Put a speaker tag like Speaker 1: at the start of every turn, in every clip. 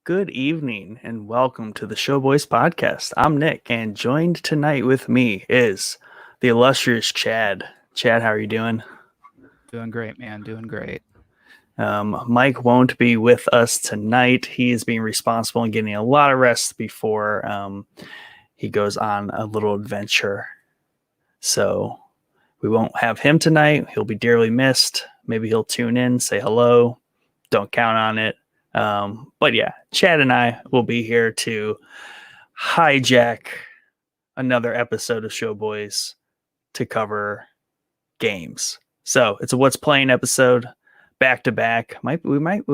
Speaker 1: Good evening and welcome to the Showboys podcast. I'm Nick, and joined tonight with me is the illustrious Chad. Chad, how are you doing?
Speaker 2: Doing great, man. Doing great.
Speaker 1: Mike won't be with us tonight. He is being responsible and getting a lot of rest before he goes on a little adventure. So we won't have him tonight. He'll be dearly missed. Maybe he'll tune in, say hello. Don't count on it. But yeah, Chad and I will be here to hijack another episode of Showboys to cover games. So it's a what's playing episode back to back. We might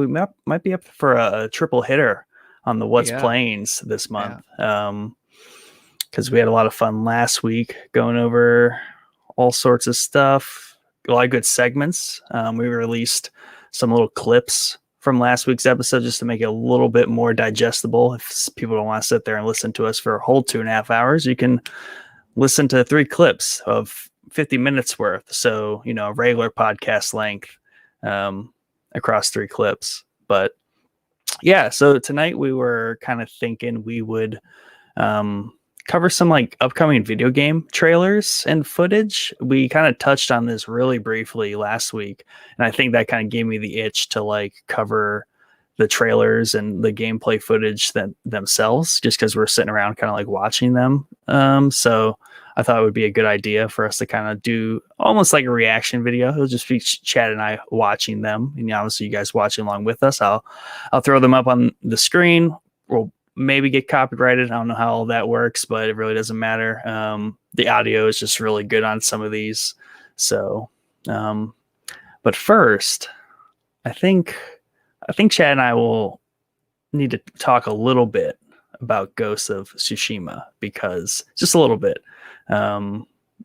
Speaker 1: be up for a triple hitter on the what's
Speaker 2: Yeah.
Speaker 1: playings this
Speaker 2: Yeah.
Speaker 1: month. Because we had a lot of fun last week going over all sorts of stuff, a lot of good segments. We released some little clips from last week's episode just to make it a little bit more digestible. If people don't want to sit there and listen to us for a whole 2.5 hours, you can listen to 3 clips of 50 minutes worth. So, a regular podcast length across 3 clips. But yeah, so tonight we were kind of thinking we would cover some like upcoming video game trailers and footage. We kind of touched on this really briefly last week, and I think that kind of gave me the itch to like cover the trailers and the gameplay footage themselves, just because we're sitting around kind of like watching them. So I thought it would be a good idea for us to kind of do almost like a reaction video. It'll just be Chad and I watching them, and obviously you guys watching along with us. I'll throw them up on the screen. We'll maybe get copyrighted. I don't know how all that works, but it really doesn't matter. The audio is just really good on some of these. So, but first, I think Chad and I will need to talk a little bit about Ghost of Tsushima, because just a little bit.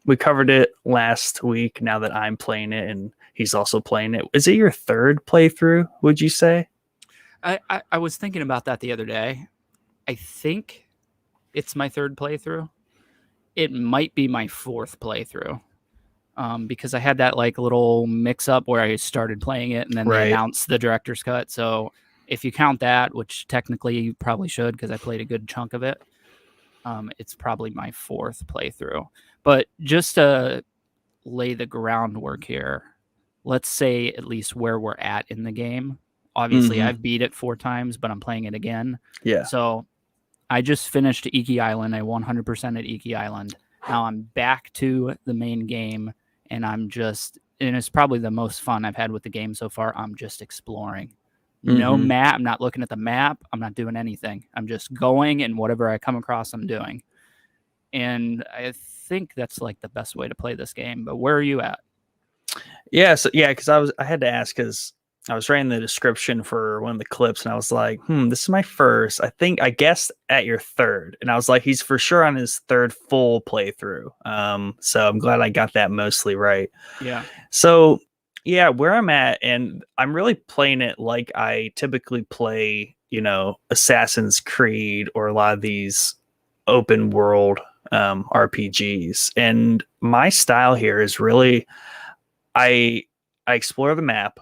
Speaker 1: We covered it last week. Now that I'm playing it and he's also playing it, is it your third playthrough, would you say?
Speaker 2: I was thinking about that the other day. I think it's my third playthrough. It might be my fourth playthrough. Because I had that like little mix up where I started playing it and then they
Speaker 1: Right.
Speaker 2: announced the director's cut. So if you count that, which technically you probably should because I played a good chunk of it, it's probably my fourth playthrough. But just to lay the groundwork here, let's say at least where we're at in the game. Obviously,
Speaker 1: Mm-hmm.
Speaker 2: I've beat it 4 times, but I'm playing it again.
Speaker 1: Yeah.
Speaker 2: So I just finished Iki Island. I 100% at Iki Island. Now I'm back to the main game, and and it's probably the most fun I've had with the game so far. I'm just exploring. No
Speaker 1: Mm-hmm.
Speaker 2: map. I'm not looking at the map. I'm not doing anything. I'm just going, and whatever I come across, I'm doing. And I think that's like the best way to play this game. But where are you at?
Speaker 1: Yeah. So yeah, because I had to ask because I was writing the description for one of the clips and I was like, this is my first. I guessed at your third. And I was like, he's for sure on his third full playthrough. So I'm glad I got that mostly right.
Speaker 2: Yeah.
Speaker 1: So yeah, where I'm at, and I'm really playing it like I typically play, Assassin's Creed or a lot of these open world RPGs. And my style here is really I I explore the map,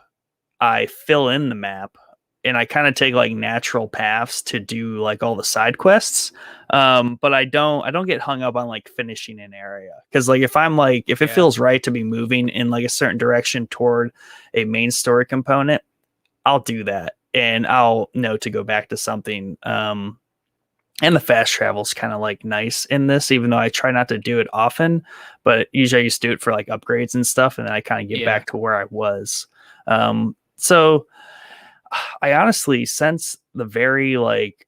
Speaker 1: I fill in the map, and I kind of take like natural paths to do like all the side quests. But I don't get hung up on like finishing an area, because like if it
Speaker 2: Yeah.
Speaker 1: feels right to be moving in like a certain direction toward a main story component, I'll do that, and I'll know to go back to something. And the fast travel is kind of like nice in this, even though I try not to do it often. But usually I used to do it for like upgrades and stuff, and then I kind of get
Speaker 2: Yeah.
Speaker 1: back to where I was. So I honestly, since the very like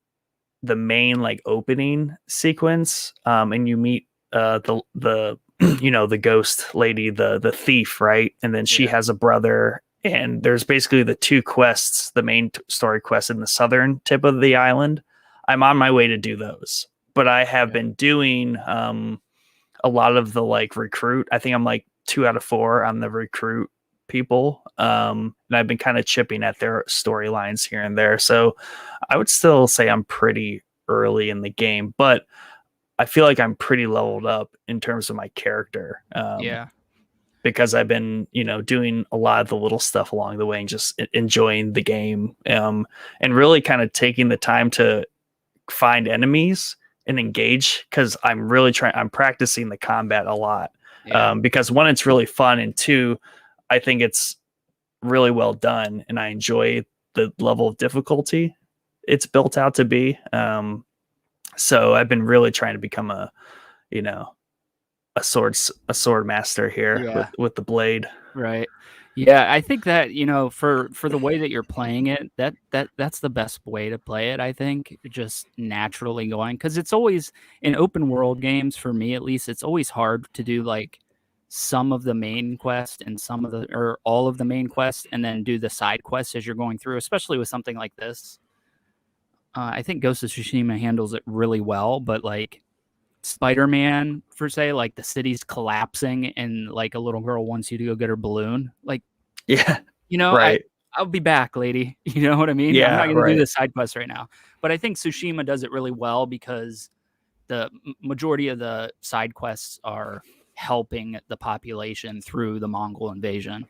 Speaker 1: the main like opening sequence, and you meet the the ghost lady, the thief, right? And then she
Speaker 2: Yeah.
Speaker 1: has a brother, and there's basically the 2 quests, the main story quest in the southern tip of the island. I'm on my way to do those, but I have
Speaker 2: Yeah.
Speaker 1: been doing a lot of the like recruit. I think I'm like 2 out of 4 on the recruit people. And I've been kind of chipping at their storylines here and there. So I would still say I'm pretty early in the game, but I feel like I'm pretty leveled up in terms of my character.
Speaker 2: Yeah.
Speaker 1: because I've been, doing a lot of the little stuff along the way and just enjoying the game, and really kind of taking the time to find enemies and engage, because I'm practicing the combat a lot,
Speaker 2: Yeah.
Speaker 1: because one, it's really fun, and two, I think it's really well done, and I enjoy the level of difficulty it's built out to be. So I've been really trying to become you know, a sword master here
Speaker 2: Yeah.
Speaker 1: with the blade.
Speaker 2: Right. Yeah, I think that, for the way that you're playing it, that's the best way to play it, I think, just naturally going, because it's always in open world games, for me at least, it's always hard to do like some of the main quest and or all of the main quest and then do the side quests as you're going through, especially with something like this. I think Ghost of Tsushima handles it really well, but like Spider-Man, per se, like the city's collapsing and like a little girl wants you to go get her balloon. Like,
Speaker 1: Yeah.
Speaker 2: you know, I
Speaker 1: Right.
Speaker 2: I'll be back, lady. You know what I mean? I'm
Speaker 1: Yeah.
Speaker 2: not going to do
Speaker 1: Right.
Speaker 2: this side quest right now. But I think Tsushima does it really well because the majority of the side quests are helping the population through the Mongol invasion,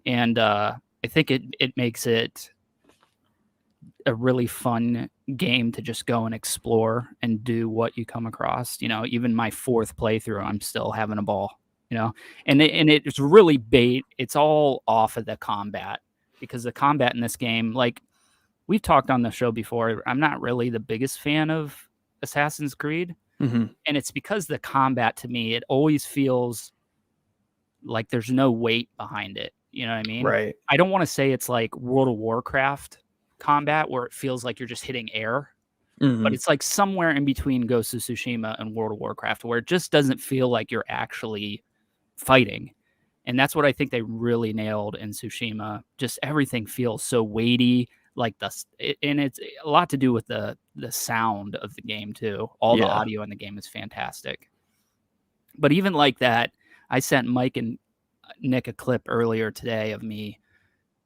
Speaker 2: and I think it makes it a really fun game to just go and explore and do what you come across. Even my fourth playthrough, I'm still having a ball. And it's really it's all off of the combat, because the combat in this game, like we've talked on the show before, I'm not really the biggest fan of Assassin's Creed,
Speaker 1: Mm-hmm.
Speaker 2: and it's because the combat, to me, it always feels like there's no weight behind it. You know what I mean?
Speaker 1: Right.
Speaker 2: I don't want to say it's like World of Warcraft combat where it feels like you're just hitting air, but
Speaker 1: Mm-hmm.
Speaker 2: it's like somewhere in between Ghost of Tsushima and World of Warcraft, where it just doesn't feel like you're actually fighting. And that's what I think they really nailed in Tsushima. Just everything feels so weighty, like and it's a lot to do with the sound of the game too. All the
Speaker 1: Yeah.
Speaker 2: audio in the game is fantastic. But even like that, I sent Mike and Nick a clip earlier today of me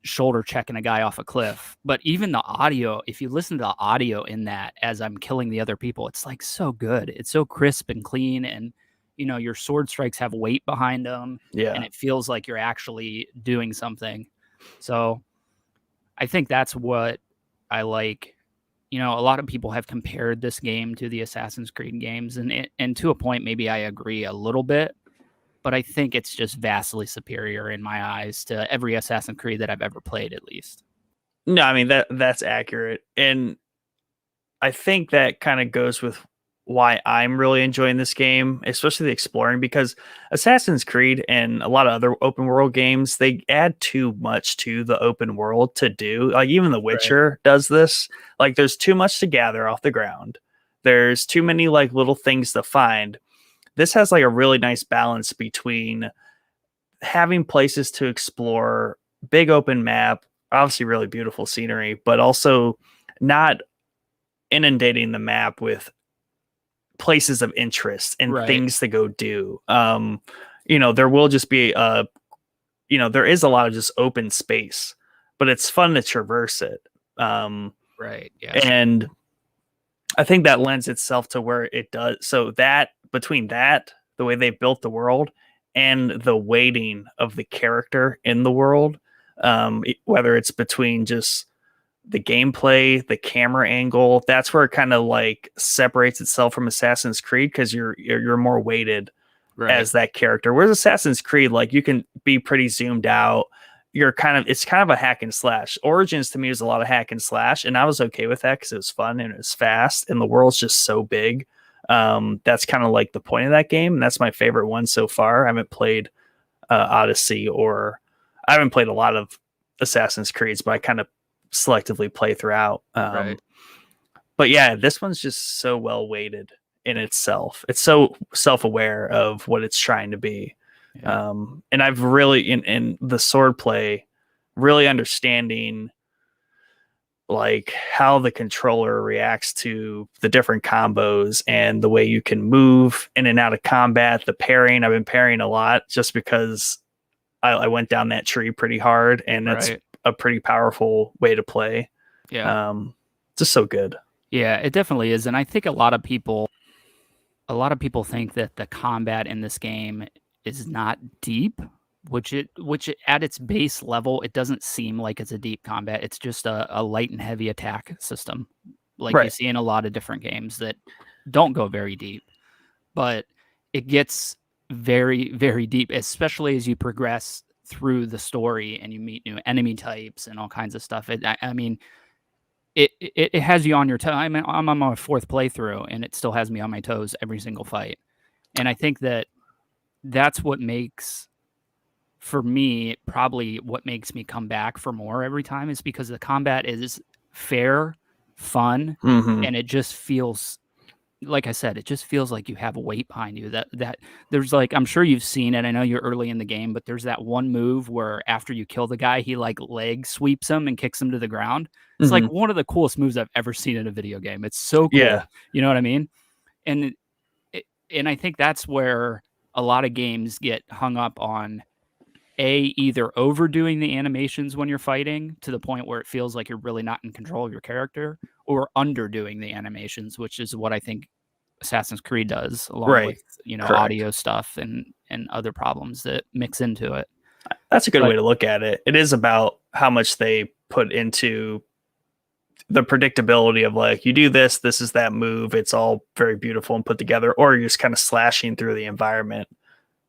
Speaker 2: shoulder checking a guy off a cliff. But even the audio, if you listen to the audio in that as I'm killing the other people, it's like so good. It's so crisp and clean, and your sword strikes have weight behind them, and
Speaker 1: Yeah.
Speaker 2: it feels like you're actually doing something. So I think that's what I like. A lot of people have compared this game to the Assassin's Creed games, and to a point, maybe I agree a little bit, but I think it's just vastly superior in my eyes to every Assassin's Creed that I've ever played, at least.
Speaker 1: No, I mean that's accurate, and I think that kind of goes with why I'm really enjoying this game, especially the exploring, because Assassin's Creed and a lot of other open world games, they add too much to the open world to do. Like even The
Speaker 2: Right.
Speaker 1: Witcher does this. Like there's too much to gather off the ground. There's too many like little things to find. This has like a really nice balance between having places to explore, big open map, obviously really beautiful scenery, but also not inundating the map with places of interest and
Speaker 2: Right.
Speaker 1: things to go do. There will just be there is a lot of just open space, but it's fun to traverse it.
Speaker 2: Right. Yeah.
Speaker 1: And I think that lends itself to where it does. So that between that, the way they built the world, and the weighting of the character in the world, whether it's between just the gameplay, the camera angle, that's where it kind of like separates itself from Assassin's Creed, because you're more weighted
Speaker 2: Right.
Speaker 1: as that character. Whereas Assassin's Creed, like you can be pretty zoomed out. It's kind of a hack and slash. Origins to me was a lot of hack and slash, and I was okay with that because it was fun and it was fast, and the world's just so big. That's kind of like the point of that game, and that's my favorite one so far. I haven't played Odyssey, or I haven't played a lot of Assassin's Creeds, but I kind of selectively play throughout.
Speaker 2: Right.
Speaker 1: But yeah, this one's just so well weighted in itself. It's so self-aware of what it's trying to be.
Speaker 2: Yeah.
Speaker 1: And I've really in the sword play, really understanding like how the controller reacts to the different combos and the way you can move in and out of combat, the pairing. I've been pairing a lot just because I went down that tree pretty hard, and that's
Speaker 2: Right.
Speaker 1: a pretty powerful way to play.
Speaker 2: Yeah.
Speaker 1: Just so good.
Speaker 2: Yeah. It definitely is, and I think a lot of people think that the combat in this game is not deep, which at its base level, it doesn't seem like it's a deep combat. It's just a light and heavy attack system, like you
Speaker 1: Right.
Speaker 2: see in a lot of different games that don't go very deep. But it gets very, very deep, especially as you progress through the story and you meet new enemy types and all kinds of stuff. I mean, it has you on your toes. I'm on my fourth playthrough, and it still has me on my toes every single fight. And I think that's what makes, for me, probably what makes me come back for more every time, is because the combat is fair, fun,
Speaker 1: Mm-hmm.
Speaker 2: and it just feels, like I said, it just feels like you have weight behind you. That there's like, I'm sure you've seen it. I know you're early in the game, but there's that one move where after you kill the guy, he like leg sweeps him and kicks him to the ground. It's like
Speaker 1: Mm-hmm.
Speaker 2: one of the coolest moves I've ever seen in a video game. It's so
Speaker 1: Yeah.
Speaker 2: cool. You know what I mean? And and I think that's where a lot of games get hung up on, either overdoing the animations when you're fighting to the point where it feels like you're really not in control of your character, or underdoing the animations, which is what I think Assassin's Creed does, along
Speaker 1: Right.
Speaker 2: with,
Speaker 1: Correct.
Speaker 2: audio stuff and other problems that mix into it.
Speaker 1: That's a good
Speaker 2: But
Speaker 1: way to look at it. It is about how much they put into the predictability of like, you do this, this is that move. It's all very beautiful and put together, or you're just kind of slashing through the environment.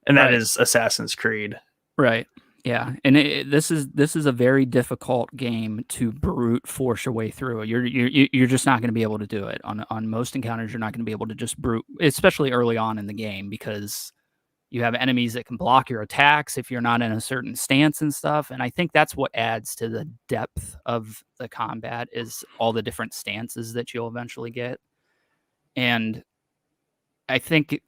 Speaker 1: And that
Speaker 2: right,
Speaker 1: is Assassin's Creed.
Speaker 2: right, yeah, and this is a very difficult game to brute force your way through. You're just not going to be able to do it on most encounters. You're not going to be able to just brute, especially early on in the game, because you have enemies that can block your attacks if you're not in a certain stance and stuff. And I think that's what adds to the depth of the combat, is all the different stances that you'll eventually get. And I think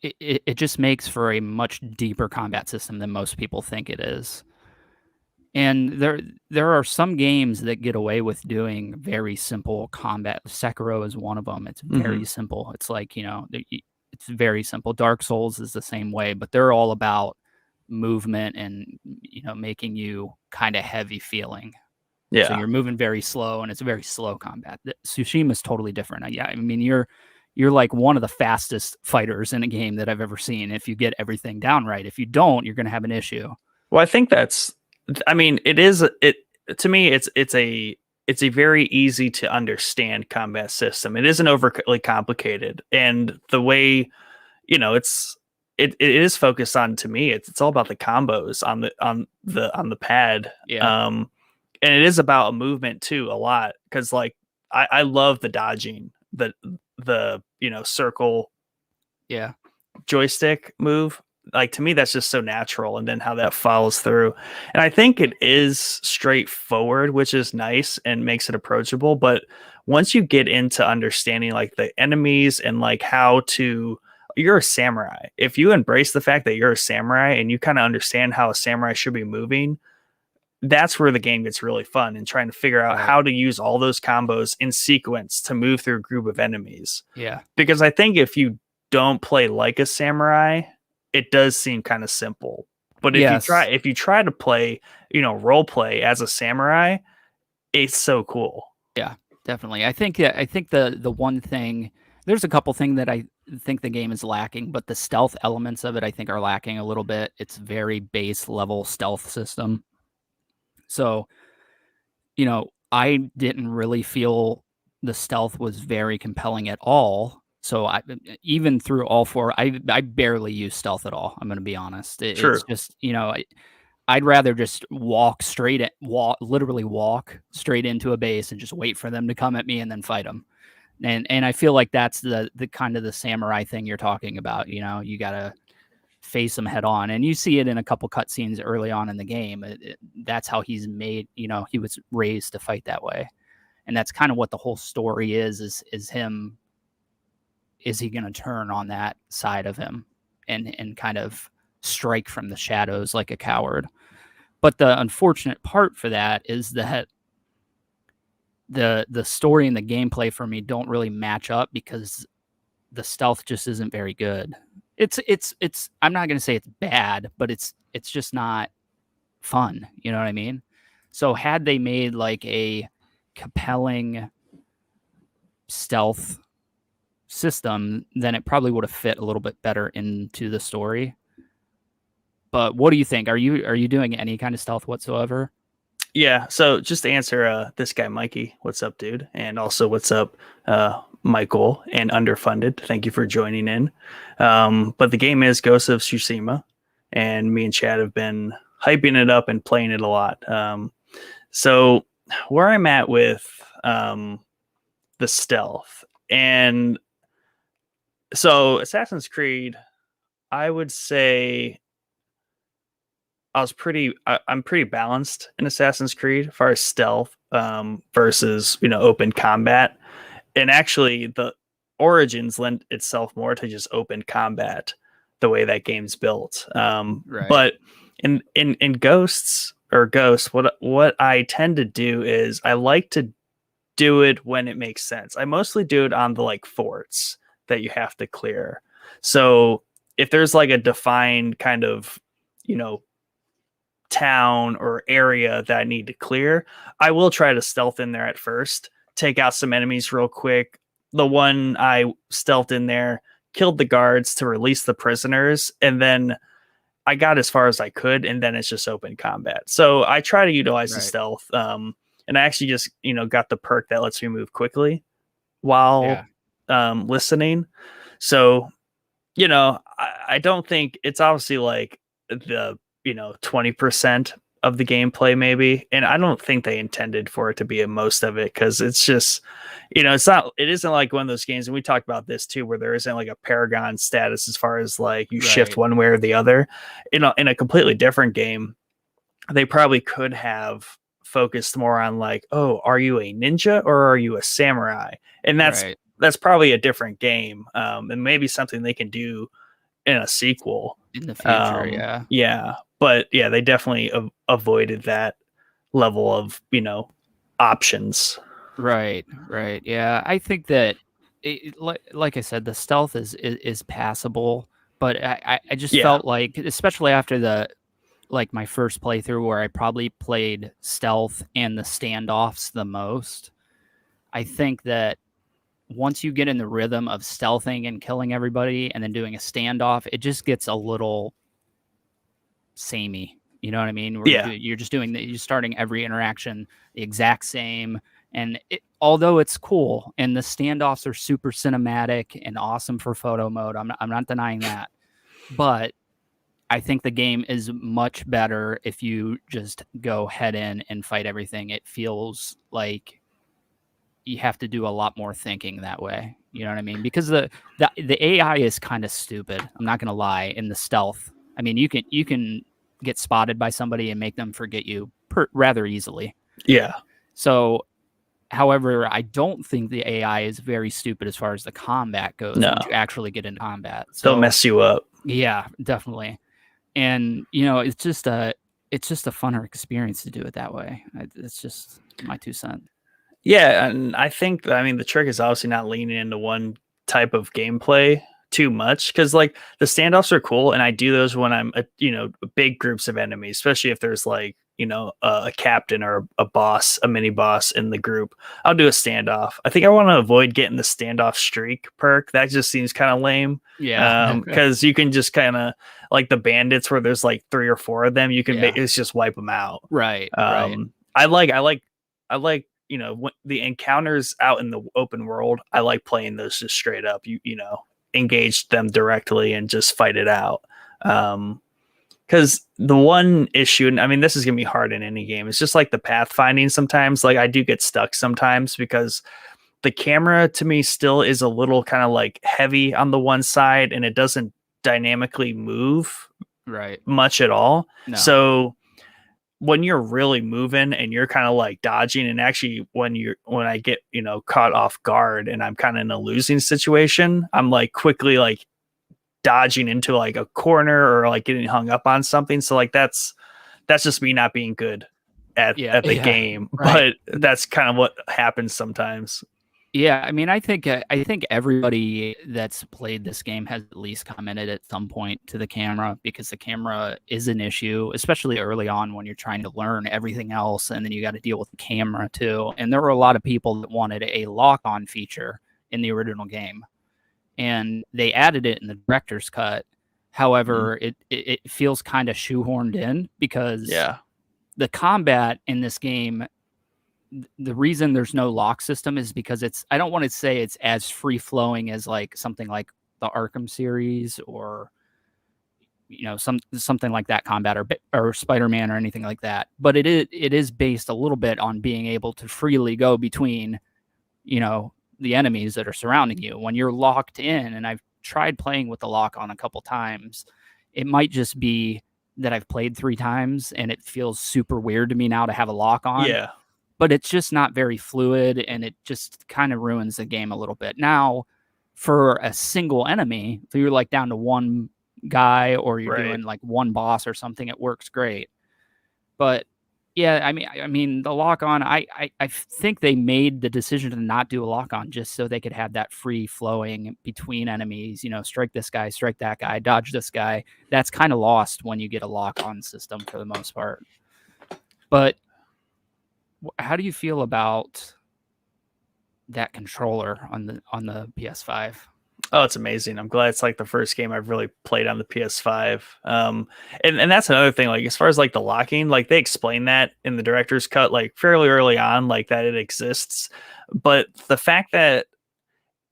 Speaker 2: it just makes for a much deeper combat system than most people think it is. And there are some games that get away with doing very simple combat. Sekiro is one of them. It's
Speaker 1: Mm-hmm.
Speaker 2: very simple. It's like, it's very simple. Dark Souls is the same way, but they're all about movement and, making you kind of heavy feeling. So
Speaker 1: Yeah.
Speaker 2: you're moving very slow, and it's a very slow combat. Tsushima is totally different. Yeah, I mean, you're like one of the fastest fighters in a game that I've ever seen if you get everything down right. If you don't, you're going to have an issue.
Speaker 1: Well, I think that's, I mean, it is, it, to me, it's a very easy to understand combat system. It isn't overly complicated. And the way, it is focused on, to me, it's all about the combos on the pad.
Speaker 2: Yeah.
Speaker 1: And it is about a movement too, a lot. Cause like, I love the dodging, the, circle
Speaker 2: Yeah.
Speaker 1: joystick move. Like, to me, that's just so natural, and then how that follows through. And I think it is straightforward, which is nice and makes it approachable. But once you get into understanding like the enemies and like how to, you're a samurai. If you embrace the fact that you're a samurai and you kind of understand how a samurai should be moving, that's where the game gets really fun, and trying to figure out
Speaker 2: Right.
Speaker 1: how to use all those combos in sequence to move through a group of enemies.
Speaker 2: Yeah.
Speaker 1: Because I think if you don't play like a samurai, it does seem kind of simple. But
Speaker 2: Yes.
Speaker 1: if you try to play, role play as a samurai, it's so cool.
Speaker 2: Yeah, definitely. I think the one thing, there's a couple things that I think the game is lacking, but the stealth elements of it I think are lacking a little bit. It's very base level stealth system. So, I didn't really feel the stealth was very compelling at all. So even through all four, I barely use stealth at all. I'm going to be honest. It's
Speaker 1: True.
Speaker 2: just, I'd rather just literally walk straight into a base and just wait for them to come at me and then fight them. And I feel like that's the kind of the samurai thing you're talking about. You gotta face them head on, and you see it in a couple cutscenes early on in the game. That's how he's made. He was raised to fight that way, and that's kind of what the whole story is him. Is he going to turn on that side of him and kind of strike from the shadows like a coward? But the unfortunate part for that is that the story and the gameplay for me don't really match up, because the stealth just isn't very good. It's I'm not going to say it's bad, but it's just not fun, you know what I mean? So had they made like a compelling stealth system, then it probably would have fit a little bit better into the story. But what do you think? Are you doing any kind of stealth whatsoever?
Speaker 1: Yeah. So just to answer this guy, Mikey, what's up, dude? And also, what's up, Michael and Underfunded? Thank you for joining in. But the game is Ghost of Tsushima, and me and Chad have been hyping it up and playing it a lot. So where I'm at with the stealth, and so Assassin's Creed, I would say I'm pretty balanced in Assassin's Creed as far as stealth versus open combat. And actually the Origins lend itself more to just open combat the way that game's built.
Speaker 2: Right.
Speaker 1: But in Ghosts or Ghosts, what I tend to do is I like to do it when it makes sense. I mostly do it on the like forts that you have to clear. So if there's like a defined kind of, you know, town or area that I need to clear, I will try to stealth in there at first, take out some enemies real quick. The one I stealthed in there, killed the guards to release the prisoners, and then I got as far as I could, and then it's just open combat. So I try to utilize the
Speaker 2: Right.
Speaker 1: stealth. And I actually just, got the perk that lets me move quickly while
Speaker 2: Yeah.
Speaker 1: listening. So, I don't think it's obviously like the 20% of the gameplay maybe, and I don't think they intended for it to be a most of it, because it's just it isn't like one of those games, and we talked about this too, where there isn't like a paragon status as far as like you shift
Speaker 2: Right.
Speaker 1: one way or the other. In a completely different game, they probably could have focused more on like, oh, are you a ninja or are you a samurai? And
Speaker 2: Right.
Speaker 1: that's probably a different game, and maybe something they can do in a sequel.
Speaker 2: In the future, yeah.
Speaker 1: Yeah, but yeah, they definitely avoided that level of options.
Speaker 2: Right. Right. Yeah. I think that like I said, the stealth is passable, but I just
Speaker 1: Yeah,
Speaker 2: felt like, especially after my first playthrough where I probably played stealth and the standoffs the most. I think that once you get in the rhythm of stealthing and killing everybody and then doing a standoff, it just gets a little samey. You know what I mean? Where
Speaker 1: yeah,
Speaker 2: you're just you're starting every interaction the exact same. And although it's cool and the standoffs are super cinematic and awesome for photo mode, I'm not denying that. But I think the game is much better if you just go head in and fight everything. It feels like you have to do a lot more thinking that way. You know what I mean? Because the AI is kind of stupid. I'm not gonna lie. In the stealth, I mean, you can get spotted by somebody and make them forget you rather easily.
Speaker 1: yeah.
Speaker 2: So, however, I don't think the AI is very stupid as far as the combat goes
Speaker 1: No,
Speaker 2: once you actually get into combat.
Speaker 1: they'll
Speaker 2: So,
Speaker 1: mess you up.
Speaker 2: yeah, definitely. And it's just a funner experience to do it that way. It's just my 2 cents.
Speaker 1: Yeah, and I mean, the trick is obviously not leaning into one type of gameplay too much, because like the standoffs are cool, and I do those when I'm big groups of enemies, especially if there's like a captain or a boss, a mini boss in the group. I'll do a standoff. I think I want to avoid getting the standoff streak perk. That just seems kind of lame.
Speaker 2: Yeah.
Speaker 1: Because you can just kind of like the bandits where there's like 3 or 4 of them. You can
Speaker 2: Yeah.
Speaker 1: it's just wipe them out.
Speaker 2: Right. Right.
Speaker 1: I like the encounters out in the open world. I like playing those just straight up. Engage them directly and just fight it out. Because the one issue, and I mean, this is gonna be hard in any game. It's just like the pathfinding. Sometimes, like I do get stuck sometimes because the camera to me still is a little kind of like heavy on the one side, and it doesn't dynamically move
Speaker 2: Right.
Speaker 1: much at all.
Speaker 2: No.
Speaker 1: So when you're really moving and you're kind of like dodging, and actually when I get caught off guard and I'm kind of in a losing situation, I'm like quickly like dodging into like a corner or like getting hung up on something. So like that's just me not being good at the game.
Speaker 2: Right.
Speaker 1: But that's kind of what happens sometimes.
Speaker 2: Yeah, I mean, I think everybody that's played this game has at least commented at some point to the camera, because the camera is an issue, especially early on when you're trying to learn everything else, and then you got to deal with the camera too. And there were a lot of people that wanted a lock-on feature in the original game, and they added it in the director's cut. However, it feels kind of shoehorned in because the combat in this game, the reason there's no lock system is because I don't want to say it's as free flowing as like something like the Arkham series or something like that combat or Spider-Man or anything like that. But it is based a little bit on being able to freely go between, the enemies that are surrounding you. When you're locked in, and I've tried playing with the lock on a couple times, it might just be that I've played 3 times and it feels super weird to me now to have a lock on.
Speaker 1: Yeah.
Speaker 2: But it's just not very fluid, and it just kind of ruins the game a little bit. Now, for a single enemy, if you're like down to one guy or you're doing like one boss or something, it works great. But yeah, I mean the lock on, I think they made the decision to not do a lock on just so they could have that free flowing between enemies, strike this guy, strike that guy, dodge this guy. That's kind of lost when you get a lock on system for the most part. But how do you feel about that controller on the PS5?
Speaker 1: Oh, it's amazing. I'm glad it's like the first game I've really played on the PS5. And that's another thing, like as far as like the locking, like they explain that in the director's cut, like fairly early on, like that it exists. But the fact that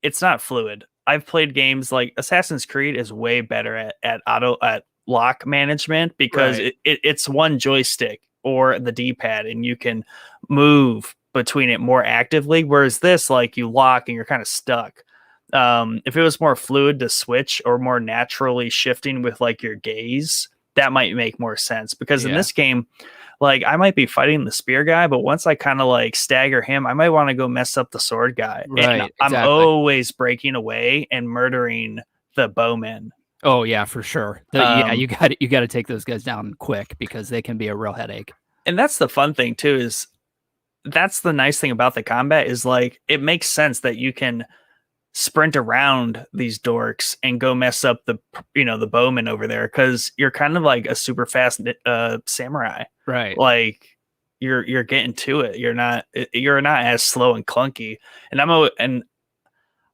Speaker 1: it's not fluid. I've played games like Assassin's Creed is way better at lock management because it's one joystick or the D-pad, and you can move between it more actively. Whereas this, like you lock and you're kind of stuck. If it was more fluid to switch or more naturally shifting with like your gaze, that might make more sense. Because in this game, like I might be fighting the spear guy, but once I kind of like stagger him, I might want to go mess up the sword guy.
Speaker 2: Right,
Speaker 1: and I'm always breaking away and murdering the bowman.
Speaker 2: Oh yeah, for sure. You got to take those guys down quick because they can be a real headache.
Speaker 1: And that's the fun thing too, is that's the nice thing about the combat is like it makes sense that you can sprint around these dorks and go mess up the bowman over there because you're kind of like a super fast samurai,
Speaker 2: right?
Speaker 1: Like you're getting to it. You're not as slow and clunky. And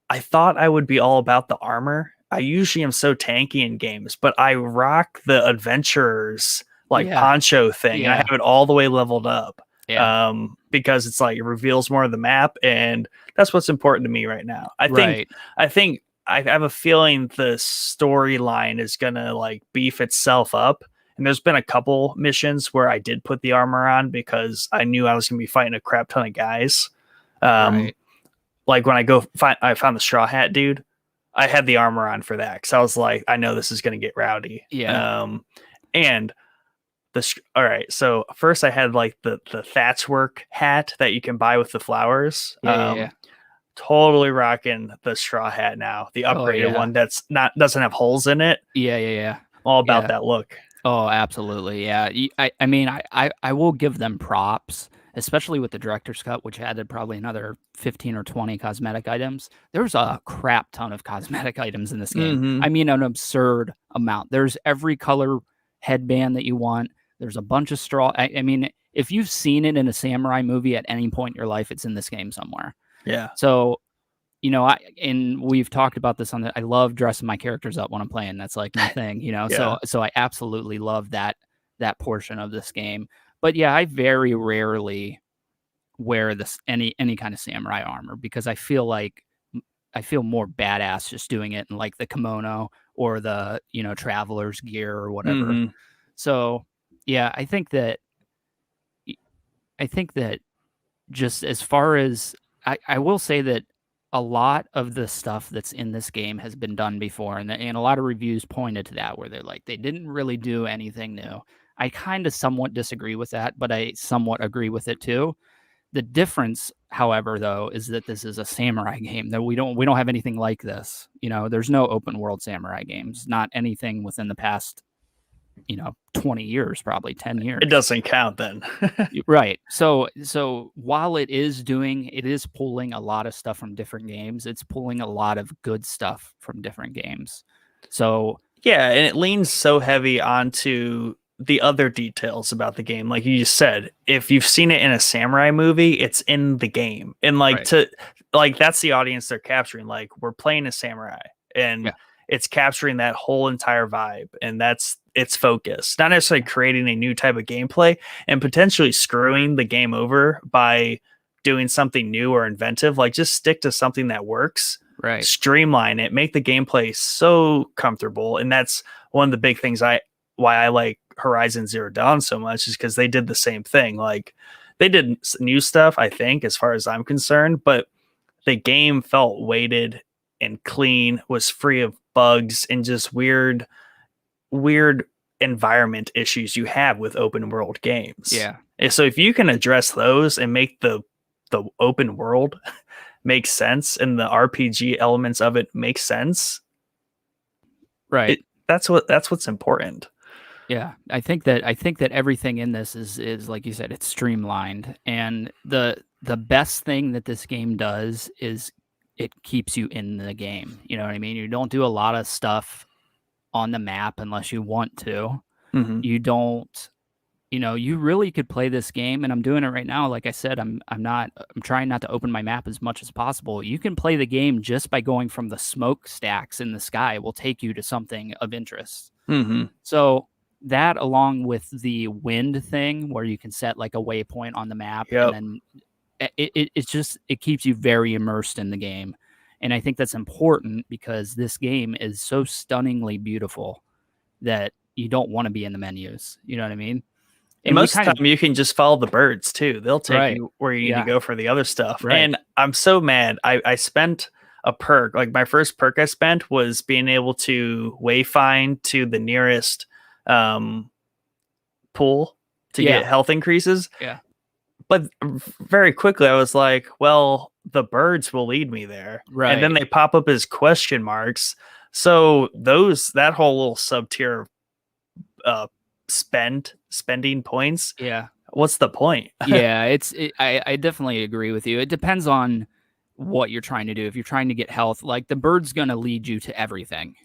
Speaker 1: I thought I would be all about the armor. I usually am so tanky in games, but I rock the adventurers like poncho thing. And I have it all the way leveled up. Because it's like it reveals more of the map, and that's what's important to me right now. I think I have a feeling the storyline is gonna like beef itself up, and there's been a couple missions where I did put the armor on because I knew I was gonna be fighting a crap ton of guys. Like when I found the straw hat dude, I had the armor on for that because I was like, I know this is gonna get rowdy. And all right, so first I had like the thatchwork hat that you can buy with the flowers. Totally rocking the straw hat now, the upgraded one that's doesn't have holes in it. All about that look.
Speaker 2: Oh, absolutely. Yeah. I mean, I will give them props, especially with the director's cut, which added probably another 15 or 20 cosmetic items. There's a crap ton of cosmetic items in this game. I mean, an absurd amount. There's every color headband that you want. There's a bunch of straw. I mean, if you've seen it in a samurai movie at any point in your life, it's in this game somewhere.
Speaker 1: Yeah.
Speaker 2: So, and we've talked about this I love dressing my characters up when I'm playing. That's like my thing, So I absolutely love that portion of this game. But yeah, I very rarely wear any kind of samurai armor because I feel more badass just doing it in like the kimono or the traveler's gear or whatever. So yeah, I think that just as far as I will say that a lot of the stuff that's in this game has been done before, and a lot of reviews pointed to that where they're like they didn't really do anything new. I kind of somewhat disagree with that, but I somewhat agree with it too. The difference, however, though, is that this is a samurai game. That we don't have anything like this. There's no open world samurai games. Not anything within the past 20 years, probably 10 years.
Speaker 1: It doesn't count then.
Speaker 2: Right. So while it is pulling a lot of stuff from different games, it's pulling a lot of good stuff from different games. So
Speaker 1: yeah, and it leans so heavy onto the other details about the game. Like you just said, if you've seen it in a samurai movie, it's in the game. And that's the audience they're capturing. Like we're playing a samurai, and it's capturing that whole entire vibe, and that's its focus. Not necessarily creating a new type of gameplay and potentially screwing the game over by doing something new or inventive. Like, just stick to something that works,
Speaker 2: Right.
Speaker 1: streamline it, make the gameplay so comfortable. And that's one of the big things why I like Horizon Zero Dawn so much, is because they did the same thing. Like, they did new stuff, I think, as far as I'm concerned, but the game felt weighted and clean, was free of bugs and just weird environment issues you have with open world games.
Speaker 2: Yeah.
Speaker 1: And so if you can address those and make the open world make sense and the RPG elements of it make sense,
Speaker 2: Right.
Speaker 1: That's what's important.
Speaker 2: Yeah, I think that everything in this is like you said, it's streamlined, and the best thing that this game does is it keeps you in the game. You know what I mean? You don't do a lot of stuff on the map unless you want to.
Speaker 1: Mm-hmm.
Speaker 2: You don't, you really could play this game, and I'm doing it right now. Like I said, I'm trying not to open my map as much as possible. You can play the game just by going from the smokestacks in the sky will take you to something of interest.
Speaker 1: Mm-hmm.
Speaker 2: So that, along with the wind thing where you can set like a waypoint on the map,
Speaker 1: Yep.
Speaker 2: and then it keeps you very immersed in the game. And I think that's important because this game is so stunningly beautiful that you don't want to be in the menus. You know what I mean?
Speaker 1: And most of the time you can just follow the birds too. They'll take you where you need to go for the other stuff.
Speaker 2: Right.
Speaker 1: And I'm so mad. I spent a perk, like my first perk I spent was being able to wayfind to the nearest pool to get health increases.
Speaker 2: Yeah.
Speaker 1: But very quickly I was like, well, the birds will lead me there.
Speaker 2: Right.
Speaker 1: And then they pop up as question marks. So that whole little sub tier spending points.
Speaker 2: Yeah.
Speaker 1: What's the point?
Speaker 2: Yeah, I definitely agree with you. It depends on what you're trying to do. If you're trying to get health, like the bird's going to lead you to everything,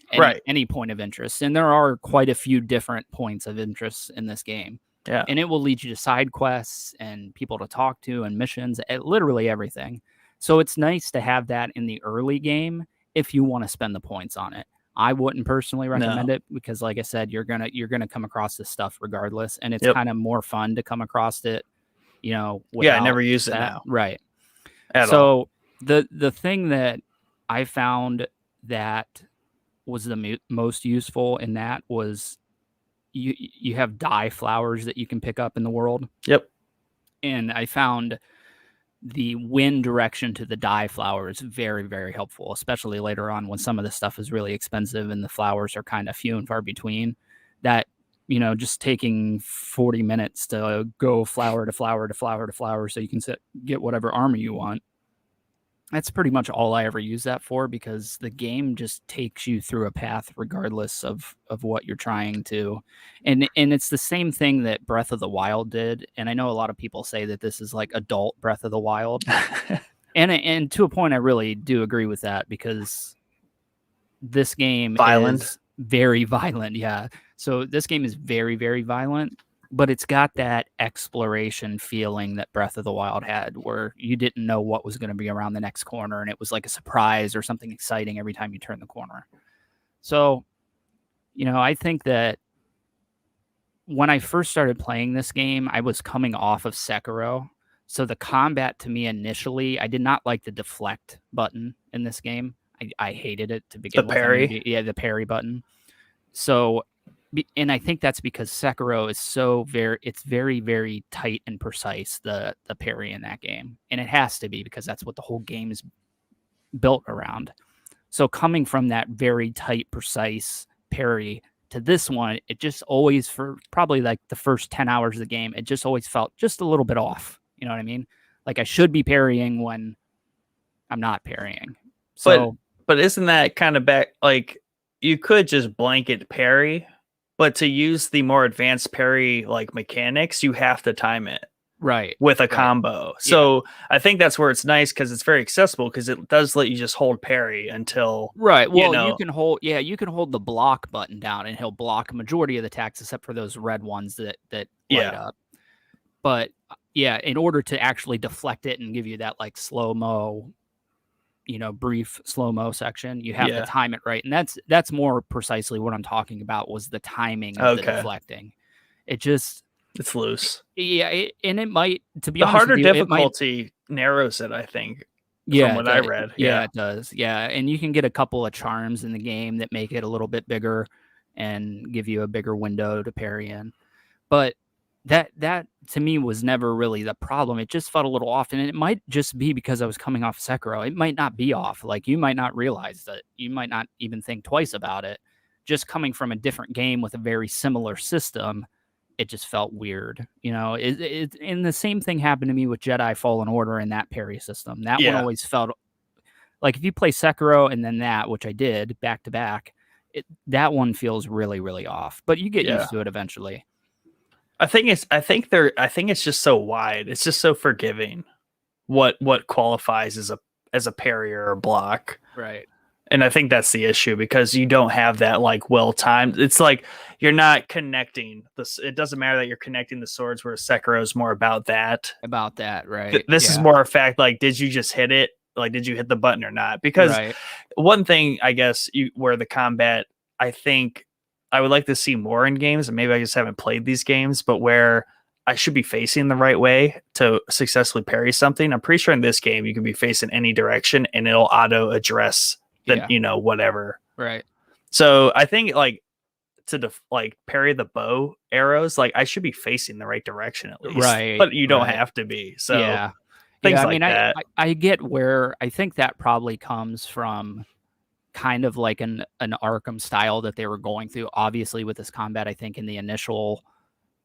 Speaker 2: any point of interest. And there are quite a few different points of interest in this game.
Speaker 1: Yeah.
Speaker 2: And it will lead you to side quests and people to talk to and missions, literally everything. So it's nice to have that in the early game if you want to spend the points on it. I wouldn't personally recommend it because, like I said, you're gonna come across this stuff regardless, and it's kind of more fun to come across it, I
Speaker 1: never use it now.
Speaker 2: Right.
Speaker 1: At all.
Speaker 2: The thing that I found that was the most useful in that was you have dye flowers that you can pick up in the world.
Speaker 1: Yep.
Speaker 2: And I found the wind direction to the dye flower is very, very helpful, especially later on when some of the stuff is really expensive and the flowers are kind of few and far between. That, just taking 40 minutes to go flower to flower to flower to flower so you can get whatever armor you want. That's pretty much all I ever use that for, because the game just takes you through a path regardless of what you're trying to. And it's the same thing that Breath of the Wild did. And I know a lot of people say that this is like adult Breath of the Wild. and to a point, I really do agree with that, because this game is very violent. Yeah. So this game is very, very violent. But it's got that exploration feeling that Breath of the Wild had, where you didn't know what was going to be around the next corner, and it was like a surprise or something exciting every time you turn the corner. So, I think that when I first started playing this game, I was coming off of Sekiro. So the combat to me initially, I did not like the deflect button in this game. I hated it to begin with.
Speaker 1: The parry?
Speaker 2: Yeah, the parry button. So... and I think that's because Sekiro is it's very, very tight and precise, the parry in that game. And it has to be, because that's what the whole game is built around. So coming from that very tight, precise parry to this one, it just always, for probably like the first 10 hours of the game, it just always felt just a little bit off. You know what I mean? Like I should be parrying when I'm not parrying. So,
Speaker 1: but isn't that kind of back? Like, you could just blanket parry, but to use the more advanced parry like mechanics, you have to time it with a combo. So I think that's where it's nice, because it's very accessible, because it does let you just hold parry until
Speaker 2: Well, you can hold the block button down, and he'll block a majority of the attacks except for those red ones that light up. But in order to actually deflect it and give you that like slow-mo, brief slow-mo section, you have to
Speaker 1: Yeah.
Speaker 2: time it right. And that's more precisely what I'm talking about, was the timing of the
Speaker 1: Okay.
Speaker 2: deflecting. It just,
Speaker 1: It's loose.
Speaker 2: yeah, and it might, to be
Speaker 1: The
Speaker 2: honest with
Speaker 1: harder
Speaker 2: you, it might,
Speaker 1: difficulty narrows it, I think, from
Speaker 2: yeah,
Speaker 1: what I read.
Speaker 2: yeah,
Speaker 1: Yeah.
Speaker 2: it does. Yeah, and you can get a couple of charms in the game that make it a little bit bigger and give you a bigger window to parry in. But that to me was never really the problem. It just felt a little off, and it might just be because I was coming off Sekiro. It might not be off. Like, you might not realize that. You might not even think twice about it. Just coming from a different game with a very similar system, it just felt weird. And the same thing happened to me with Jedi Fallen Order and that parry system. That one
Speaker 1: Yeah.
Speaker 2: always felt like, if you play Sekiro and then that, which I did back to back, that one feels really, really off. But you get
Speaker 1: Yeah.
Speaker 2: used to it eventually.
Speaker 1: I think it's just so wide. It's just so forgiving. What qualifies as a parry or a block.
Speaker 2: Right.
Speaker 1: And I think that's the issue, because you don't have that like well timed. It's like you're not connecting this. It doesn't matter that you're connecting the swords, where Sekiro is more about that.
Speaker 2: About that, right?
Speaker 1: This is more a fact. Like, did you just hit it? Like, did you hit the button or not? Because
Speaker 2: right.
Speaker 1: one thing, I guess, where the combat, I think I would like to see more in games, and maybe I just haven't played these games, but where I should be facing the right way to successfully parry something. I'm pretty sure in this game you can be facing any direction and it'll auto address whatever.
Speaker 2: Right.
Speaker 1: So I think like like parry the bow arrows, like I should be facing the right direction at least.
Speaker 2: Right.
Speaker 1: But you don't have to be. So
Speaker 2: yeah.
Speaker 1: things
Speaker 2: I
Speaker 1: like
Speaker 2: mean,
Speaker 1: that.
Speaker 2: I get where, I think that probably comes from kind of like an Arkham style that they were going through. Obviously, with this combat, I think in the initial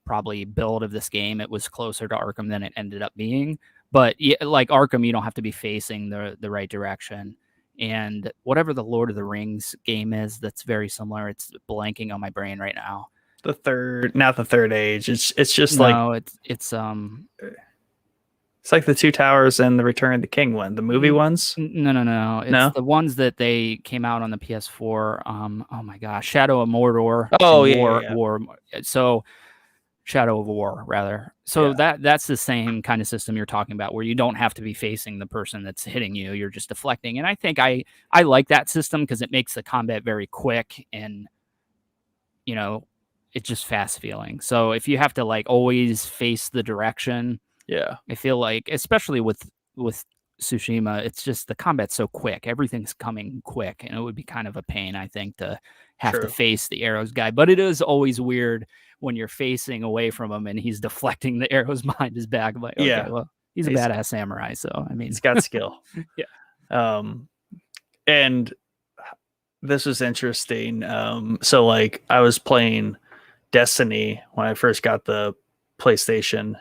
Speaker 2: probably build of this game, it was closer to Arkham than it ended up being. But like Arkham, you don't have to be facing the right direction. And whatever the Lord of the Rings game is, that's very similar. It's blanking on my brain right now.
Speaker 1: Not the third age. It's just
Speaker 2: it's
Speaker 1: like the Two Towers and the Return of the King one, the movie ones.
Speaker 2: No. It's the ones that they came out on the PS4. Oh my gosh, Shadow of Mordor.
Speaker 1: Oh yeah.
Speaker 2: War. So Shadow of War, rather. So that's the same kind of system you're talking about, where you don't have to be facing the person that's hitting you. You're just deflecting. And I think I like that system because it makes the combat very quick and, it's just fast feeling. So if you have to like always face the direction, I feel like, especially with Tsushima, it's just the combat's so quick. Everything's coming quick, and it would be kind of a pain, I think, to have to face the arrows guy. But it is always weird when you're facing away from him and he's deflecting the arrows behind his back. I'm like, okay, well, he's a badass samurai, so I mean,
Speaker 1: he's got skill. And this was interesting. So like I was playing Destiny when I first got the PlayStation.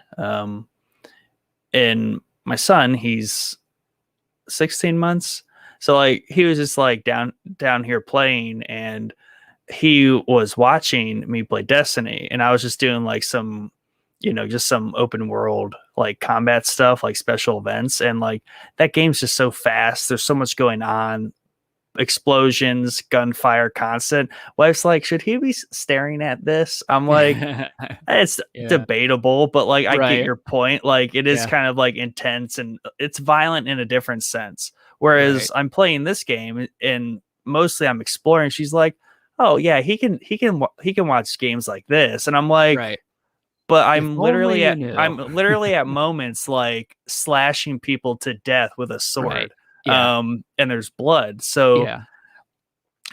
Speaker 1: And my son, he's 16 months. So like he was just like down here playing, and he was watching me play Destiny, and I was just doing like some, just some open world like combat stuff, like special events. And like that game's just so fast. There's so much going on. Explosions, gunfire, constant. Wife's like, should he be staring at this? I'm like, it's debatable, but like I get your point. Like it is kind of like intense, and it's violent in a different sense. Whereas I'm playing this game and mostly I'm exploring. She's like, oh yeah, he can watch games like this, and I'm like, but I'm literally at moments like slashing people to death with a sword. And there's blood. So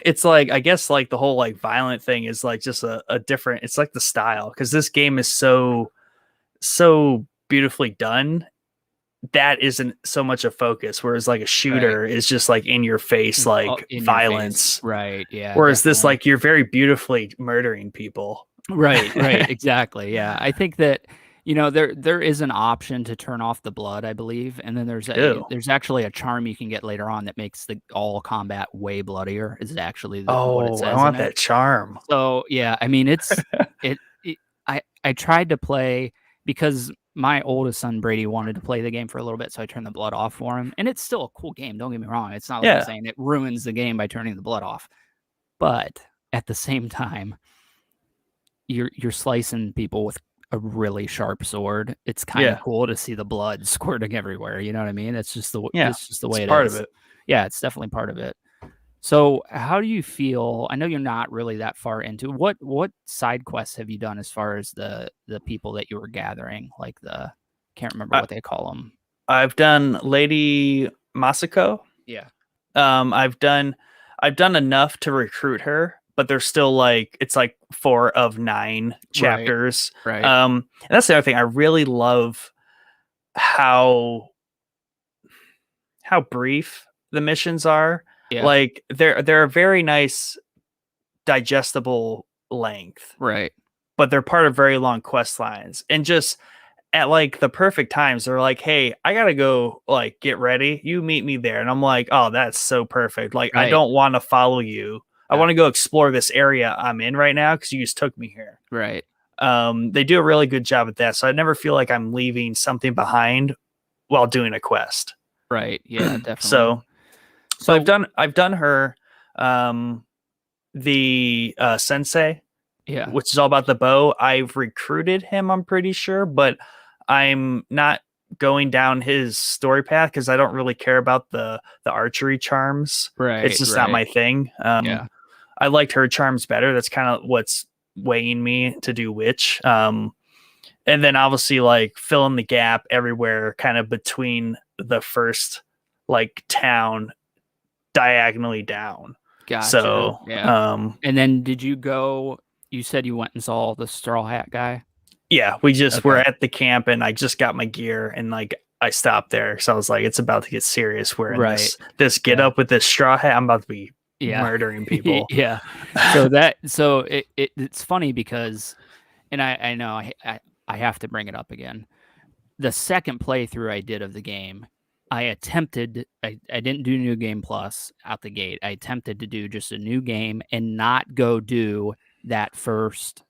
Speaker 1: it's like, I guess like the whole like violent thing is like just a different, it's like the style, because this game is so beautifully done. That isn't so much a focus, whereas like a shooter is just like in your face, like violence.
Speaker 2: Right. Yeah.
Speaker 1: Whereas this, like, you're very beautifully murdering people.
Speaker 2: Right. Exactly. Yeah. I think that, there is an option to turn off the blood, I believe. And then there's actually a charm you can get later on that makes all combat way bloodier, is actually what it says.
Speaker 1: I want that charm.
Speaker 2: So yeah, I mean, I tried to play, because my oldest son Brady wanted to play the game for a little bit, so I turned the blood off for him. And it's still a cool game, don't get me wrong. It's not like I'm saying it ruins the game by turning the blood off. But at the same time, you're slicing people with a really sharp sword, it's kind of
Speaker 1: Yeah.
Speaker 2: cool to see the blood squirting everywhere. You know what I mean?
Speaker 1: Yeah.
Speaker 2: It's just the
Speaker 1: It's
Speaker 2: way it
Speaker 1: part of
Speaker 2: is.
Speaker 1: it.
Speaker 2: Yeah, it's definitely part of it. So, how do you feel? I know you're not really that far into what side quests have you done as far as the people that you were gathering, like the can't remember
Speaker 1: I,
Speaker 2: what they call them.
Speaker 1: I've done Lady Masako.
Speaker 2: Yeah.
Speaker 1: I've done enough to recruit her, but there's still like it's like 4 of 9
Speaker 2: Right.
Speaker 1: chapters.
Speaker 2: Right.
Speaker 1: And that's the other thing. I really love how brief the missions are.
Speaker 2: Yeah.
Speaker 1: Like they're a very nice digestible length,
Speaker 2: Right.
Speaker 1: but they're part of very long quest lines. And just at like the perfect times, they're like, "Hey, I gotta go. Like, get ready. You meet me there." And I'm like, "Oh, that's so perfect. Like, I
Speaker 2: Right.
Speaker 1: don't want to follow you. I
Speaker 2: Yeah.
Speaker 1: want to go explore this area I'm in right now because you just took me here."
Speaker 2: Right.
Speaker 1: They do a really good job at that, so I never feel like I'm leaving something behind while doing a quest.
Speaker 2: Right. Yeah, definitely.
Speaker 1: So, but
Speaker 2: So,
Speaker 1: I've done her, um, the sensei,
Speaker 2: yeah.
Speaker 1: which is all about the bow. I've recruited him, I'm pretty sure, but I'm not going down his story path because I don't really care about the archery charms. It's
Speaker 2: Right.
Speaker 1: just not
Speaker 2: Right.
Speaker 1: my thing.
Speaker 2: Yeah.
Speaker 1: I liked her charms better. That's kind of what's weighing me to do which. And then obviously like fill in the gap everywhere, kind of between the first like town diagonally down.
Speaker 2: Gotcha.
Speaker 1: So
Speaker 2: Yeah. And then did you go? You said you went and saw the Straw Hat guy.
Speaker 1: yeah, we just were
Speaker 2: Okay.
Speaker 1: at the camp and I just got my gear and like I stopped there. So I was like, it's about to get serious. We're in
Speaker 2: Right.
Speaker 1: this get
Speaker 2: Yeah.
Speaker 1: up with this straw hat. I'm about to be
Speaker 2: Yeah.
Speaker 1: murdering people.
Speaker 2: Yeah. So it's funny because, and I know I have to bring it up again. The second playthrough I did of the game, I didn't do New Game Plus out the gate. I attempted to do just a new game and not go do that first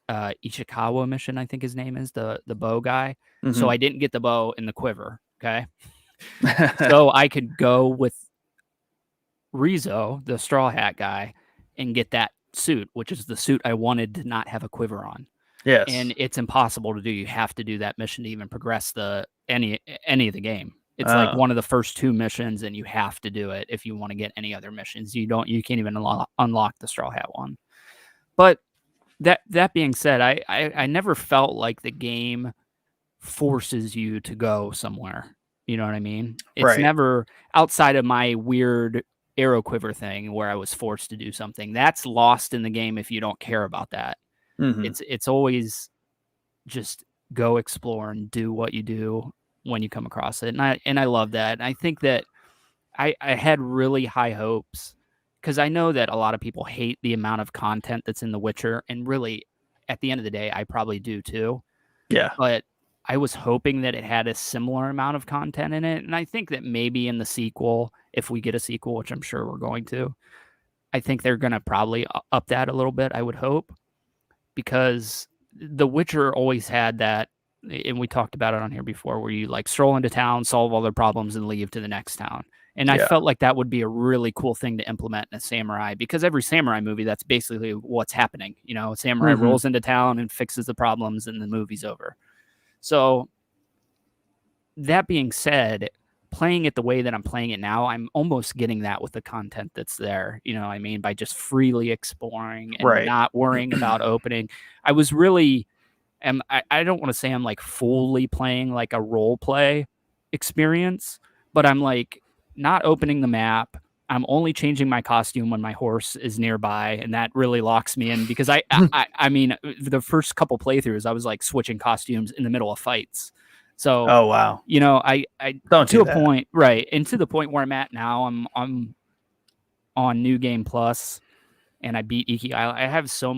Speaker 2: Ichikawa mission, I think his name is, the bow guy. So
Speaker 1: Mhm.
Speaker 2: I didn't get the bow and the quiver. Okay. So I could go with Rizzo, the straw hat guy, and get that suit, which is the suit I wanted to not have a quiver on. And
Speaker 1: Yes.
Speaker 2: it's impossible to do. You have to do that mission to even progress the any of the game. It's like
Speaker 1: Oh,
Speaker 2: one of the first 2 missions, and you have to do it if you want to get any other missions. You can't even unlock the straw hat one. But that being said, I never felt like the game forces you to go somewhere. You know what I mean? It's
Speaker 1: right.
Speaker 2: never outside of my weird arrow quiver thing where I was forced to do something. That's lost in the game if you don't care about that.
Speaker 1: Mhm.
Speaker 2: It's always just go explore and do what you do when you come across it. And I love that. And I think that I had really high hopes because I know that a lot of people hate the amount of content that's in The Witcher. And really, at the end of the day, I probably do too.
Speaker 1: Yeah.
Speaker 2: But I was hoping that it had a similar amount of content in it. And I think that maybe in the sequel, if we get a sequel, which I'm sure we're going to, I think they're going to probably up that a little bit, I would hope, because The Witcher always had that. And we talked about it on here before, where you like stroll into town, solve all their problems, and leave to the next town. And I
Speaker 1: Yeah.
Speaker 2: felt like that would be a really cool thing to implement in a samurai because every samurai movie, that's basically what's happening. You know, a samurai
Speaker 1: Mhm.
Speaker 2: rolls into town and fixes the problems, and the movie's over. So, that being said, playing it the way that I'm playing it now, I'm almost getting that with the content that's there. You know what I mean? By just freely exploring and
Speaker 1: Right.
Speaker 2: not worrying about opening. I was really I don't want to say I'm like fully playing like a role play experience, but I'm like not opening the map. I'm only changing my costume when my horse is nearby, and that really locks me in because I mean the first couple playthroughs I was like switching costumes in the middle of fights. So,
Speaker 1: Oh wow.
Speaker 2: you know, I
Speaker 1: Don't
Speaker 2: to
Speaker 1: do
Speaker 2: a
Speaker 1: that.
Speaker 2: point, right, and to the point where I'm at now, I'm on New Game Plus and I beat Iki Island. I have so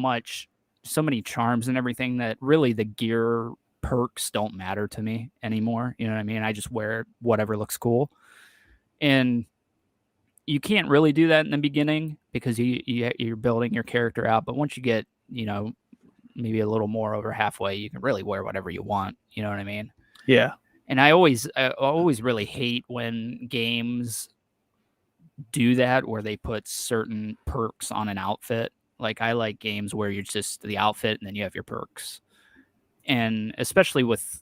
Speaker 2: many charms and everything that really the gear perks don't matter to me anymore. You know what I mean? I just wear whatever looks cool. And you can't really do that in the beginning because you're building your character out. But once you get, you know, maybe a little more over halfway, you can really wear whatever you want. You know what I mean?
Speaker 1: Yeah.
Speaker 2: And I always really hate when games do that where they put certain perks on an outfit. Like I like games where you're just the outfit and then you have your perks. and especially with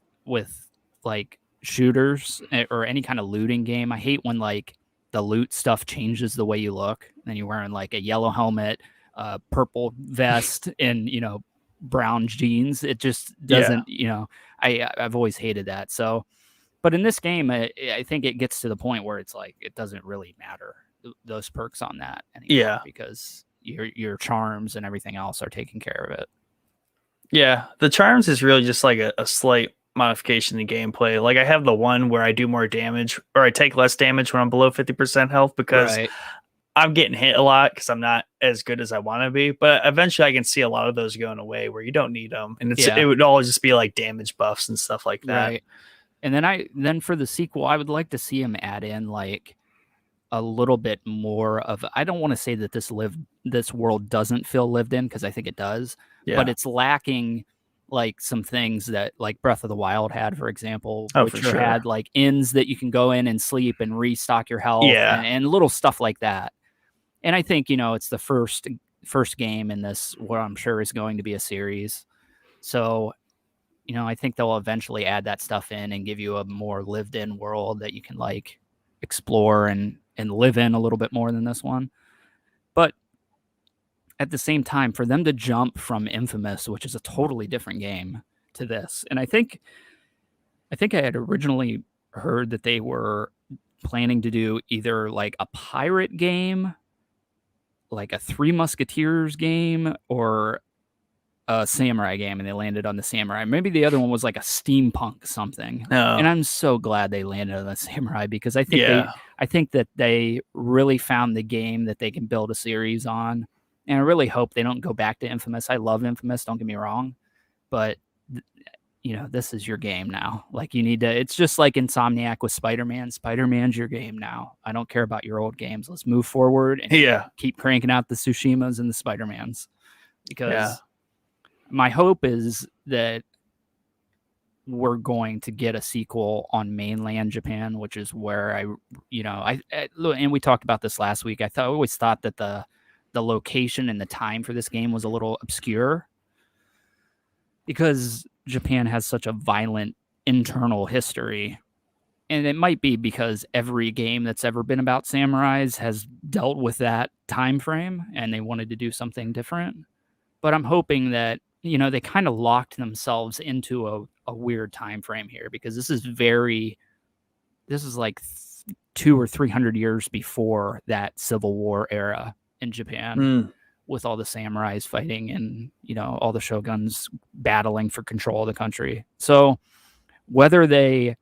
Speaker 2: like shooters or any kind of looting game, I hate when like the loot stuff changes the way you look. And you're wearing like a yellow helmet, purple vest, and brown jeans. It just
Speaker 1: Yeah.
Speaker 2: doesn't. I've always hated that. So, but in this game, I think it gets to the point where it's like it doesn't really matter those perks on that anymore
Speaker 1: Yeah.
Speaker 2: because your charms and everything else are taking care of it.
Speaker 1: Yeah. The charms is really just like a slight modification in the gameplay. Like I have the one where I do more damage or I take less damage when I'm below 50% health because
Speaker 2: Right.
Speaker 1: I'm getting hit a lot because I'm not as good as I want to be. But eventually I can see a lot of those going away where you don't need them. And it would all just be like damage buffs and stuff like that.
Speaker 2: Right. And then for the sequel, I would like to see him add in like a little bit more of, I don't want to say that this world doesn't feel lived in, because I think it does, but it's lacking like some things that like Breath of the Wild had, for example, which had like inns that you can go in and sleep and restock your health and little stuff like that. And I think, it's the first game in this, what I'm sure is going to be a series. So, I think they'll eventually add that stuff in and give you a more lived in world that you can like explore and live in a little bit more than this one. But at the same time, for them to jump from Infamous, which is a totally different game, to this, and I think I had originally heard that they were planning to do either like a pirate game, like a Three Musketeers game, or a samurai game, and they landed on the samurai. Maybe the other one was like a steampunk something. And I'm so glad they landed on the samurai because I think that they really found the game that they can build a series on. And I really hope they don't go back to Infamous. I love Infamous, don't get me wrong, but this is your game now. Like you need to, it's just like Insomniac with Spider-Man. Spider-Man's your game now. I don't care about your old games. Let's move forward and keep cranking out the Tsushimas and the Spider-Mans, because my hope is that we're going to get a sequel on mainland Japan, which is where and we talked about this last week. I always thought that the location and the time for this game was a little obscure because Japan has such a violent internal history. And it might be because every game that's ever been about samurais has dealt with that time frame and they wanted to do something different. But I'm hoping that they kind of locked themselves into a weird time frame here, because this is like 200 or 300 years before that Civil War era in Japan, with all the samurais fighting and all the shoguns battling for control of the country. So whether they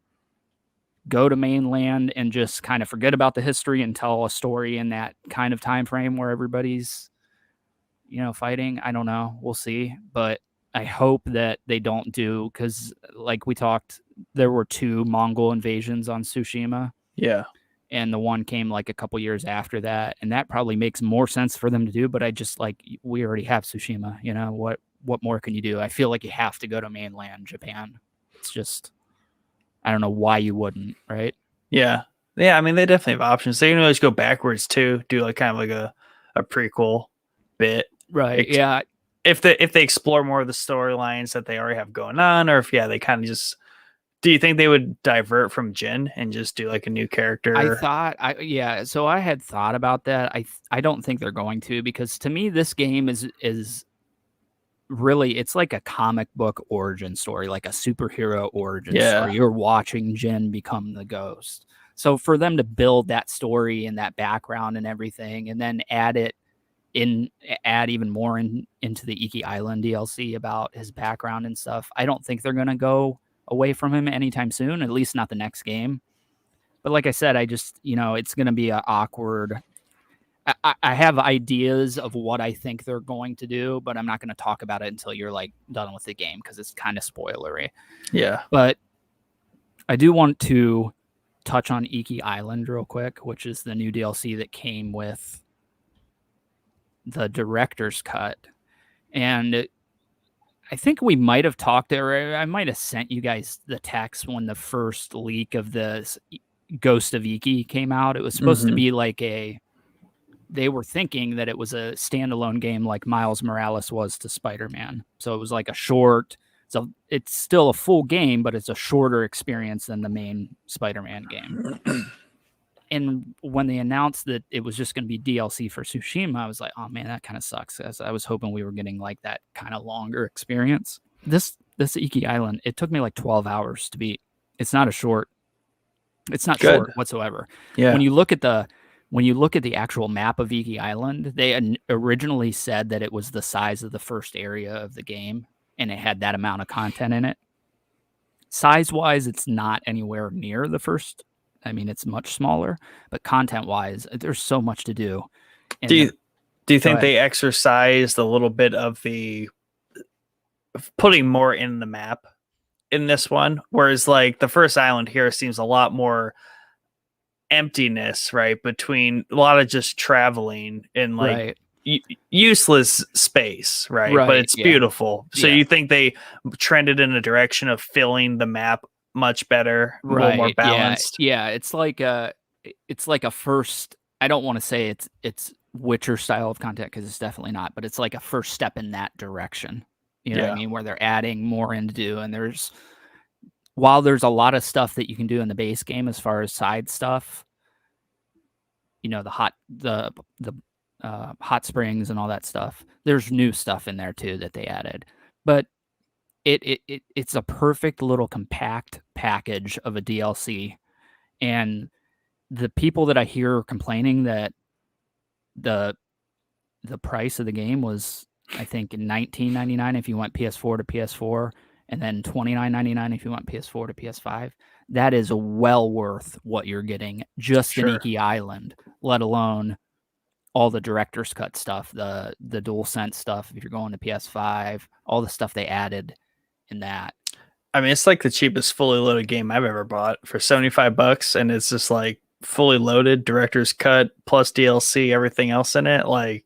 Speaker 2: go to mainland and just kind of forget about the history and tell a story in that kind of time frame where everybody's fighting, I don't know. We'll see. But I hope that they don't do, because like we talked, there were 2 Mongol invasions on Tsushima.
Speaker 1: Yeah.
Speaker 2: And the one came like a couple years after that. And that probably makes more sense for them to do. But I just we already have Tsushima. What more can you do? I feel like you have to go to mainland Japan. It's just, I don't know why you wouldn't, right?
Speaker 1: Yeah. Yeah. I mean, they definitely have options. They can always go backwards too, do like kind of like a prequel bit.
Speaker 2: Right. Yeah.
Speaker 1: If they explore more of the storylines that they already have going on, or if they kind of just, do you think they would divert from Jin and just do like a new character?
Speaker 2: So I had thought about that. I don't think they're going to, because to me this game is really, it's like a comic book origin story, like a superhero origin story. You're watching Jin become the ghost. So for them to build that story and that background and everything, and then add even more into the Iki Island DLC about his background and stuff, I don't think they're going to go away from him anytime soon, at least not the next game. But like I said, I just, it's going to be an awkward. I have ideas of what I think they're going to do, but I'm not going to talk about it until you're like done with the game, because it's kind of spoilery.
Speaker 1: Yeah.
Speaker 2: But I do want to touch on Iki Island real quick, which is the new DLC that came with the director's cut. And I think we might have talked, or I might have sent you guys the text when the first leak of the Ghost of Iki came out. It was supposed to be like they were thinking that it was a standalone game like Miles Morales was to Spider-Man. So it was like a short So it's still a full game, but it's a shorter experience than the main Spider-Man game. And when they announced that it was just going to be DLC for Tsushima, I was like, oh man, that kind of sucks. As I was hoping we were getting like that kind of longer experience. This Iki Island, it took me like 12 hours to beat. It's not short
Speaker 1: Good.
Speaker 2: whatsoever.
Speaker 1: Yeah.
Speaker 2: When you look at the actual map of Iki Island, they originally said that it was the size of the first area of the game and it had that amount of content in it. Size-wise, it's not anywhere near the first. I mean, it's much smaller, but content-wise, there's so much to do. And
Speaker 1: do you think they exercised a little bit of the putting more in the map in this one? Whereas like the first island here seems a lot more emptiness, right? Between a lot of just traveling in like useless space, right? But it's beautiful. So you think they trended in a direction of filling the map much better, a little more balanced?
Speaker 2: Yeah. It's like a first. I don't want to say it's Witcher style of content because it's definitely not, but it's like a first step in that direction. You know what I mean? Where they're adding more into, and while there's a lot of stuff that you can do in the base game as far as side stuff, you know, the hot springs and all that stuff. There's new stuff in there too that they added, but it's a perfect little compact package of a DLC. And the people that I hear complaining that the price of the game was, I think, $19.99 if you went PS4 to PS4, and then $29.99 if you went PS4 to PS5. That is well worth what you're getting just in Iki Island, let alone all the director's cut stuff, the DualSense stuff. If you're going to PS5, all the stuff they added in that.
Speaker 1: I mean, it's like the cheapest fully loaded game I've ever bought for $75, and it's just like fully loaded, director's cut plus DLC, everything else in it. Like,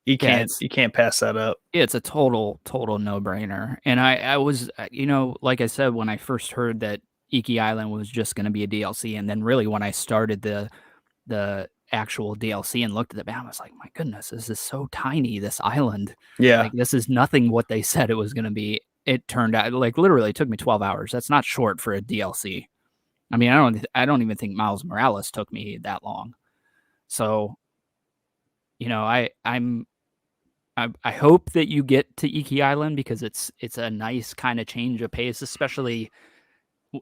Speaker 1: you can't pass that up.
Speaker 2: It's a total no brainer. And I was, you know, like I said, when I first heard that Iki Island was just going to be a DLC, and then really when I started the actual DLC and looked at the map, I was like, my goodness, this is so tiny, this island.
Speaker 1: Yeah.
Speaker 2: Like, this is nothing what they said it was going to be. It turned out, like, literally it took me 12 hours. That's not short for a DLC. I mean, I don't even think Miles Morales took me that long. So, you know, I hope that you get to Iki Island because it's a nice kind of change of pace, especially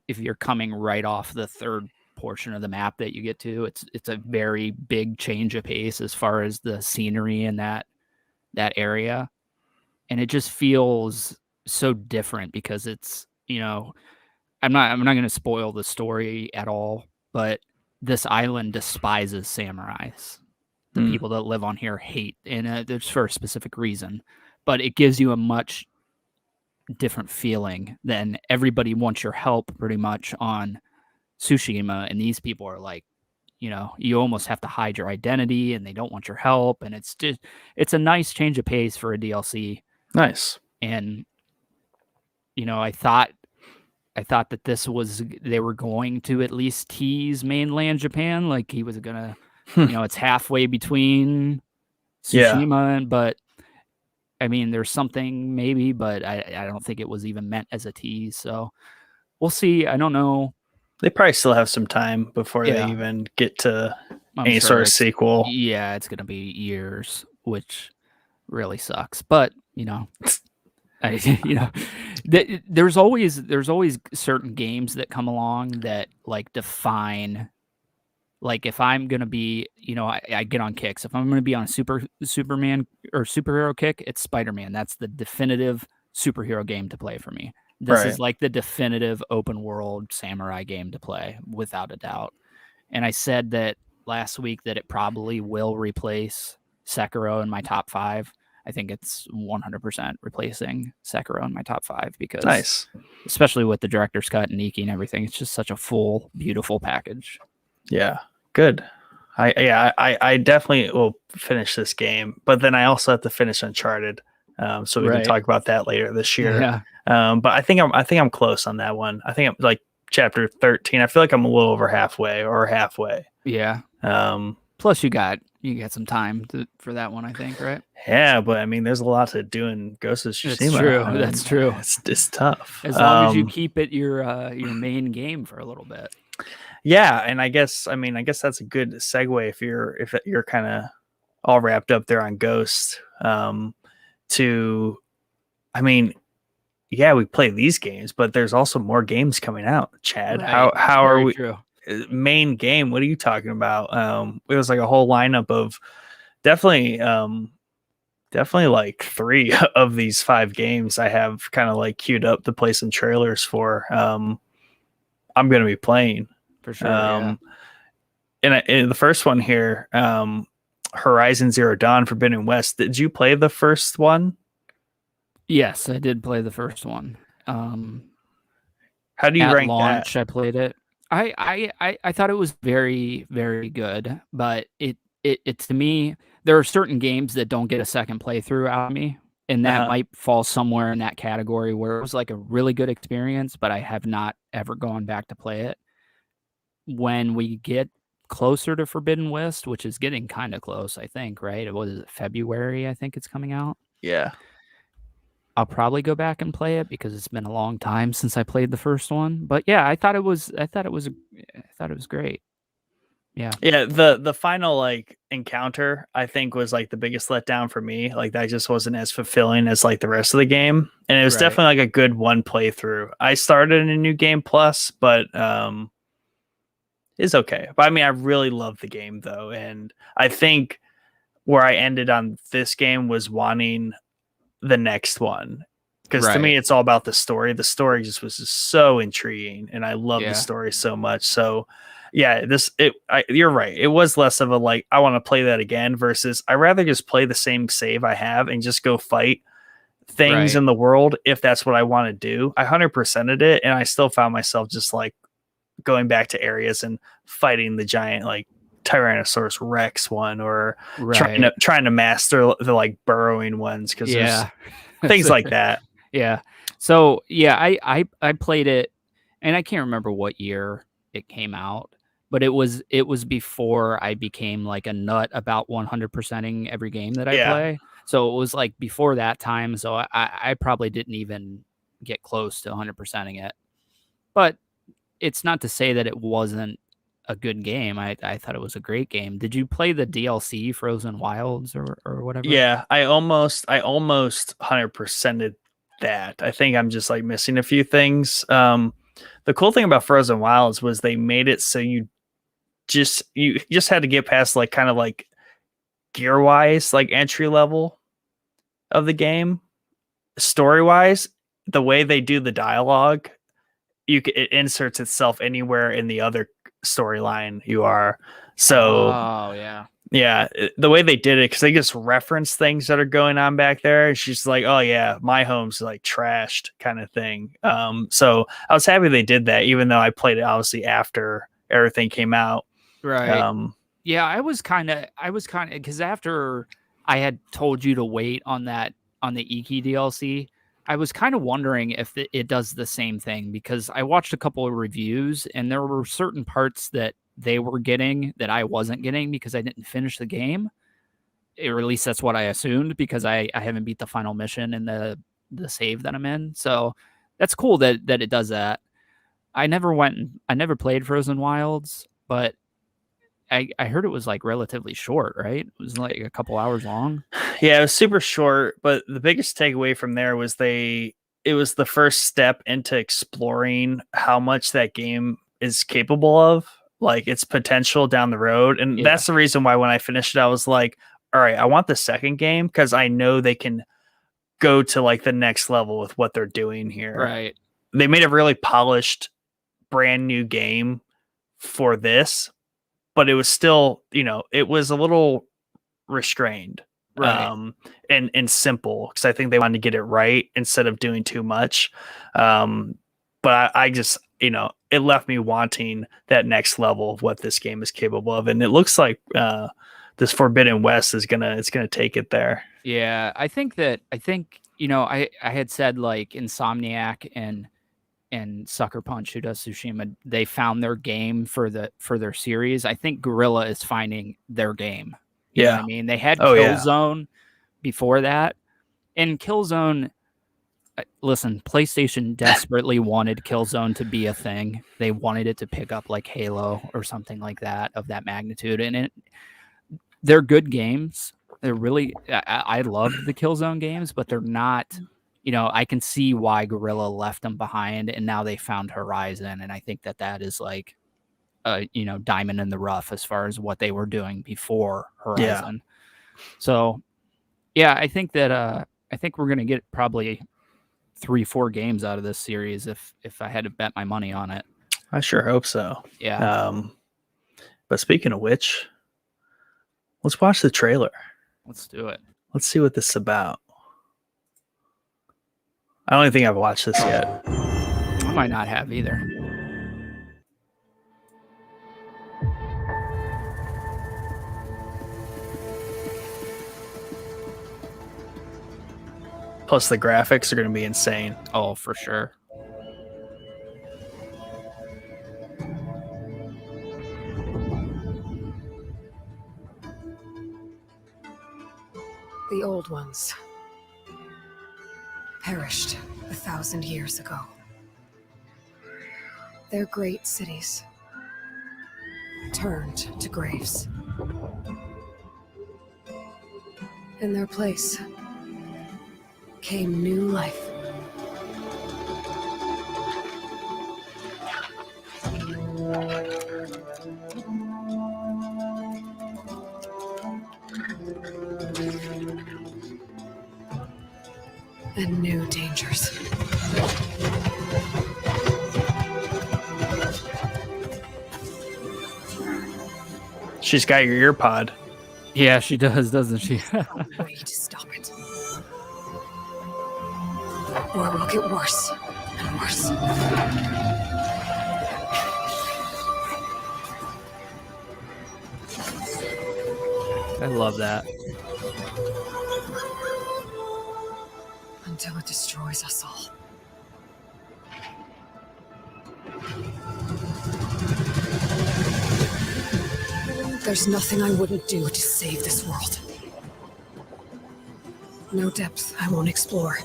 Speaker 2: if you're coming right off the third portion of the map that you get to. It's a very big change of pace as far as the scenery in that area, and it just feels so different because it's, you know, I'm not going to spoil the story at all, but this island despises samurais. The people that live on here hate, and it's for a specific reason, but it gives you a much different feeling than everybody wants your help pretty much on Tsushima, and these people are like, you know, you almost have to hide your identity and they don't want your help, and it's a nice change of pace for a DLC.
Speaker 1: Nice.
Speaker 2: And you know, I thought that they were going to at least tease mainland Japan, like he was gonna, you know, it's halfway between Tsushima but I mean, there's something maybe, but I don't think it was even meant as a tease. So we'll see. I don't know.
Speaker 1: They probably still have some time before they even get to any sort of sequel.
Speaker 2: Yeah, it's gonna be years, which really sucks. But you know, you know, there's always certain games that come along that like define. Like if I'm gonna be, you know, I get on kicks. If I'm gonna be on a Superman or superhero kick, it's Spider-Man. That's the definitive superhero game to play for me. This is like the definitive open world samurai game to play, without a doubt. And I said that last week that it probably will replace Sekiro in my top 5. I think it's 100% replacing Sekiro in my top 5 because, especially with the director's cut and Iki and everything, it's just such a full, beautiful package.
Speaker 1: Yeah, good. I definitely will finish this game, but then I also have to finish Uncharted, so we can talk about that later this year.
Speaker 2: Yeah.
Speaker 1: But I think I'm close on that one. I think I'm like chapter 13. I feel like I'm a little over halfway.
Speaker 2: Yeah.
Speaker 1: But
Speaker 2: Plus, you got some time for that one, I think, right?
Speaker 1: Yeah, but I mean, there's a lot to do in Ghost of
Speaker 2: That's
Speaker 1: Tsushima.
Speaker 2: true.
Speaker 1: I mean,
Speaker 2: That's true.
Speaker 1: It's tough.
Speaker 2: As long as you keep it your main game for a little bit.
Speaker 1: Yeah, and I guess that's a good segue if you're kind of all wrapped up there on Ghost. To, I mean, yeah, we play these games, but there's also more games coming out. Chad,
Speaker 2: Right.
Speaker 1: how are
Speaker 2: Very
Speaker 1: we?
Speaker 2: true.
Speaker 1: Main game? What are you talking about? It was like a whole lineup of definitely, definitely like 3 of these 5 games I have kind of like queued up to play some trailers for. I'm gonna be playing
Speaker 2: For sure, yeah.
Speaker 1: In the first one here, Horizon Zero Dawn Forbidden West. Did you play the first one?
Speaker 2: Yes, I did play the first one.
Speaker 1: How do you
Speaker 2: At
Speaker 1: rank that?
Speaker 2: launch, I played it. I thought it was very, very good, but it to me, there are certain games that don't get a second playthrough out of me, and that
Speaker 1: Uh-huh.
Speaker 2: might fall somewhere in that category where it was like a really good experience, but I have not ever gone back to play it. When we get closer to Forbidden West, which is getting kind of close, I think, right? It was February, I think it's coming out.
Speaker 1: Yeah.
Speaker 2: I'll probably go back and play it because it's been a long time since I played the first one. But yeah, I thought it was great. Yeah.
Speaker 1: Yeah, the final like encounter I think was like the biggest letdown for me. Like that just wasn't as fulfilling as like the rest of the game. And it was
Speaker 2: Right.
Speaker 1: definitely like a good one playthrough. I started in a new game plus, but it's okay. But I mean I really love the game though. And I think where I ended on this game was wanting the next one. Because to me
Speaker 2: Right.
Speaker 1: it's all about the story. The story just so intriguing and I love the
Speaker 2: Yeah.
Speaker 1: story so much. So yeah, you're right. It was less of a like I want to play that again versus I rather just play the same save I have and just go fight things
Speaker 2: Right.
Speaker 1: in the world if that's what I want to do. I 100%ed it and I still found myself just like going back to areas and fighting the giant like Tyrannosaurus Rex one or
Speaker 2: Right.
Speaker 1: trying to master the like burrowing ones because there's
Speaker 2: Yeah.
Speaker 1: things like that.
Speaker 2: Yeah. So yeah, I played it, and I can't remember what year it came out, but it was before I became like a nut about 100%ing every game that I
Speaker 1: Yeah.
Speaker 2: play. So it was like before that time. So I probably didn't even get close to 100%ing it. But it's not to say that it wasn't a good game. I thought it was a great game. Did you play the DLC Frozen Wilds or whatever?
Speaker 1: Yeah, I almost 100%ed that. I think I'm just like missing a few things. The cool thing about Frozen Wilds was they made it so you just had to get past like kind of like gear wise like entry level of the game. Story wise, the way they do the dialogue, it inserts itself anywhere in the other storyline you are. So
Speaker 2: Oh yeah.
Speaker 1: yeah, the way they did it, because they just reference things that are going on back there. And she's like, "Oh yeah, my home's like trashed," kind of thing. So I was happy they did that, even though I played it obviously after everything came out.
Speaker 2: Right.
Speaker 1: Um,
Speaker 2: Yeah, I was kind of because after I had told you to wait on the Iki DLC, I was kind of wondering if it does the same thing because I watched a couple of reviews and there were certain parts that they were getting that I wasn't getting because I didn't finish the game. Or at least that's what I assumed because I haven't beat the final mission in the save that I'm in. So that's cool that it does that. I never played Frozen Wilds, but I heard it was like relatively short, right? It was like a couple hours long.
Speaker 1: yeah, it was super short, but the biggest takeaway from there was it was the first step into exploring how much that game is capable of, like its potential down the road. And
Speaker 2: Yeah.
Speaker 1: that's the reason why when I finished it, I was like, all right, I want the second game because I know they can go to like the next level with what they're doing here.
Speaker 2: Right.
Speaker 1: They made a really polished, brand new game for this, but it was still, it was a little restrained
Speaker 2: Right.
Speaker 1: and simple because I think they wanted to get it right instead of doing too much. But I just, it left me wanting that next level of what this game is capable of, and it looks like this Forbidden West it's gonna take it there.
Speaker 2: Yeah. I think I had said like Insomniac and and Sucker Punch, who does Tsushima, they found their game for their series. I think Guerrilla is finding their game. You know what I mean? They had Killzone before that, and Killzone. Listen, PlayStation desperately wanted Killzone to be a thing. They wanted it to pick up like Halo or something like that of that magnitude, and they're good games. They're really, I love the Killzone games, but they're not. I can see why Guerrilla left them behind, and now they found Horizon, and I think that is like, diamond in the rough as far as what they were doing before Horizon. Yeah. So, yeah, I think we're gonna get probably 3-4 games out of this series if I had to bet my money on it.
Speaker 1: I sure hope so.
Speaker 2: Yeah.
Speaker 1: But speaking of which, let's watch the trailer.
Speaker 2: Let's do it.
Speaker 1: Let's see what this is about. I don't even think I've watched this yet.
Speaker 2: I might not have either.
Speaker 1: Plus, the graphics are going to be insane.
Speaker 2: Oh, for sure.
Speaker 3: The old ones perished 1,000 years ago. Their great cities turned to graves. In their place came new life. And new dangers.
Speaker 1: She's got your ear pod.
Speaker 2: Yeah, she does, doesn't she?
Speaker 3: No way to stop it. Or it will get worse and worse.
Speaker 2: I love that.
Speaker 3: Until it destroys us all. There's nothing I wouldn't do to save this world. No depth I won't explore.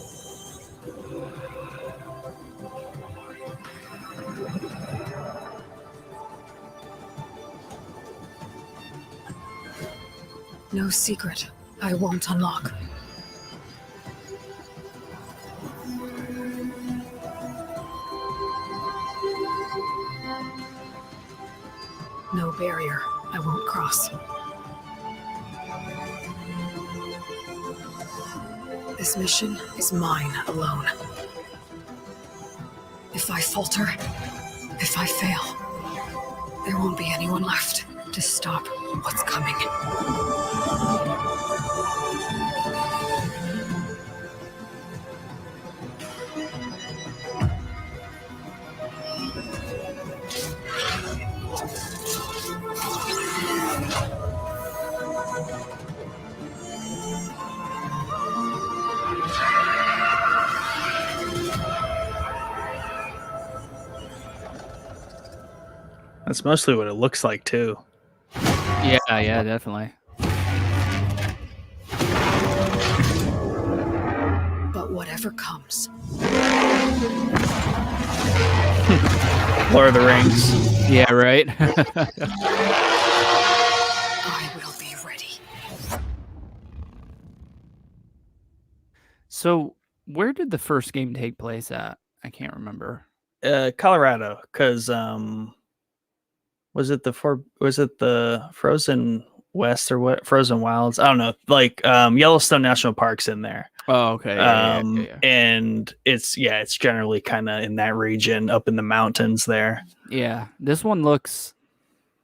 Speaker 3: No secret I won't unlock. No barrier I won't cross. This mission is mine alone. If I falter, if I fail, there won't be anyone left to stop what's coming.
Speaker 1: That's mostly what it looks like, too.
Speaker 2: Yeah, definitely.
Speaker 3: But whatever comes.
Speaker 1: Lord of the Rings.
Speaker 2: Yeah, right?
Speaker 3: I will be ready.
Speaker 2: So, where did the first game take place at? I can't remember.
Speaker 1: Colorado, because was it the Frozen West or what? Frozen Wilds? I don't know. Like Yellowstone National Park's in there.
Speaker 2: Oh, okay. Yeah.
Speaker 1: And it's generally kind of in that region, up in the mountains there.
Speaker 2: Yeah, this one looks.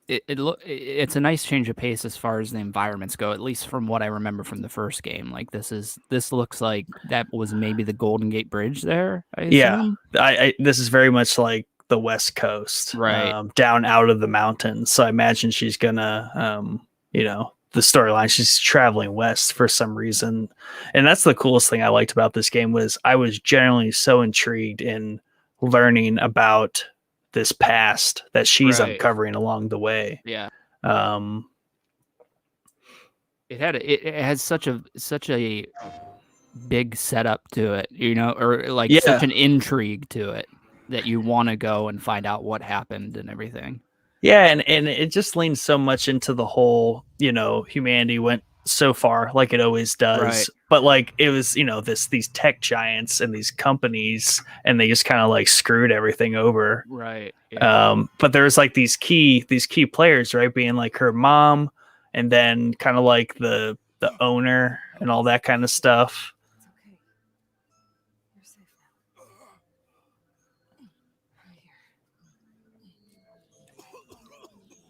Speaker 2: It's a nice change of pace as far as the environments go, at least from what I remember from the first game. Like this looks like that was maybe the Golden Gate Bridge there. I assume.
Speaker 1: I this is very much like the West Coast,
Speaker 2: right,
Speaker 1: down out of the mountains. So I imagine she's gonna, the storyline, she's traveling west for some reason. And that's the coolest thing I liked about this game was I was generally so intrigued in learning about this past that she's
Speaker 2: Right.
Speaker 1: uncovering along the way.
Speaker 2: Yeah.
Speaker 1: Um,
Speaker 2: It has such a big setup to it, or like such an intrigue to it that you want to go and find out what happened and everything.
Speaker 1: Yeah, and it just leans so much into the whole, humanity went so far like it always does.
Speaker 2: Right.
Speaker 1: But like it was, these tech giants and these companies, and they just kind of like screwed everything over.
Speaker 2: Right. Yeah.
Speaker 1: But there's like these key players, right? Being like her mom, and then kind of like the owner and all that kind of stuff.
Speaker 3: It's okay. You're safe now.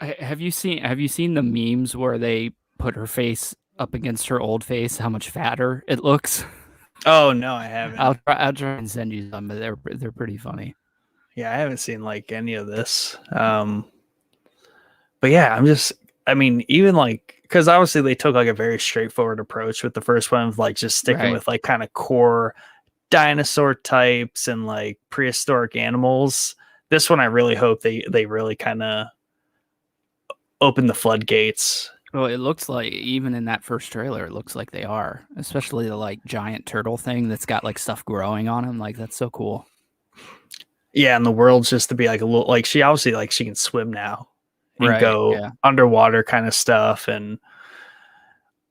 Speaker 3: Right here.
Speaker 2: Have you seen the memes where they put her face up against her old face? How much fatter it looks.
Speaker 1: Oh no, I haven't.
Speaker 2: I'll try and send you some, but they're pretty funny.
Speaker 1: Yeah, I haven't seen like any of this. But yeah, even like, because obviously they took like a very straightforward approach with the first one of like just sticking with like kind of core dinosaur types and like prehistoric animals. This one, I really hope they really kind of open the floodgates.
Speaker 2: Well, it looks like even in that first trailer, it looks like they are, especially the like giant turtle thing that's got like stuff growing on him. Like that's so cool.
Speaker 1: Yeah, and the world's just to be like a little like she obviously like she can swim now and go underwater kind of stuff, and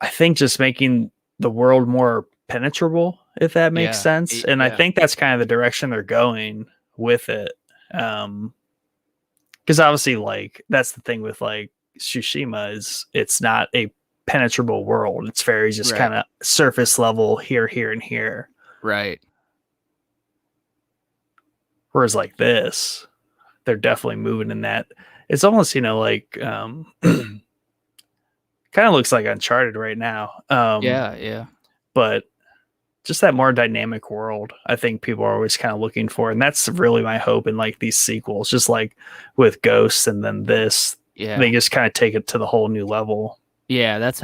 Speaker 1: I think just making the world more penetrable, if that makes sense. And I think that's kind of the direction they're going with it. Because obviously, like that's the thing with like Tsushima is it's not a penetrable world. It's very just kind of surface level here, and here.
Speaker 2: Right.
Speaker 1: Whereas like this, they're definitely moving in that. It's almost, like kind of looks like Uncharted right now.
Speaker 2: Yeah.
Speaker 1: But just that more dynamic world, I think people are always kind of looking for. And that's really my hope in like these sequels, just like with Ghosts and then this.
Speaker 2: Yeah.
Speaker 1: They just kind of take it to the whole new level.
Speaker 2: Yeah, that's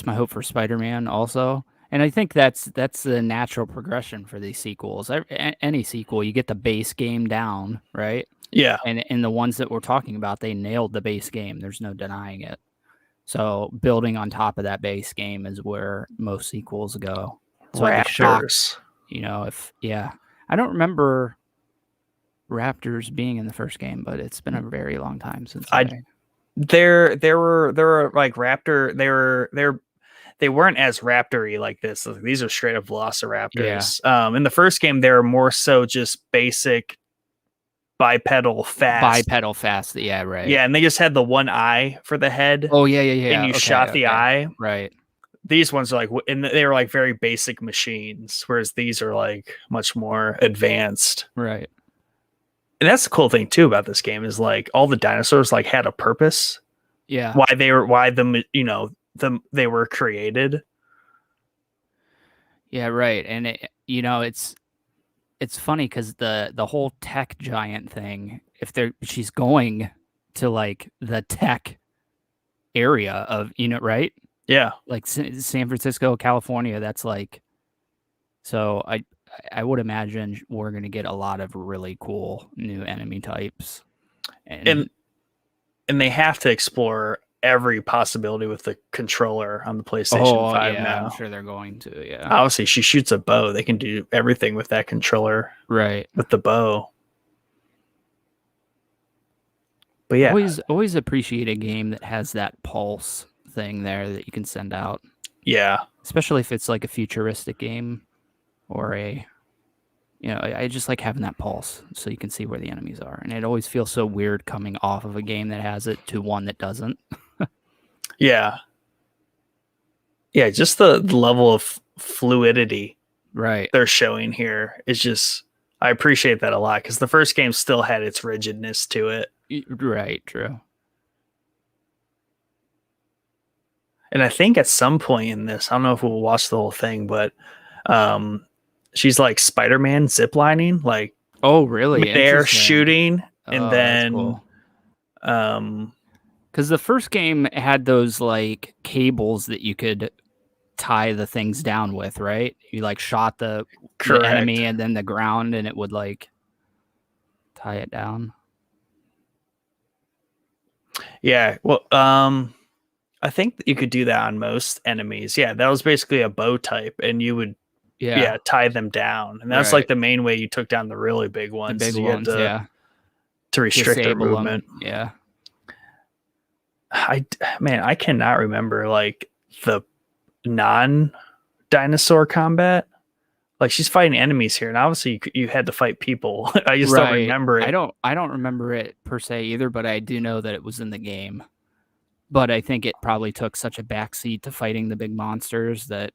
Speaker 2: my hope for Spider-Man also. And I think that's the natural progression for these sequels. Any sequel, you get the base game down, right?
Speaker 1: Yeah.
Speaker 2: And in the ones that we're talking about, they nailed the base game. There's no denying it. So building on top of that base game is where most sequels go. So
Speaker 1: Raptors.
Speaker 2: I don't remember Raptors being in the first game, but it's been a very long time since
Speaker 1: there were like Raptor. They weren't as raptory like this. These are straight up velociraptors.
Speaker 2: Yeah.
Speaker 1: In the first game, they were more so just basic bipedal fast.
Speaker 2: Yeah, right.
Speaker 1: Yeah, and they just had the one eye for the head.
Speaker 2: Oh, yeah.
Speaker 1: And you shot the eye.
Speaker 2: Right.
Speaker 1: These ones are like, and they were like very basic machines, whereas these are like much more advanced.
Speaker 2: Right.
Speaker 1: And that's the cool thing too about this game is like all the dinosaurs like had a purpose.
Speaker 2: Yeah.
Speaker 1: They were created.
Speaker 2: Yeah, right. And it's funny because the whole tech giant thing, she's going to like the tech area of, right?
Speaker 1: Yeah.
Speaker 2: Like San Francisco, California, that's like, so I would imagine we're going to get a lot of really cool new enemy types.
Speaker 1: And they have to explore every possibility with the controller on the PlayStation 5 now.
Speaker 2: I'm sure they're going to, yeah.
Speaker 1: Obviously, she shoots a bow. They can do everything with that controller.
Speaker 2: Right.
Speaker 1: With the bow. But yeah.
Speaker 2: Always appreciate a game that has that pulse thing there that you can send out.
Speaker 1: Yeah.
Speaker 2: Especially if it's like a futuristic game or I just like having that pulse so you can see where the enemies are. And it always feels so weird coming off of a game that has it to one that doesn't.
Speaker 1: Yeah. Yeah, just the level of fluidity they're showing here is just, I appreciate that a lot because the first game still had its rigidness to it.
Speaker 2: Right, true.
Speaker 1: And I think at some point in this, I don't know if we'll watch the whole thing, but she's like Spider-Man ziplining, like
Speaker 2: really?
Speaker 1: They're shooting, and then
Speaker 2: cool. Because the first game had those like cables that you could tie the things down with, right? You like shot the enemy and then the ground, and it would like Tie it down.
Speaker 1: Yeah. Well, I think that you could do that on most enemies. Yeah, that was basically a bow type, and you would tie them down, and that's
Speaker 2: Right.
Speaker 1: like the main way you took down the really big ones.
Speaker 2: The big
Speaker 1: you
Speaker 2: ones,
Speaker 1: had to restrict their
Speaker 2: disable
Speaker 1: movement.
Speaker 2: them. Yeah.
Speaker 1: I cannot remember like the non-dinosaur combat. Like she's fighting enemies here, and obviously you had to fight people. I just don't remember it.
Speaker 2: I don't remember it per se either, but I do know that it was in the game. But I think it probably took such a backseat to fighting the big monsters that.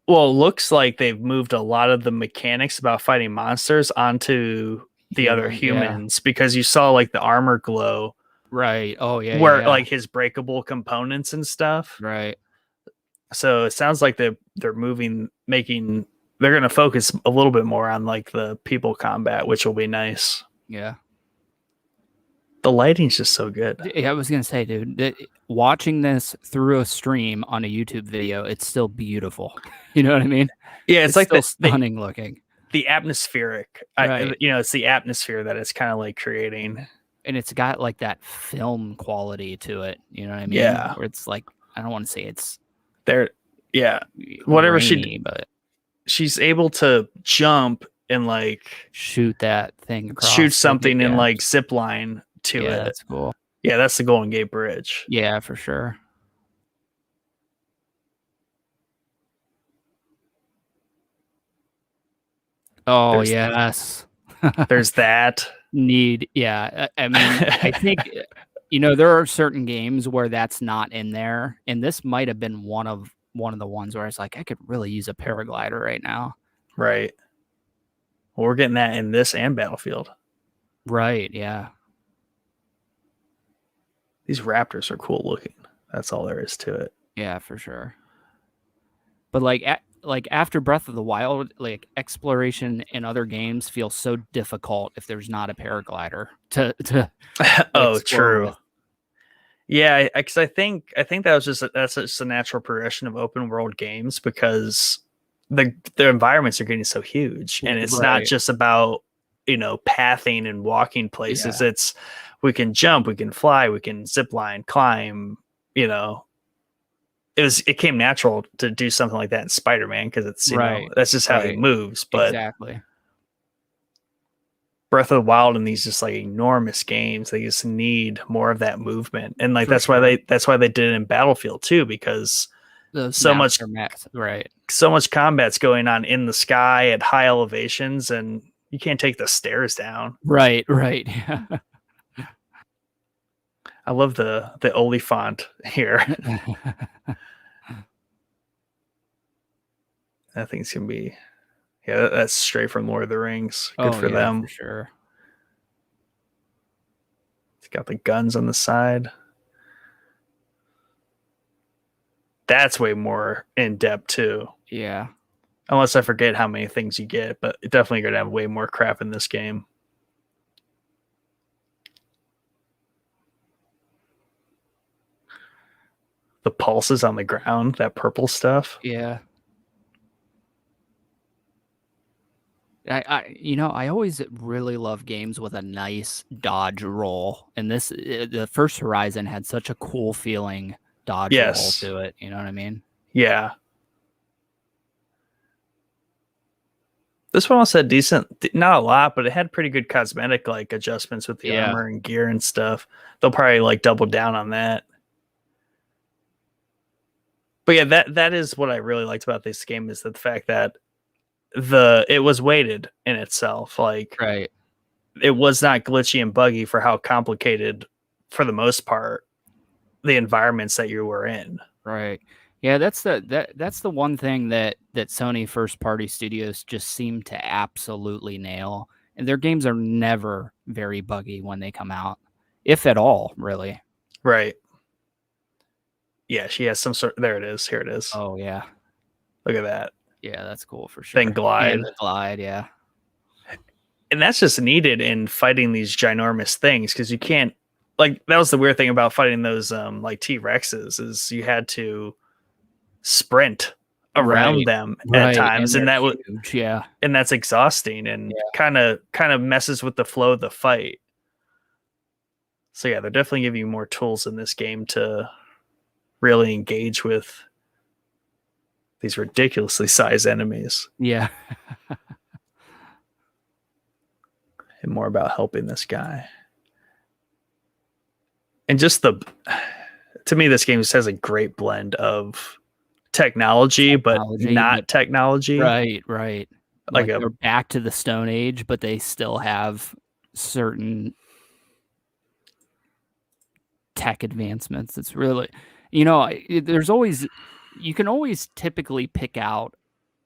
Speaker 1: Well, it looks like they've moved a lot of the mechanics about fighting monsters onto the other humans because you saw like the armor glow.
Speaker 2: Right. Oh, yeah.
Speaker 1: Where like his breakable components and stuff.
Speaker 2: Right.
Speaker 1: So it sounds like they're they're going to focus a little bit more on like the people combat, which will be nice.
Speaker 2: Yeah.
Speaker 1: The lighting's just so good.
Speaker 2: Yeah, I was going to say, dude, watching this through a stream on a YouTube video, it's still beautiful. You know what I mean?
Speaker 1: Yeah, it's like
Speaker 2: still stunning looking.
Speaker 1: The atmospheric,
Speaker 2: right.
Speaker 1: It's the atmosphere that it's kind of like creating.
Speaker 2: And it's got like that film quality to it. You know what I mean?
Speaker 1: Yeah.
Speaker 2: Where it's like, I don't want to say it's
Speaker 1: there. Yeah. Whatever
Speaker 2: rainy, but
Speaker 1: she's able to jump and like
Speaker 2: shoot that thing across.
Speaker 1: Shoot something and like zip line to it.
Speaker 2: That's cool.
Speaker 1: Yeah, that's the Golden Gate Bridge.
Speaker 2: Yeah, for sure. Oh, yes.
Speaker 1: There's that.
Speaker 2: I mean, I think, there are certain games where that's not in there. And this might have been one of the ones where it's like, I could really use a paraglider right now.
Speaker 1: Right. Well, we're getting that in this and Battlefield.
Speaker 2: Right, yeah.
Speaker 1: These raptors are cool looking. That's all there is to it.
Speaker 2: Yeah, for sure. But like after Breath of the Wild, like exploration in other games feels so difficult if there's not a paraglider to
Speaker 1: oh, true.
Speaker 2: With.
Speaker 1: Yeah, because I think that's just a natural progression of open world games because the environments are getting so huge, and it's not just about pathing and walking places. It's we can jump, we can fly, we can zip line, climb. It came natural to do something like that in Spider-Man because it's that's just how he moves. But
Speaker 2: exactly.
Speaker 1: Breath of the Wild and these just like enormous games, they just need more of that movement, and like that's why they did it in Battlefield too, because so much combat's going on in the sky at high elevations, and you can't take the stairs down.
Speaker 2: Right. Yeah.
Speaker 1: I love the Oliphant here. I think it's gonna be, that's straight from Lord of the Rings. Good for them.
Speaker 2: For sure.
Speaker 1: It's got the guns on the side. That's way more in depth too.
Speaker 2: Yeah.
Speaker 1: Unless I forget how many things you get, but it definitely gonna have way more crap in this game. The pulses on the ground, that purple stuff.
Speaker 2: Yeah. I always really love games with a nice dodge roll, and the first Horizon had such a cool feeling dodge roll to it. You know what I mean?
Speaker 1: Yeah. This one also had decent, not a lot, but it had pretty good cosmetic like adjustments with the armor and gear and stuff. They'll probably like double down on that. But yeah, that is what I really liked about this game, is the fact that it was weighted in itself. Like, it was not glitchy and buggy for how complicated, for the most part, the environments that you were in.
Speaker 2: Right. Yeah, that's the one thing that Sony first party studios just seem to absolutely nail. And their games are never very buggy when they come out, if at all, really.
Speaker 1: Right. Yeah, she has some sort. There it is. Here it is.
Speaker 2: Oh yeah.
Speaker 1: Look at that.
Speaker 2: Yeah, that's cool for sure.
Speaker 1: Then glide.
Speaker 2: And the glide, yeah.
Speaker 1: And that's just needed in fighting these ginormous things, because you can't, like, that was the weird thing about fighting those like T-Rexes, is you had to sprint around
Speaker 2: Right.
Speaker 1: them at
Speaker 2: Right.
Speaker 1: times, and
Speaker 2: they're
Speaker 1: that
Speaker 2: huge. Yeah.
Speaker 1: and that's exhausting and kind of messes with the flow of the fight. So yeah, they're definitely giving you more tools in this game to really engage with these ridiculously sized enemies
Speaker 2: Yeah.
Speaker 1: and more about helping this guy. And just to me, this game just has a great blend of technology, but not technology.
Speaker 2: Right. Right.
Speaker 1: Like
Speaker 2: They're back to the Stone Age, but they still have certain tech advancements. It's really, there's always, you can always typically pick out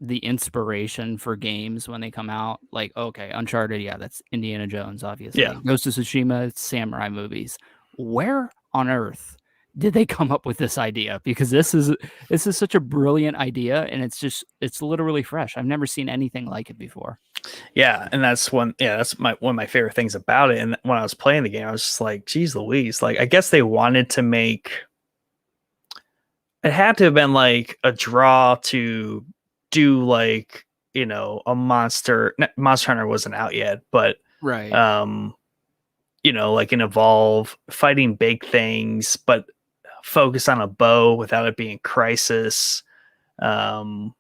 Speaker 2: the inspiration for games when they come out. Like, okay, Uncharted, yeah, that's Indiana Jones, obviously.
Speaker 1: Yeah.
Speaker 2: Ghost of Tsushima, it's samurai movies. Where on earth did they come up with this idea? Because this is such a brilliant idea, and it's literally fresh. I've never seen anything like it before.
Speaker 1: Yeah, and that's one of my favorite things about it. And when I was playing the game, I was just like, geez Louise, like I guess they wanted to make it had to have been like a draw to do like, a Monster Hunter wasn't out yet, but
Speaker 2: Right.
Speaker 1: like an Evolve, fighting big things, but focus on a bow without it being Crisis. And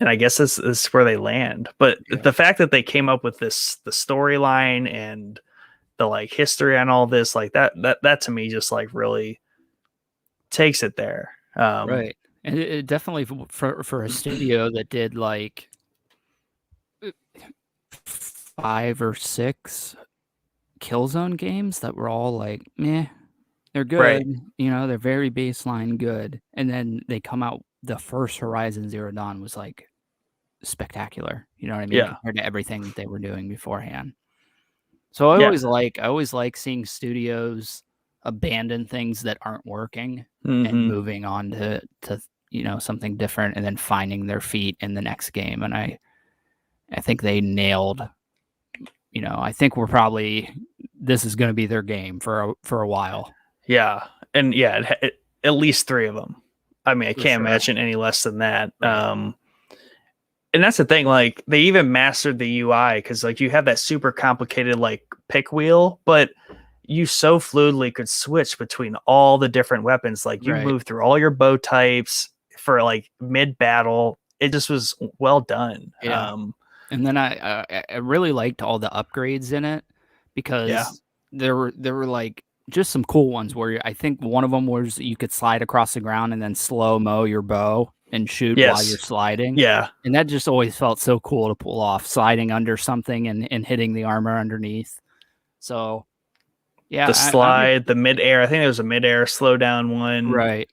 Speaker 1: I guess this is where they land. But the fact that they came up with the storyline and the like history on all this, like that to me just like really takes it there.
Speaker 2: Right. And it definitely for a studio that did like 5 or 6 Killzone games that were all like, meh, they're good.
Speaker 1: Right.
Speaker 2: They're very baseline good. And then they come out, the first Horizon Zero Dawn was like spectacular. You know what I mean?
Speaker 1: Yeah.
Speaker 2: Compared to everything that they were doing beforehand. So I always like seeing studios abandon things that aren't working and moving on to something different, and then finding their feet in the next game. And I think they nailed. I think this is going to be their game for a while.
Speaker 1: Yeah, and at least 3 of them. I mean, I can't imagine any less than that. Right. And that's the thing, like they even mastered the UI because like you have that super complicated like pick wheel, but you so fluidly could switch between all the different weapons. Like you move through all your bow types for like mid battle. It just was well done.
Speaker 2: Yeah. And then I really liked all the upgrades in it because there were like just some cool ones where I think one of them was you could slide across the ground and then slow mo your bow and shoot while you're sliding.
Speaker 1: Yeah.
Speaker 2: And that just always felt so cool to pull off, sliding under something and hitting the armor underneath. So yeah.
Speaker 1: The slide, the midair. I think there was a midair slowdown one.
Speaker 2: Right.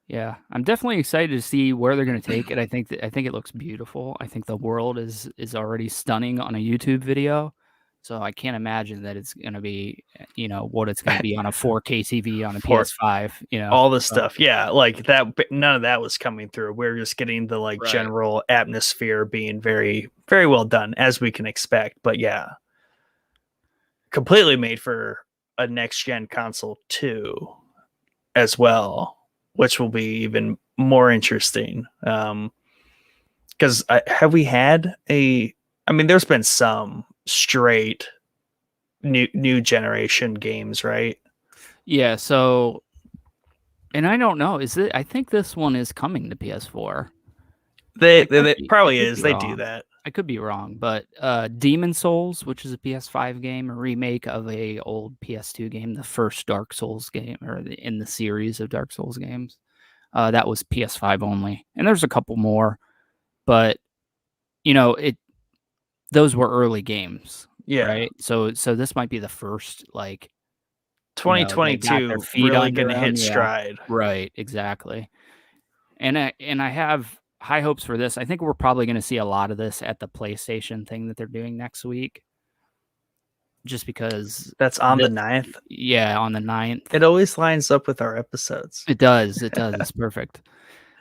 Speaker 2: Yeah. I'm definitely excited to see where they're going to take it. I think it looks beautiful. I think the world is already stunning on a YouTube video. So I can't imagine that it's going to be, what it's going to be on a 4K TV on a PS5,
Speaker 1: all this stuff. Yeah. Like that, none of that was coming through. We're just getting the like general atmosphere being very, very well done as we can expect. But yeah, completely made for a next gen console too, as well, which will be even more interesting. Because have we had there's been some straight new generation games, right?
Speaker 2: Yeah. So, and I don't know, I think this one is coming to PS4.
Speaker 1: They probably is. They do that.
Speaker 2: I could be wrong, but Demon Souls, which is a PS5 game, a remake of a old PS2 game, the first Dark Souls game, or in the series of Dark Souls games, that was PS5 only. And there's a couple more, but those were early games.
Speaker 1: Yeah.
Speaker 2: Right. So this might be the first
Speaker 1: 2022 really going to hit stride.
Speaker 2: Right. Exactly. And I have high hopes for this. I think we're probably going to see a lot of this at the PlayStation thing that they're doing next week. Just because
Speaker 1: that's on the 9th.
Speaker 2: Yeah, on the 9th.
Speaker 1: It always lines up with our episodes.
Speaker 2: It does. It's perfect.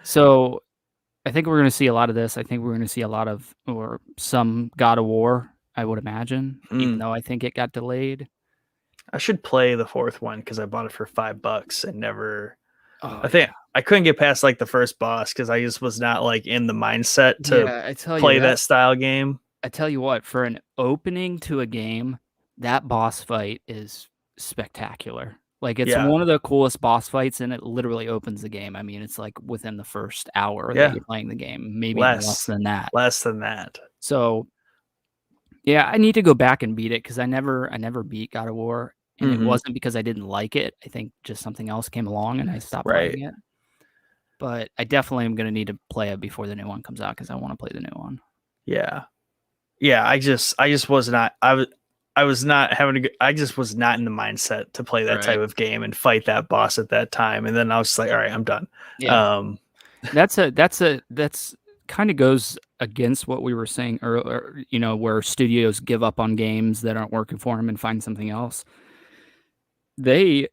Speaker 2: So I think we're going to see a lot of this. I think we're going to see a lot of, or some God of War, I would imagine, even though I think it got delayed. I
Speaker 1: should play the 4th one because I bought it for $5 and never. I I couldn't get past like the first boss because I just was not like in the mindset to
Speaker 2: I tell
Speaker 1: play
Speaker 2: you
Speaker 1: that style game.
Speaker 2: I tell you what, for an opening to a game, that boss fight is spectacular. Like it's
Speaker 1: Yeah.
Speaker 2: one of the coolest boss fights, and it literally opens the game. I mean, it's like within the first hour that
Speaker 1: Yeah.
Speaker 2: you're playing the game, maybe even less than that.
Speaker 1: Less than that.
Speaker 2: So yeah, I need to go back and beat it because I never beat God of War, and it wasn't because I didn't like it. I think just something else came along and I stopped playing it. But I definitely am going to need to play it before the new one comes out because I want to play the new one.
Speaker 1: Yeah. Yeah, I just was not I was not having a good, I just was not in the mindset to play that type of game and fight that boss at that time. And then I was just like, all right, I'm done.
Speaker 2: Yeah. That's kind of goes against what we were saying earlier, you know, where studios give up on games that aren't working for them and find something else. They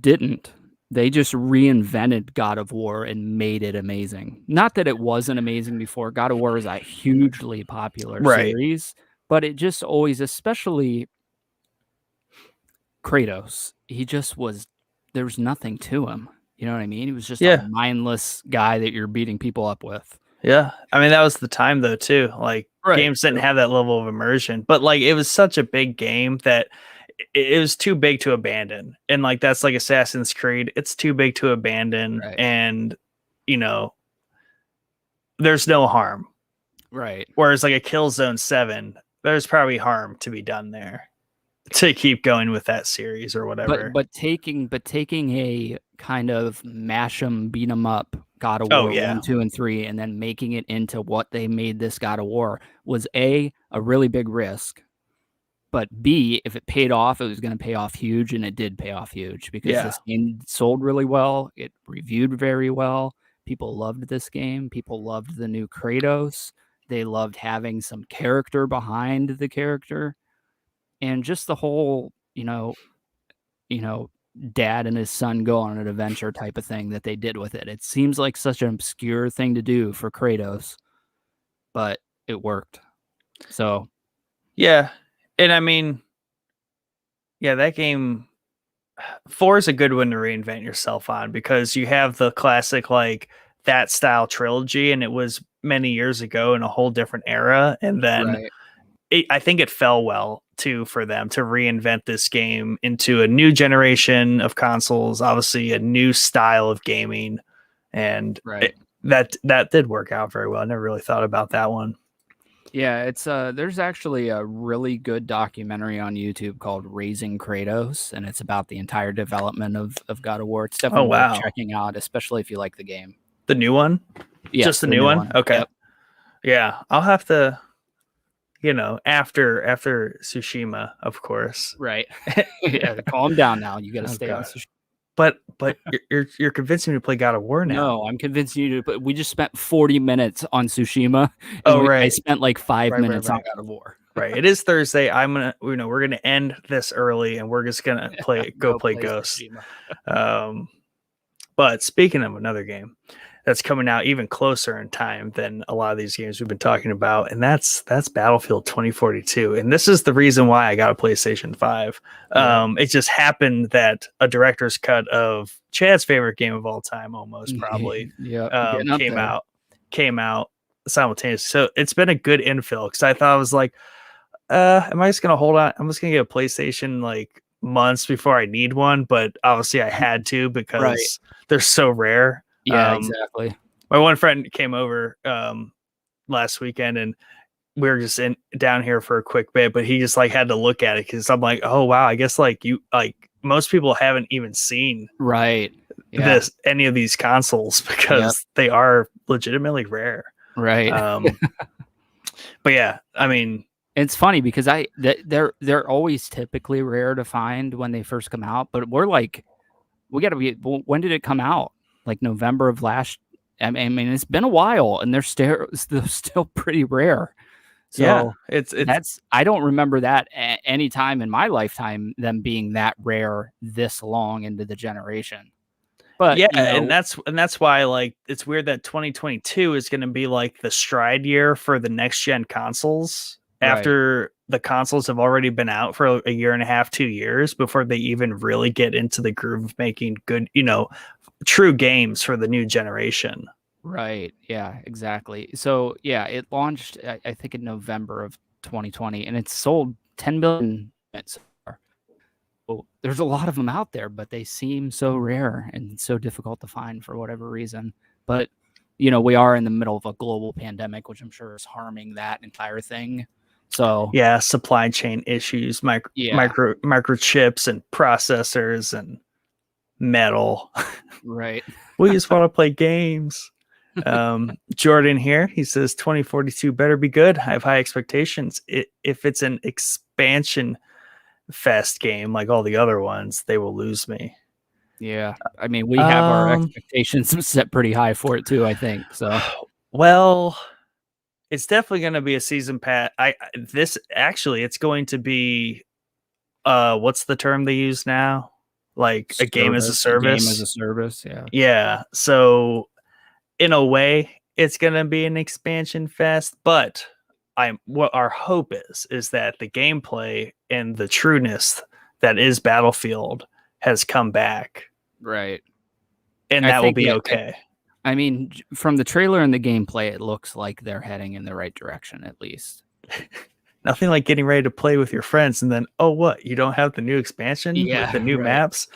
Speaker 2: didn't. They just reinvented God of War and made it amazing. Not that it wasn't amazing before. God of War is a hugely popular series, but it just always, especially Kratos, he just was, there was nothing to him. You know what I mean? He was just a mindless guy that you're beating people up with.
Speaker 1: Yeah. I mean, that was the time though, too. Like games didn't have that level of immersion, but like it was such a big game that it was too big to abandon. And like that's like Assassin's Creed. It's too big to abandon. And, you know, there's no harm.
Speaker 2: Right.
Speaker 1: Whereas like a Killzone 7, there's probably harm to be done there to keep going with that series or whatever.
Speaker 2: But taking a kind of mash 'em, beat 'em up God of War 1, 2, and 3, and then making it into what they made this God of War was a really big risk. But B, if it paid off, it was going to pay off huge, and it did pay off huge because this game sold really well. It reviewed very well. People loved this game. People loved the new Kratos. They loved having some character behind the character. And just the whole, you know, dad and his son go on an adventure type of thing that they did with it. It seems like such an obscure thing to do for Kratos, but it worked. So,
Speaker 1: yeah. And I mean, yeah, that game 4 is a good one to reinvent yourself on because you have the classic, like that style trilogy, and it was many years ago in a whole different era. And then I think it fell well too for them to reinvent this game into a new generation of consoles, obviously a new style of gaming. And that did work out very well. I never really thought about that one.
Speaker 2: Yeah, it's there's actually a really good documentary on YouTube called Raising Kratos, and it's about the entire development of God of War. It's definitely worth checking out, especially if you like the game.
Speaker 1: The new one?
Speaker 2: Yeah,
Speaker 1: just the new one? Okay. Yep. Yeah, I'll have to, you know, after Tsushima, of course.
Speaker 2: Right. Yeah, calm down now. You got to stay on Tsushima.
Speaker 1: But you're convincing me to play God of War now.
Speaker 2: No, I'm convincing you to. But we just spent 40 minutes on Tsushima. I spent like 5 minutes on God of War.
Speaker 1: Right. It is Thursday. We're gonna end this early, and we're just gonna play Ghost. But speaking of another game that's coming out even closer in time than a lot of these games we've been talking about, and that's Battlefield 2042. And this is the reason why I got a PlayStation 5. It just happened that a director's cut of Chad's favorite game of all time, almost probably, came out simultaneously. So it's been a good infill because I thought I was like, am I just gonna hold on? I'm just gonna get a PlayStation like months before I need one, but obviously I had to because they're so rare.
Speaker 2: Yeah, exactly.
Speaker 1: My one friend came over last weekend, and we were just down here for a quick bit, but he just like had to look at it because I'm like, oh wow, I guess like most people haven't even seen any of these consoles because they are legitimately rare.
Speaker 2: Right.
Speaker 1: But yeah, I mean,
Speaker 2: it's funny because they're always typically rare to find when they first come out, but we got to be. When did it come out? Like November of last. I mean, it's been a while, and they're still pretty rare. So it's I don't remember that any time in my lifetime them being that rare this long into the generation. But
Speaker 1: and that's why like it's weird that 2022 is going to be like the stride year for the next gen consoles after the consoles have already been out for a year and a half, 2 years before they even really get into the groove of making good, true games for the new generation.
Speaker 2: Right. Yeah, exactly. So yeah, it launched I think in November of 2020 and it's sold 10 billion units so far. Well, there's a lot of them out there, but they seem so rare and so difficult to find for whatever reason. But we are in the middle of a global pandemic, which I'm sure is harming that entire thing. So
Speaker 1: Yeah, supply chain issues, microchips and processors and metal.
Speaker 2: right.
Speaker 1: We just want to play games. Jordan here, he says 2042 better be good. I have high expectations. If it's an expansion fest game like all the other ones, they will lose me.
Speaker 2: Yeah. I mean, we have our expectations set pretty high for it too, I think. So
Speaker 1: well, it's definitely going to be a season pass. It's going to be what's the term they use now? Like a game as a service.
Speaker 2: A game as a service, yeah.
Speaker 1: Yeah. So in a way, it's going to be an expansion fest, but what our hope is that the gameplay and the trueness that is Battlefield has come back.
Speaker 2: Right.
Speaker 1: And that will be okay.
Speaker 2: I mean, from the trailer and the gameplay, it looks like they're heading in the right direction, at least.
Speaker 1: Nothing like getting ready to play with your friends and then, oh, what? You don't have the new expansion with the new maps?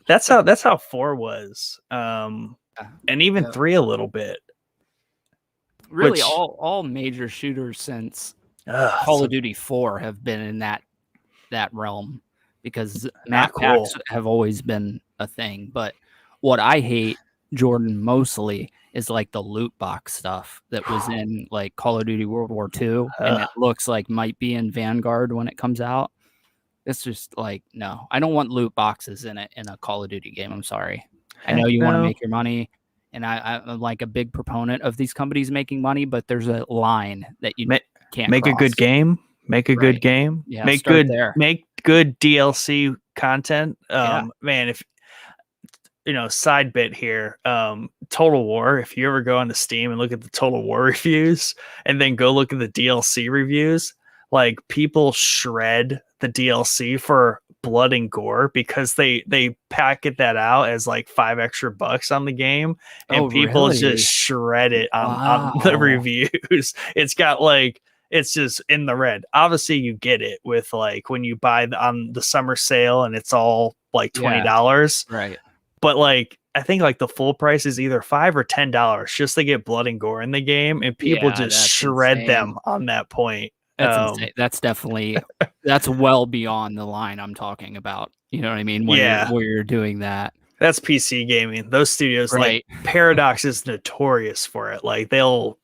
Speaker 1: That's how 4 was. And even 3 a little bit.
Speaker 2: Really, all major shooters since Call of Duty 4 have been in that realm because map packs have always been a thing. But what I hate, Jordan, mostly is like the loot box stuff that was in like Call of Duty World War II and it looks like might be in Vanguard when it comes out. It's just like, no, I don't want loot boxes in a Call of Duty game. I'm sorry. I know you want to make your money. And I'm like a big proponent of these companies making money, but there's a line that you can't
Speaker 1: make
Speaker 2: cross.
Speaker 1: A good game. Make a good game.
Speaker 2: Yeah,
Speaker 1: make good DLC content. Man, if side bit here, Total War. If you ever go onto Steam and look at the Total War reviews, and then go look at the DLC reviews, like people shred the DLC for blood and gore because they packet that out as like $5 extra on the game, and people just shred it on the reviews. It's got like, it's just in the red. Obviously you get it with like when you buy on the summer sale and it's all like $20,
Speaker 2: right?
Speaker 1: But like I think like the full price is either $5 or $10 just to get blood and gore in the game, and people just shred them on that point.
Speaker 2: That's insane. That's definitely that's well beyond the line I'm talking about. You know what I mean? Where you're doing that.
Speaker 1: That's PC gaming. Those studios, like Paradox is notorious for it. Like they'll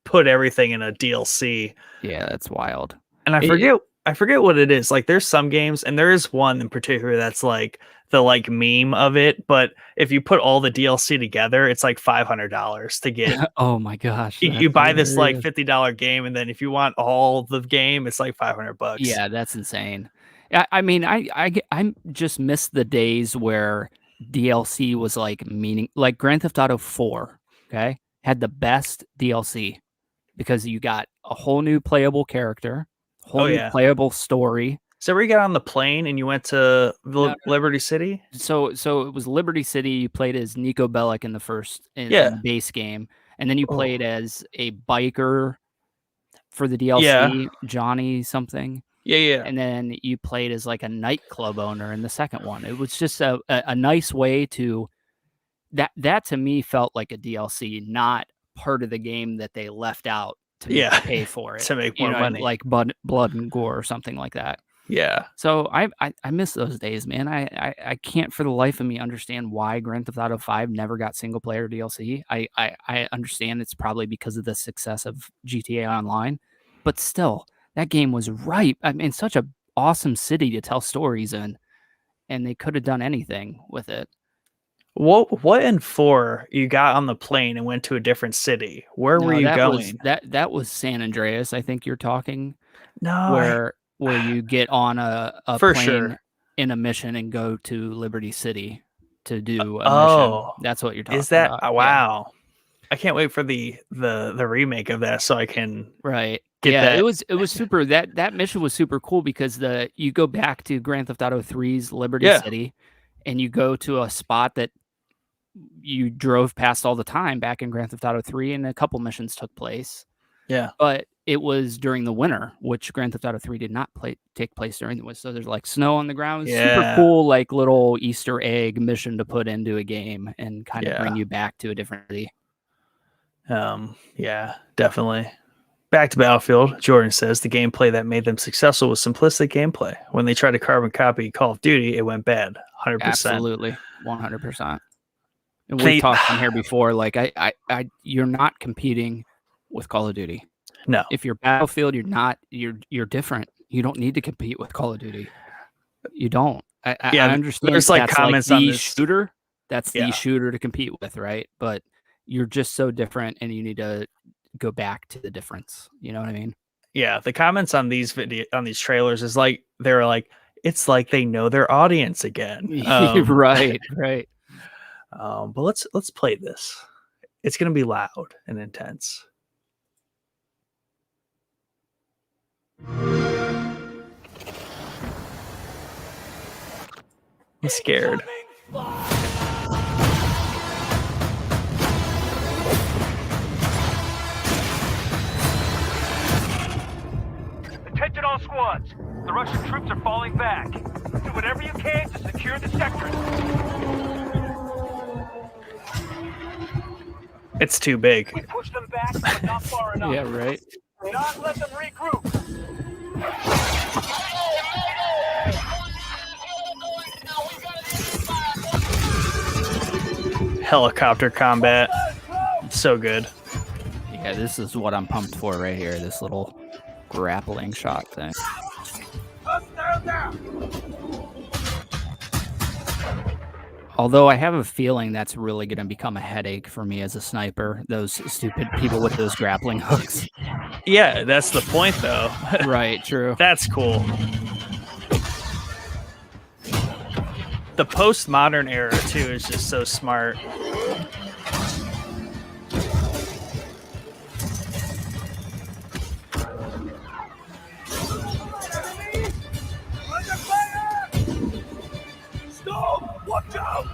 Speaker 1: put everything in a DLC.
Speaker 2: Yeah, that's wild.
Speaker 1: And I forget what it is. Like there's some games, and there is one in particular that's like the like meme of it, but if you put all the DLC together, it's like $500 to get.
Speaker 2: Oh my gosh.
Speaker 1: You buy this like $50 game, and then if you want all the game, it's like $500.
Speaker 2: Yeah, that's insane. I mean, I just miss the days where DLC was like like Grand Theft Auto 4, okay? Had the best DLC because you got a whole new playable character, whole new playable story.
Speaker 1: So where you got on the plane and you went to Liberty City?
Speaker 2: So it was Liberty City. You played as Nico Bellic in the first in the base game, and then you played as a biker for the DLC, Johnny something.
Speaker 1: Yeah.
Speaker 2: And then you played as like a nightclub owner in the second one. It was just a nice way to that to me felt like a DLC, not part of the game that they left out to pay for it
Speaker 1: to make more money,
Speaker 2: like blood and gore or something like that.
Speaker 1: Yeah.
Speaker 2: So I miss those days, man. I can't for the life of me understand why Grand Theft Auto 5 never got single player DLC. I understand it's probably because of the success of GTA Online, but still, that game was ripe. I mean, such a awesome city to tell stories in, and they could have done anything with it.
Speaker 1: What in 4 you got on the plane and went to a different city? Where were you going?
Speaker 2: That was San Andreas, I think you're talking.
Speaker 1: No,
Speaker 2: where you get on a plane in a mission and go to Liberty City to do a mission. That's what you're talking about.
Speaker 1: Is that wow? Yeah. I can't wait for the remake of that so I can get that.
Speaker 2: It was super. That mission was super cool because you go back to Grand Theft Auto 3's Liberty City, and you go to a spot that you drove past all the time back in Grand Theft Auto 3, and a couple missions took place.
Speaker 1: Yeah.
Speaker 2: But it was during the winter, which Grand Theft Auto 3 did not take place during the winter. So there's like snow on the ground. It's super cool, like little Easter egg mission to put into a game and kind of bring you back to a different city.
Speaker 1: Yeah, definitely. Back to Battlefield, Jordan says the gameplay that made them successful was simplistic gameplay. When they tried to carbon copy Call of Duty, it went bad. 100%.
Speaker 2: Absolutely, 100%. And we've talked on here before. Like, you're not competing with Call of Duty.
Speaker 1: No.
Speaker 2: If you're Battlefield, you're not. You're different. You don't need to compete with Call of Duty. You don't. I understand.
Speaker 1: There's like comments
Speaker 2: like
Speaker 1: on
Speaker 2: the
Speaker 1: this
Speaker 2: shooter. That's the shooter to compete with, right? But you're just so different, and you need to go back to the difference. You know what I mean?
Speaker 1: Yeah, the comments on these trailers is like they're like, it's like they know their audience again.
Speaker 2: Right.
Speaker 1: But let's play this. It's gonna be loud and intense. I'm scared.
Speaker 4: Attention all squads. The Russian troops are falling back. Do whatever you can to secure the sectors.
Speaker 1: It's too big.
Speaker 4: We push them back, but not far enough.
Speaker 2: Yeah, right.
Speaker 4: Do not let them regroup.
Speaker 1: Helicopter combat. So good.
Speaker 2: Yeah, this is what I'm pumped for right here. This little grappling shot thing. Although I have a feeling that's really going to become a headache for me as a sniper. Those stupid people with those grappling hooks.
Speaker 1: Yeah, that's the point, though.
Speaker 2: Right, true.
Speaker 1: That's cool. The postmodern era, too, is just so smart.
Speaker 4: Stop! Watch out!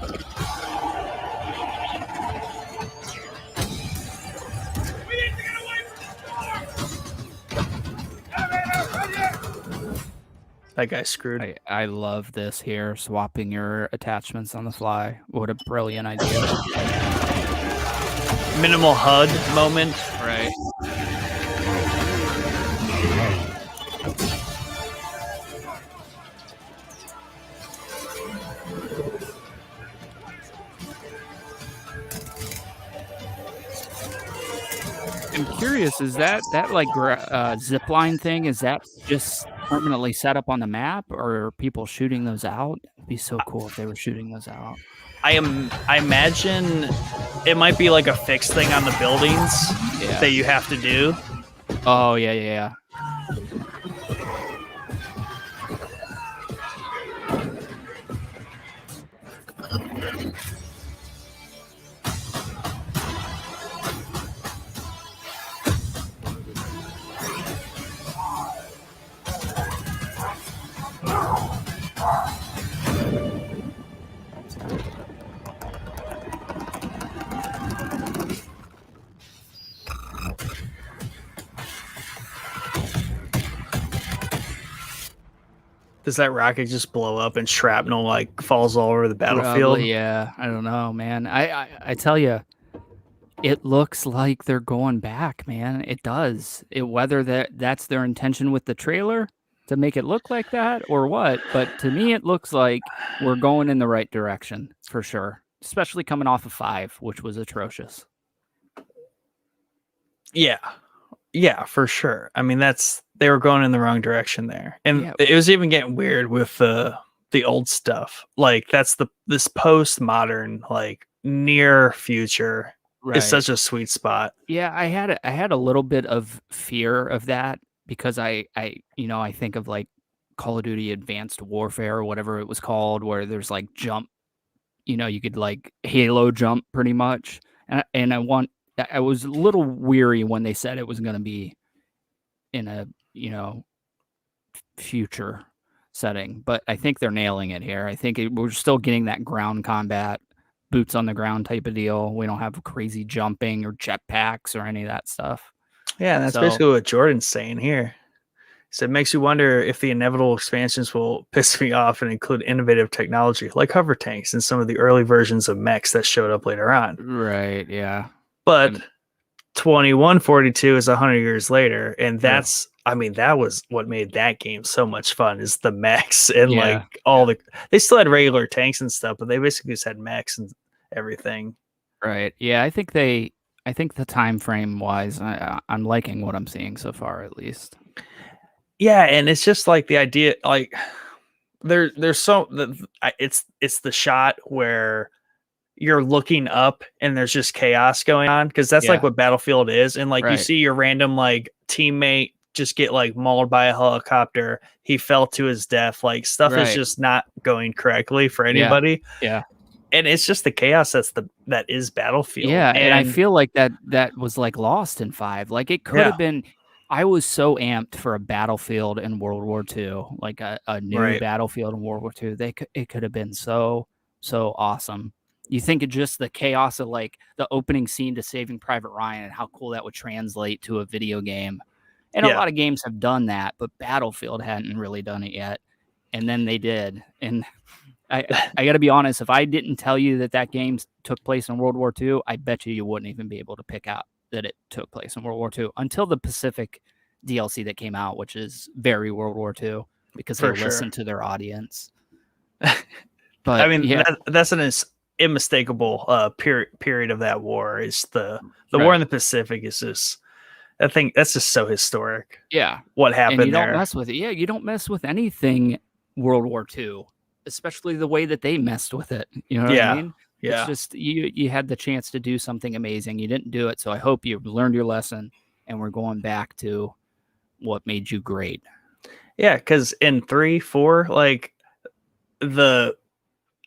Speaker 4: We need to get away from the storm!
Speaker 1: That guy's screwed.
Speaker 2: I love this here, swapping your attachments on the fly. What a brilliant idea.
Speaker 1: Minimal HUD moment.
Speaker 2: Right. I'm curious, is that like zip line thing, is that just permanently set up on the map, or are people shooting those out? It'd be so cool if they were shooting those out.
Speaker 1: I imagine it might be like a fixed thing on the buildings that you have to do.
Speaker 2: Oh, yeah.
Speaker 1: Does that rocket just blow up and shrapnel like falls all over the battlefield?
Speaker 2: Probably, yeah, I don't know, man. I tell you, it looks like they're going back, man. It does. Whether that's their intention with the trailer to make it look like that or what, but to me it looks like we're going in the right direction for sure, especially coming off of 5, which was atrocious.
Speaker 1: Yeah, for sure. I mean, they were going in the wrong direction there. And it was even getting weird with the old stuff. Like this postmodern, like near future is such a sweet spot.
Speaker 2: Yeah, I had a little bit of fear of that because I think of like Call of Duty Advanced Warfare or whatever it was called, where there's like jump, you could like Halo jump pretty much. And I was a little weary when they said it was going to be in a, future setting, but I think they're nailing it here. I think we're still getting that ground combat boots on the ground type of deal. We don't have crazy jumping or jetpacks or any of that stuff.
Speaker 1: Yeah, and that's
Speaker 2: So-
Speaker 1: basically what Jordan's saying here. So it makes you wonder if the inevitable expansions will piss me off and include innovative technology like hover tanks and some of the early versions of mechs that showed up later on.
Speaker 2: Right, yeah.
Speaker 1: But
Speaker 2: Um,
Speaker 1: 2142 is 100 years later, and that's I mean that was what made that game so much fun is the mechs and
Speaker 2: Yeah,
Speaker 1: like all the they still had regular tanks and stuff, but they basically just had mechs and everything.
Speaker 2: Right. Yeah, I think the time frame wise, I'm liking what I'm seeing so far, at least.
Speaker 1: Yeah, and it's just like the idea, like there's it's the shot where you're looking up and there's just chaos going on because that's like
Speaker 2: Yeah.
Speaker 1: what Battlefield is, and like you
Speaker 2: Right.
Speaker 1: see your random like teammate just get like mauled by a helicopter. He fell to his death. Like stuff is
Speaker 2: Right.
Speaker 1: just not going correctly for anybody,
Speaker 2: Yeah.
Speaker 1: and it's just the chaos that is Battlefield.
Speaker 2: Yeah, and I feel like that was like lost in 5. Like it could
Speaker 1: Yeah.
Speaker 2: have been. I was so amped for a Battlefield in World War II, like a new
Speaker 1: Right.
Speaker 2: Battlefield in World War II. It could have been so awesome. You think of just the chaos of like the opening scene to Saving Private Ryan and how cool that would translate to a video game. And a
Speaker 1: Yeah.
Speaker 2: lot of games have done that, but Battlefield hadn't really done it yet. And then they did. And I got to be honest, if I didn't tell you that game took place in World War II, I bet you wouldn't even be able to pick out that it took place in World War II until the Pacific DLC that came out, which is very World War II because they
Speaker 1: For sure.
Speaker 2: listened to their audience. But
Speaker 1: I mean,
Speaker 2: yeah,
Speaker 1: that's an unmistakable period of that war. Is the
Speaker 2: Right.
Speaker 1: war in the Pacific is just I think that's just so historic.
Speaker 2: yeah.
Speaker 1: What happened
Speaker 2: And you
Speaker 1: there?
Speaker 2: don't mess with it. Yeah, you don't mess with anything World War II, especially the way that they messed with it. You know what
Speaker 1: Yeah.
Speaker 2: I mean?
Speaker 1: Yeah.
Speaker 2: It's just you had the chance to do something amazing. You didn't do it, so I hope you learned your lesson and we're going back to what made you great.
Speaker 1: Yeah, because in 3, 4, like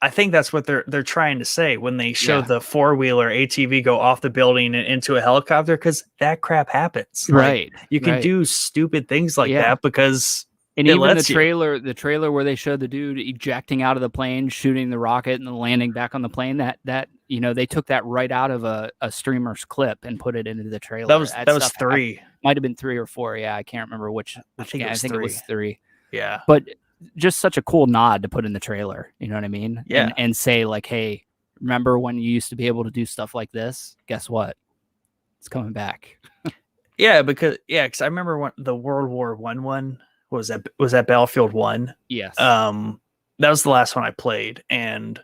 Speaker 1: I think that's what they're trying to say when they show
Speaker 2: Yeah.
Speaker 1: the 4-wheeler ATV go off the building and into a helicopter, because that crap happens. Like,
Speaker 2: Right.
Speaker 1: you can
Speaker 2: right.
Speaker 1: do stupid things like
Speaker 2: Yeah.
Speaker 1: that because
Speaker 2: And
Speaker 1: it
Speaker 2: even
Speaker 1: lets you.
Speaker 2: the trailer where they showed the dude ejecting out of the plane, shooting the rocket, and then landing back on the plane. That they took that right out of a streamer's clip and put it into the trailer.
Speaker 1: That was
Speaker 2: stuff
Speaker 1: 3.
Speaker 2: might have been 3 or 4. Yeah, I can't remember which.
Speaker 1: I think it
Speaker 2: game.
Speaker 1: was
Speaker 2: I think
Speaker 1: 3.
Speaker 2: it was 3.
Speaker 1: Yeah.
Speaker 2: But just such a cool nod to put in the trailer. You know what I mean?
Speaker 1: Yeah.
Speaker 2: And say like, hey, remember when you used to be able to do stuff like this? Guess what? It's coming back.
Speaker 1: Yeah, because I remember when the World War one was that Battlefield 1.
Speaker 2: Yes.
Speaker 1: That was the last one I played, and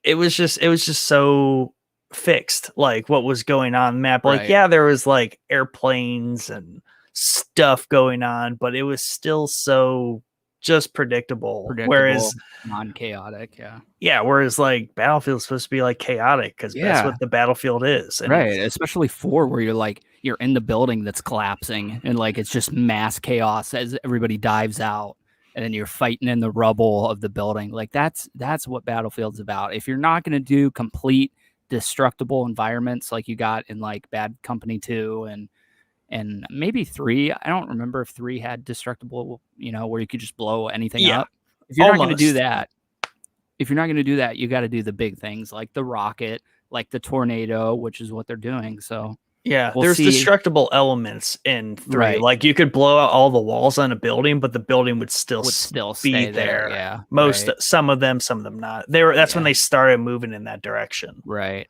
Speaker 1: it was just so fixed, like what was going on the map. Like,
Speaker 2: Right.
Speaker 1: yeah, there was like airplanes and stuff going on, but it was still so just predictable. Whereas
Speaker 2: non-chaotic. Yeah.
Speaker 1: yeah, whereas like Battlefield's supposed to be like chaotic because that's
Speaker 2: Yeah.
Speaker 1: what the Battlefield is. And
Speaker 2: Right, especially 4 where you're in the building that's collapsing and like it's just mass chaos as everybody dives out and then you're fighting in the rubble of the building. Like that's what Battlefield's about. If you're not going to do complete destructible environments like you got in like Bad Company 2 and maybe 3, I don't remember if 3 had destructible, where you could just blow anything
Speaker 1: Yeah,
Speaker 2: up. If you're not going to do
Speaker 1: almost.
Speaker 2: that, you got to do the big things like the rocket, like the tornado, which is what they're doing. So
Speaker 1: Yeah,
Speaker 2: we'll
Speaker 1: there's
Speaker 2: see.
Speaker 1: destructible elements in 3.
Speaker 2: Right.
Speaker 1: Like you could blow out all the walls on a building, but the building would still
Speaker 2: would still
Speaker 1: be
Speaker 2: stay
Speaker 1: there.
Speaker 2: Yeah.
Speaker 1: Most
Speaker 2: right,
Speaker 1: some of them not. That's when
Speaker 2: Yeah.
Speaker 1: they started moving in that direction.
Speaker 2: right.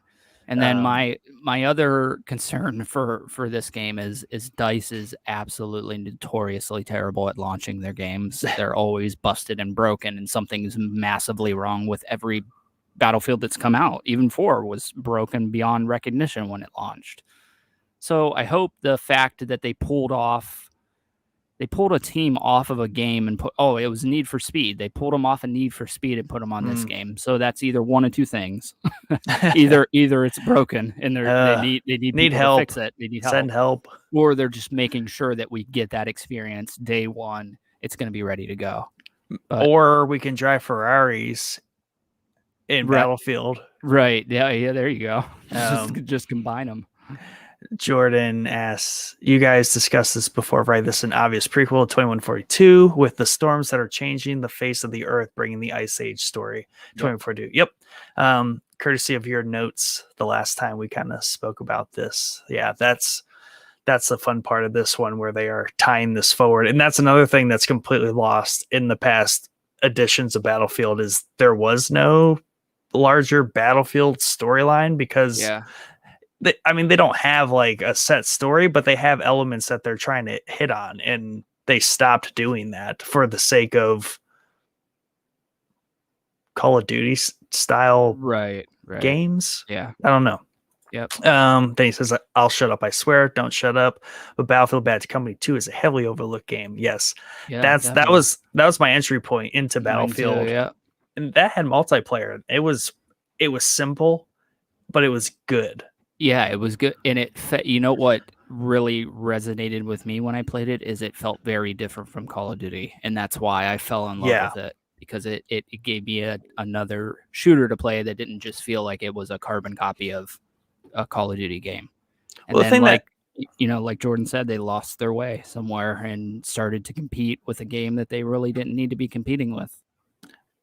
Speaker 2: And then
Speaker 1: Um,
Speaker 2: my other concern for this game is DICE is absolutely notoriously terrible at launching their games. They're always busted and broken, and something's massively wrong with every Battlefield that's come out. Even 4 was broken beyond recognition when it launched. So I hope the fact that they pulled a team off of a game and it was Need for Speed. They pulled them off of Need for Speed and put them on this game. So that's either one of two things. either it's broken and they need people
Speaker 1: help.
Speaker 2: to fix it. They need help.
Speaker 1: Send help.
Speaker 2: Or they're just making sure that we get that experience day one. It's going to be ready to go. But-
Speaker 1: Or we can drive Ferraris in
Speaker 2: Right.
Speaker 1: Battlefield.
Speaker 2: Right. Yeah, there you go.
Speaker 1: Um,
Speaker 2: just combine them.
Speaker 1: Jordan asks, you guys discussed this before, right? This is an obvious prequel to 2142 with the storms that are changing the face of the earth, bringing the Ice Age story. 2142. Yep. courtesy of your notes the last time we kind of spoke about this. Yeah, that's the fun part of this one, where they are tying this forward. And that's another thing that's completely lost in the past editions of Battlefield, is there was no larger Battlefield storyline, because they don't have like a set story, but they have elements that they're trying to hit on, and they stopped doing that for the sake of Call of Duty style games.
Speaker 2: Yeah.
Speaker 1: I don't know.
Speaker 2: Yep.
Speaker 1: Then he says, "I'll shut up. I swear. Don't shut up." But Battlefield Bad Company 2 is a heavily overlooked game. Yes, that was my entry point into Battlefield.
Speaker 2: Yeah,
Speaker 1: and that had multiplayer. It was simple, but it was good.
Speaker 2: Yeah, it was good, and you know what really resonated with me when I played it is it felt very different from Call of Duty, and that's why I fell in love with it, because it gave me another shooter to play that didn't just feel like it was a carbon copy of a Call of Duty game. And then, like Jordan said, they lost their way somewhere and started to compete with a game that they really didn't need to be competing with.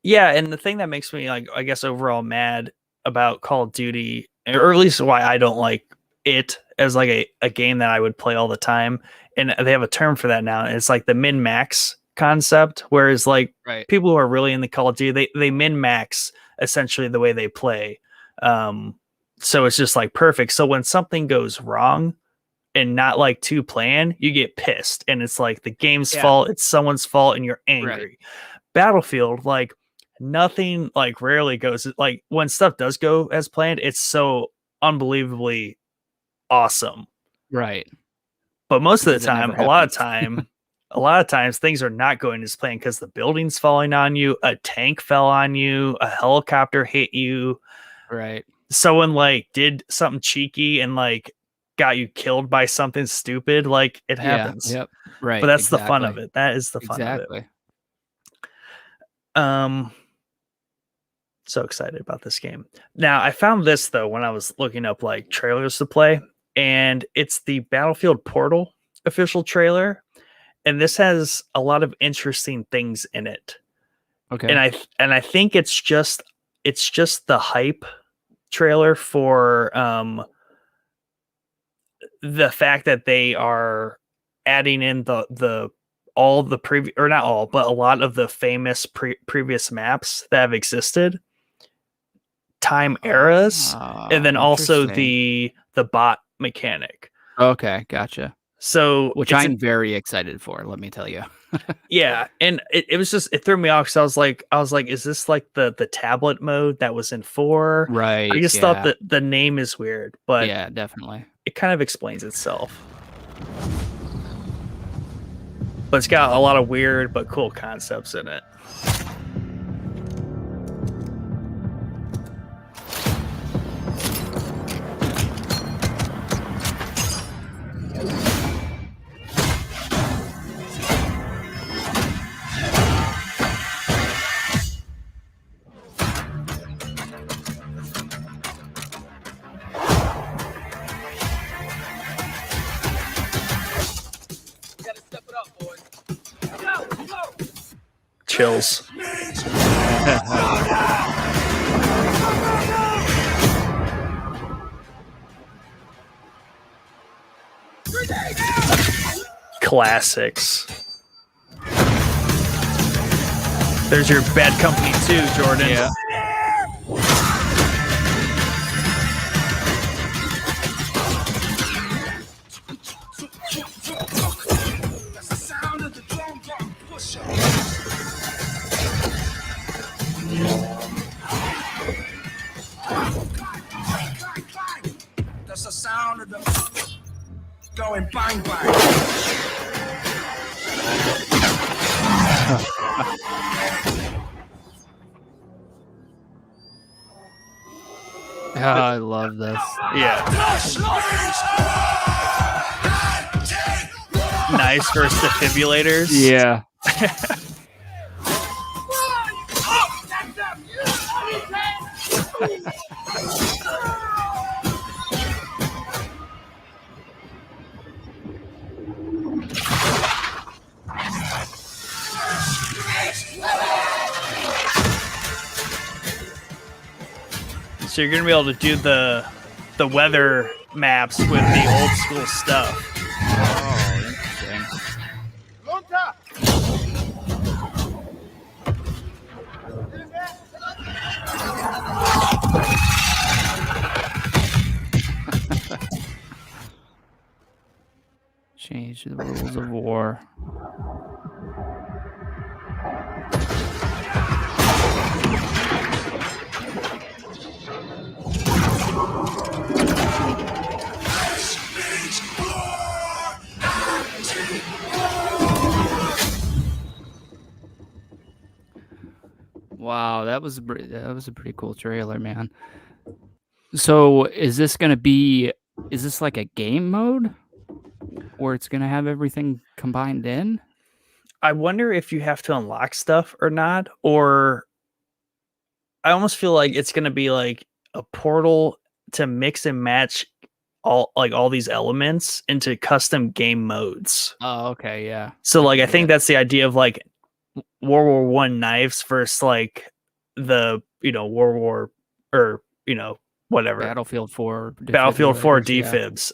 Speaker 1: Yeah, and the thing that makes me, like, I guess overall mad about Call of Duty, or at least why I don't like it as like a game that I would play all the time, and they have a term for that now. It's like the min-max concept, whereas like people who are really in the Call of Duty, they min-max essentially the way they play. So it's just like perfect. So when something goes wrong and not like to plan, you get pissed, and it's like the game's fault, it's someone's fault, and you're angry. Battlefield, like, nothing like rarely goes, like, when stuff does go as planned, it's so unbelievably awesome.
Speaker 2: Right.
Speaker 1: But most of the time, a lot of times things are not going as planned, because the building's falling on you, a tank fell on you, a helicopter hit you.
Speaker 2: Right.
Speaker 1: Someone like did something cheeky and like got you killed by something stupid. Like, it happens.
Speaker 2: Yep. Right.
Speaker 1: But that's the fun of it. That is the fun of it. So excited about this game. Now, I found this though when I was looking up like trailers to play, and it's the Battlefield Portal official trailer, and this has a lot of interesting things in it.
Speaker 2: Okay.
Speaker 1: And I think it's just the hype trailer for the fact that they are adding in all the previous, or not all, but a lot of the famous previous maps that have existed, time eras, and then also the bot mechanic.
Speaker 2: Okay, gotcha.
Speaker 1: So,
Speaker 2: which I'm very excited for, let me tell you.
Speaker 1: Yeah, and it was just, it threw me off, because I was like, is this like the tablet mode that was in 4?
Speaker 2: Right.
Speaker 1: I just thought that the name is weird, but
Speaker 2: yeah, definitely.
Speaker 1: It kind of explains itself. But it's got a lot of weird but cool concepts in it. Chills. Classics. There's your Bad Company 2, Jordan.
Speaker 2: Yeah.
Speaker 5: That's the sound of the going bang bang.
Speaker 2: I love this.
Speaker 1: Yeah. Nice versus defibrillators.
Speaker 2: Yeah.
Speaker 1: So you're gonna be able to do the weather maps with the old school stuff.
Speaker 2: Oh, interesting. Change the rules of war. Wow, that was a pretty cool trailer, man. So is this like a game mode where it's gonna have everything combined in?
Speaker 1: I wonder if you have to unlock stuff or not, or I almost feel like it's gonna be like a portal to mix and match all these elements into custom game modes.
Speaker 2: Oh, okay, yeah.
Speaker 1: So like I think that's the idea of like World War One knives versus like the World War or whatever
Speaker 2: Battlefield 4
Speaker 1: defibs.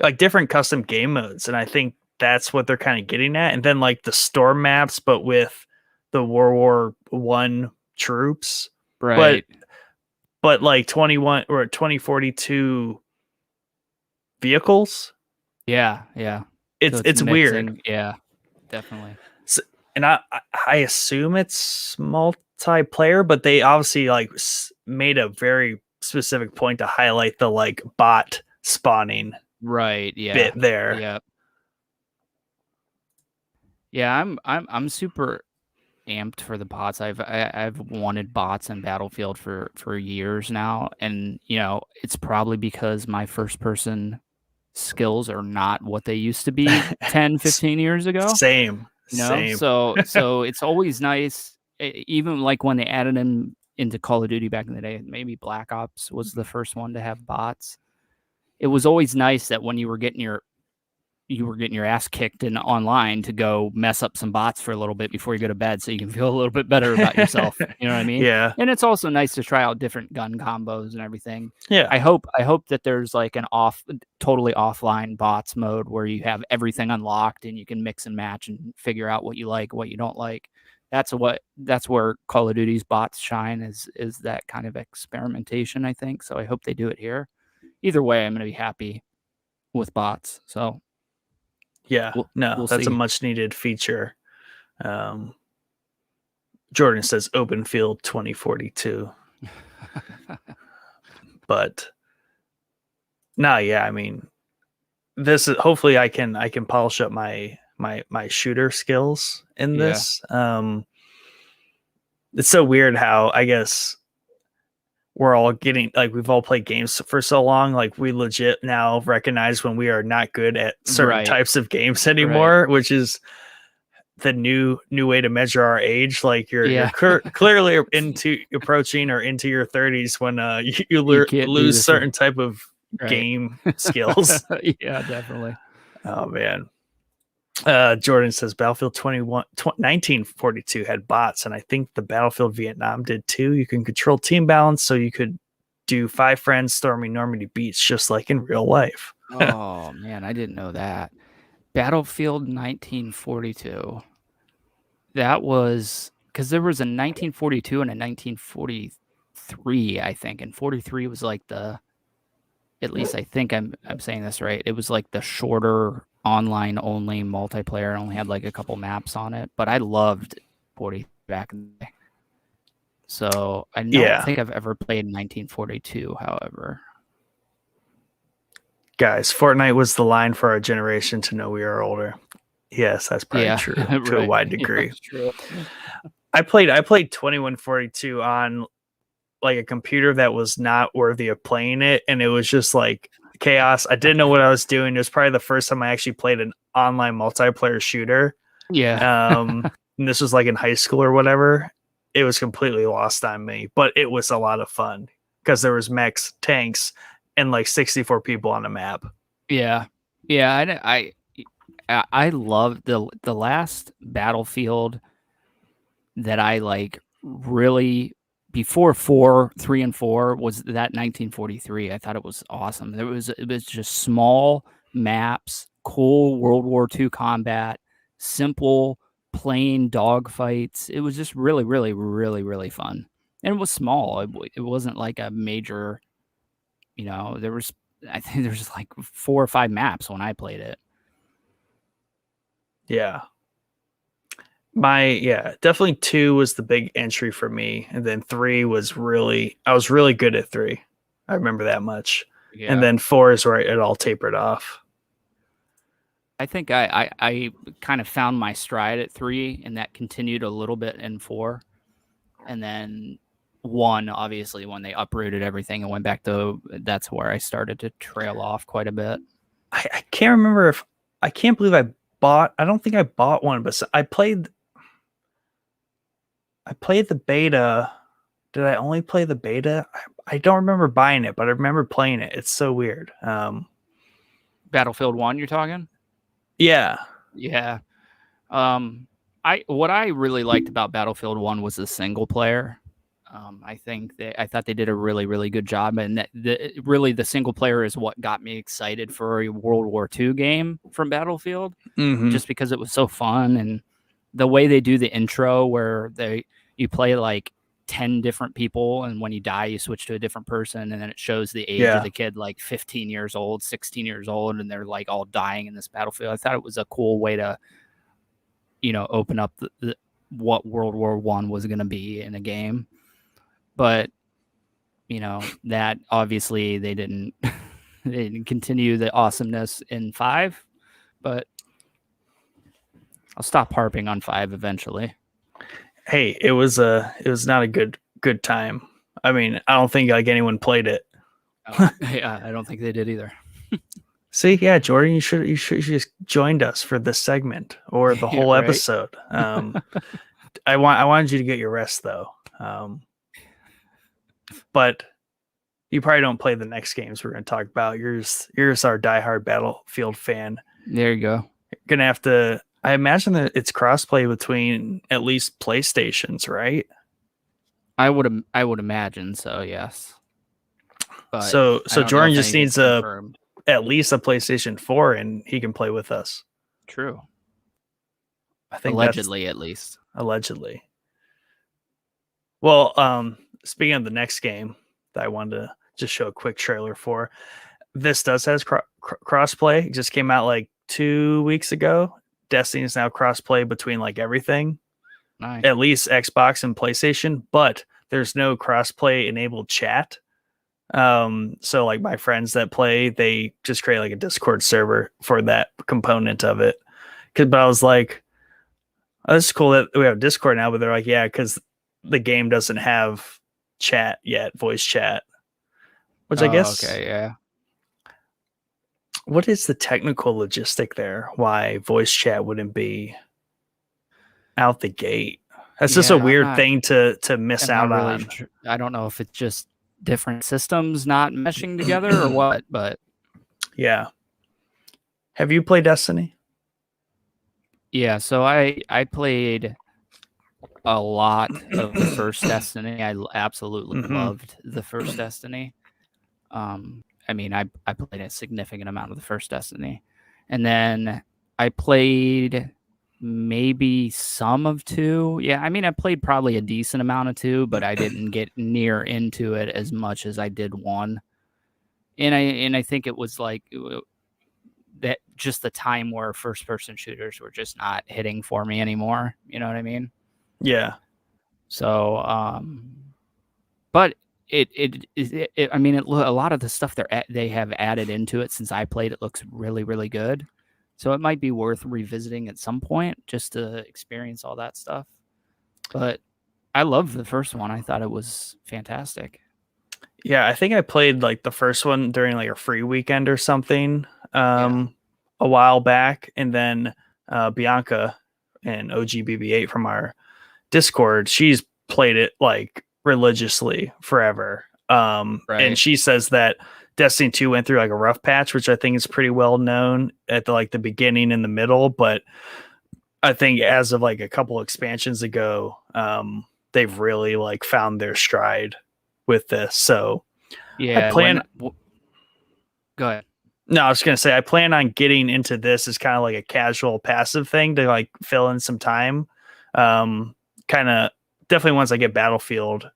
Speaker 1: Like different custom game modes, and I think that's what they're kind of getting at. And then like the storm maps, but with the World War One troops,
Speaker 2: right?
Speaker 1: But like 2042 vehicles.
Speaker 2: Yeah.
Speaker 1: It's weird.
Speaker 2: Yeah, definitely.
Speaker 1: So, and I assume it's multiplayer, but they obviously like made a very specific point to highlight the like bot spawning bit there.
Speaker 2: Yeah, I'm super amped for the bots. I've wanted bots in Battlefield for years now, and it's probably because my first person skills are not what they used to be 10 15 years ago.
Speaker 1: Same.
Speaker 2: So it's always nice, even like when they added them into Call of Duty back in the day. Maybe Black Ops was the first one to have bots. It was always nice that when you were getting your ass kicked in online to go mess up some bots for a little bit before you go to bed, so you can feel a little bit better about yourself. You know what I mean?
Speaker 1: Yeah.
Speaker 2: And it's also nice to try out different gun combos and everything.
Speaker 1: Yeah.
Speaker 2: I hope that there's like an totally offline bots mode where you have everything unlocked and you can mix and match and figure out what you like, what you don't like. That's where Call of Duty's bots shine, is that kind of experimentation, I think. So I hope they do it here. Either way, I'm going to be happy with bots. So
Speaker 1: yeah, we'll that's see. A much needed feature. Jordan says open field 2042. But I mean, this is hopefully I can polish up my shooter skills in this. It's so weird how I guess we're all getting like we've all played games for so long, like we legit now recognize when we are not good at certain types of games anymore, which is the new way to measure our age. Like you're clearly approaching or into your 30s when you lose certain type of game skills.
Speaker 2: Yeah, definitely.
Speaker 1: Oh man. Jordan says Battlefield 1942 had bots, and I think the Battlefield Vietnam did too. You can control team balance, so you could do 5 friends storming Normandy beach just like in real life.
Speaker 2: Oh man, I didn't know that. Battlefield 1942. That was because there was a 1942 and a 1943, I think, and 43 was like at least I think I'm saying this right. It was like the shorter online only multiplayer, only had like a couple maps on it, but I loved 40 back in the day. So I don't think I've ever played 1942, however.
Speaker 1: Guys, Fortnite was the line for our generation to know we are older. Yes, that's probably true to a wide degree.
Speaker 2: Yeah, true.
Speaker 1: I played 2142 on like a computer that was not worthy of playing it, and it was just like chaos. I didn't know what I was doing. It was probably the first time I actually played an online multiplayer shooter.
Speaker 2: Yeah.
Speaker 1: And this was like in high school or whatever. It was completely lost on me, but it was a lot of fun because there was mechs, tanks, and like 64 people on a map.
Speaker 2: Yeah. I love the last Battlefield that I like really before 3 and 4 was that 1943. I thought it was awesome. It was just small maps, cool World War II combat, simple plain dogfights. It was just really, really, really, really fun. And it was small. It wasn't like a major, I think there was like 4 or 5 maps when I played it.
Speaker 1: Yeah. Definitely 2 was the big entry for me, and then 3 was I was really good at 3. I remember that much.
Speaker 2: Yeah.
Speaker 1: And then 4 is where it all tapered off.
Speaker 2: I think I kind of found my stride at 3, and that continued a little bit in 4. And then 1, obviously, when they uprooted everything and went back to, that's where I started to trail off quite a bit.
Speaker 1: I can't remember I can't believe I don't think I bought one, but I played the beta. Did I only play the beta? I don't remember buying it, but I remember playing it. It's so weird.
Speaker 2: Battlefield 1, you're talking?
Speaker 1: Yeah.
Speaker 2: Yeah. What I really liked about Battlefield 1 was the single player. I thought they did a really, really good job, and the single player is what got me excited for a World War II game from Battlefield, just because it was so fun, and the way they do the intro where you play like 10 different people, and when you die you switch to a different person, and then it shows the age of the kid, like 15 years old, 16 years old, and they're like all dying in this battlefield. I thought it was a cool way to open up what World War I was going to be in a game. But that obviously they didn't continue the awesomeness in 5, but I'll stop harping on 5 eventually.
Speaker 1: Hey, it was not a good time. I mean, I don't think like anyone played it.
Speaker 2: Yeah, I don't think they did either.
Speaker 1: See, yeah, Jordan, you should just joined us for this segment or the whole
Speaker 2: right?
Speaker 1: episode. I wanted you to get your rest though. But you probably don't play the next games we're going to talk about. You're just our diehard Battlefield fan.
Speaker 2: There you go.
Speaker 1: You're gonna have to. I imagine that it's crossplay between at least PlayStations, right?
Speaker 2: I would imagine so. Yes. But
Speaker 1: so Jordan just needs
Speaker 2: confirmed.
Speaker 1: At least a PlayStation 4, and he can play with us.
Speaker 2: True.
Speaker 1: I think
Speaker 2: allegedly, at least.
Speaker 1: Allegedly. Well, speaking of the next game that I wanted to just show a quick trailer for, this does has crossplay. It just came out like 2 weeks ago. Destiny is now crossplay between like everything,
Speaker 2: nice.
Speaker 1: At least Xbox and PlayStation, but there's no crossplay enabled chat. So like my friends that play, they just create like a Discord server for that component of it. But I was like, oh, this is cool that we have Discord now, but they're like, yeah, because the game doesn't have chat yet, voice chat. Which I guess,
Speaker 2: okay, yeah.
Speaker 1: What is the technical logistic there? Why voice chat wouldn't be out the gate? That's just a weird thing to miss out on.
Speaker 2: I don't know if it's just different systems not meshing together or what, but
Speaker 1: yeah. Have you played Destiny?
Speaker 2: Yeah, so I played a lot of the first Destiny. I absolutely loved the first Destiny. I mean, I played a significant amount of the first Destiny. And then I played maybe some of 2. Yeah, I mean, I played probably a decent amount of 2, but I didn't get near into it as much as I did 1. And I think it was like that just the time where first-person shooters were just not hitting for me anymore. You know what I mean?
Speaker 1: Yeah.
Speaker 2: So, but I mean, a lot of the stuff they have added into it since I played it looks really, really good. So it might be worth revisiting at some point just to experience all that stuff. But I loved the first one. I thought it was fantastic.
Speaker 1: Yeah, I think I played like the first one during like a free weekend or something a while back. And then Bianca and OGBB8 from our Discord, she's played it like religiously forever. And she says that Destiny 2 went through like a rough patch, which I think is pretty well known at the beginning and the middle. But I think as of like a couple expansions ago, they've really like found their stride with this. So
Speaker 2: Yeah. Go ahead.
Speaker 1: no, I was gonna say I plan on getting into this as kind of like a casual passive thing to like fill in some time. Kind of definitely once I get Battlefield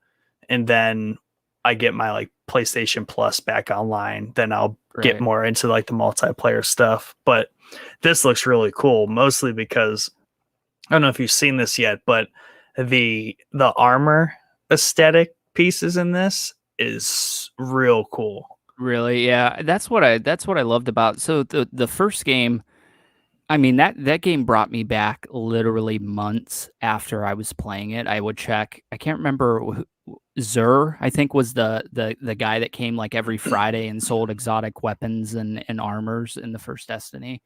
Speaker 1: and then I get my like PlayStation Plus back online, then I'll get
Speaker 2: Right.
Speaker 1: more into like the multiplayer stuff. But this looks really cool, mostly because I don't know if you've seen this yet, but the armor aesthetic pieces in this is real cool.
Speaker 2: Really, yeah. That's what I loved about. So the first game, I mean that game brought me back literally months after I was playing it. I would check. I can't remember Zur, I think, was the guy that came like every Friday and sold exotic weapons and armors in the first Destiny.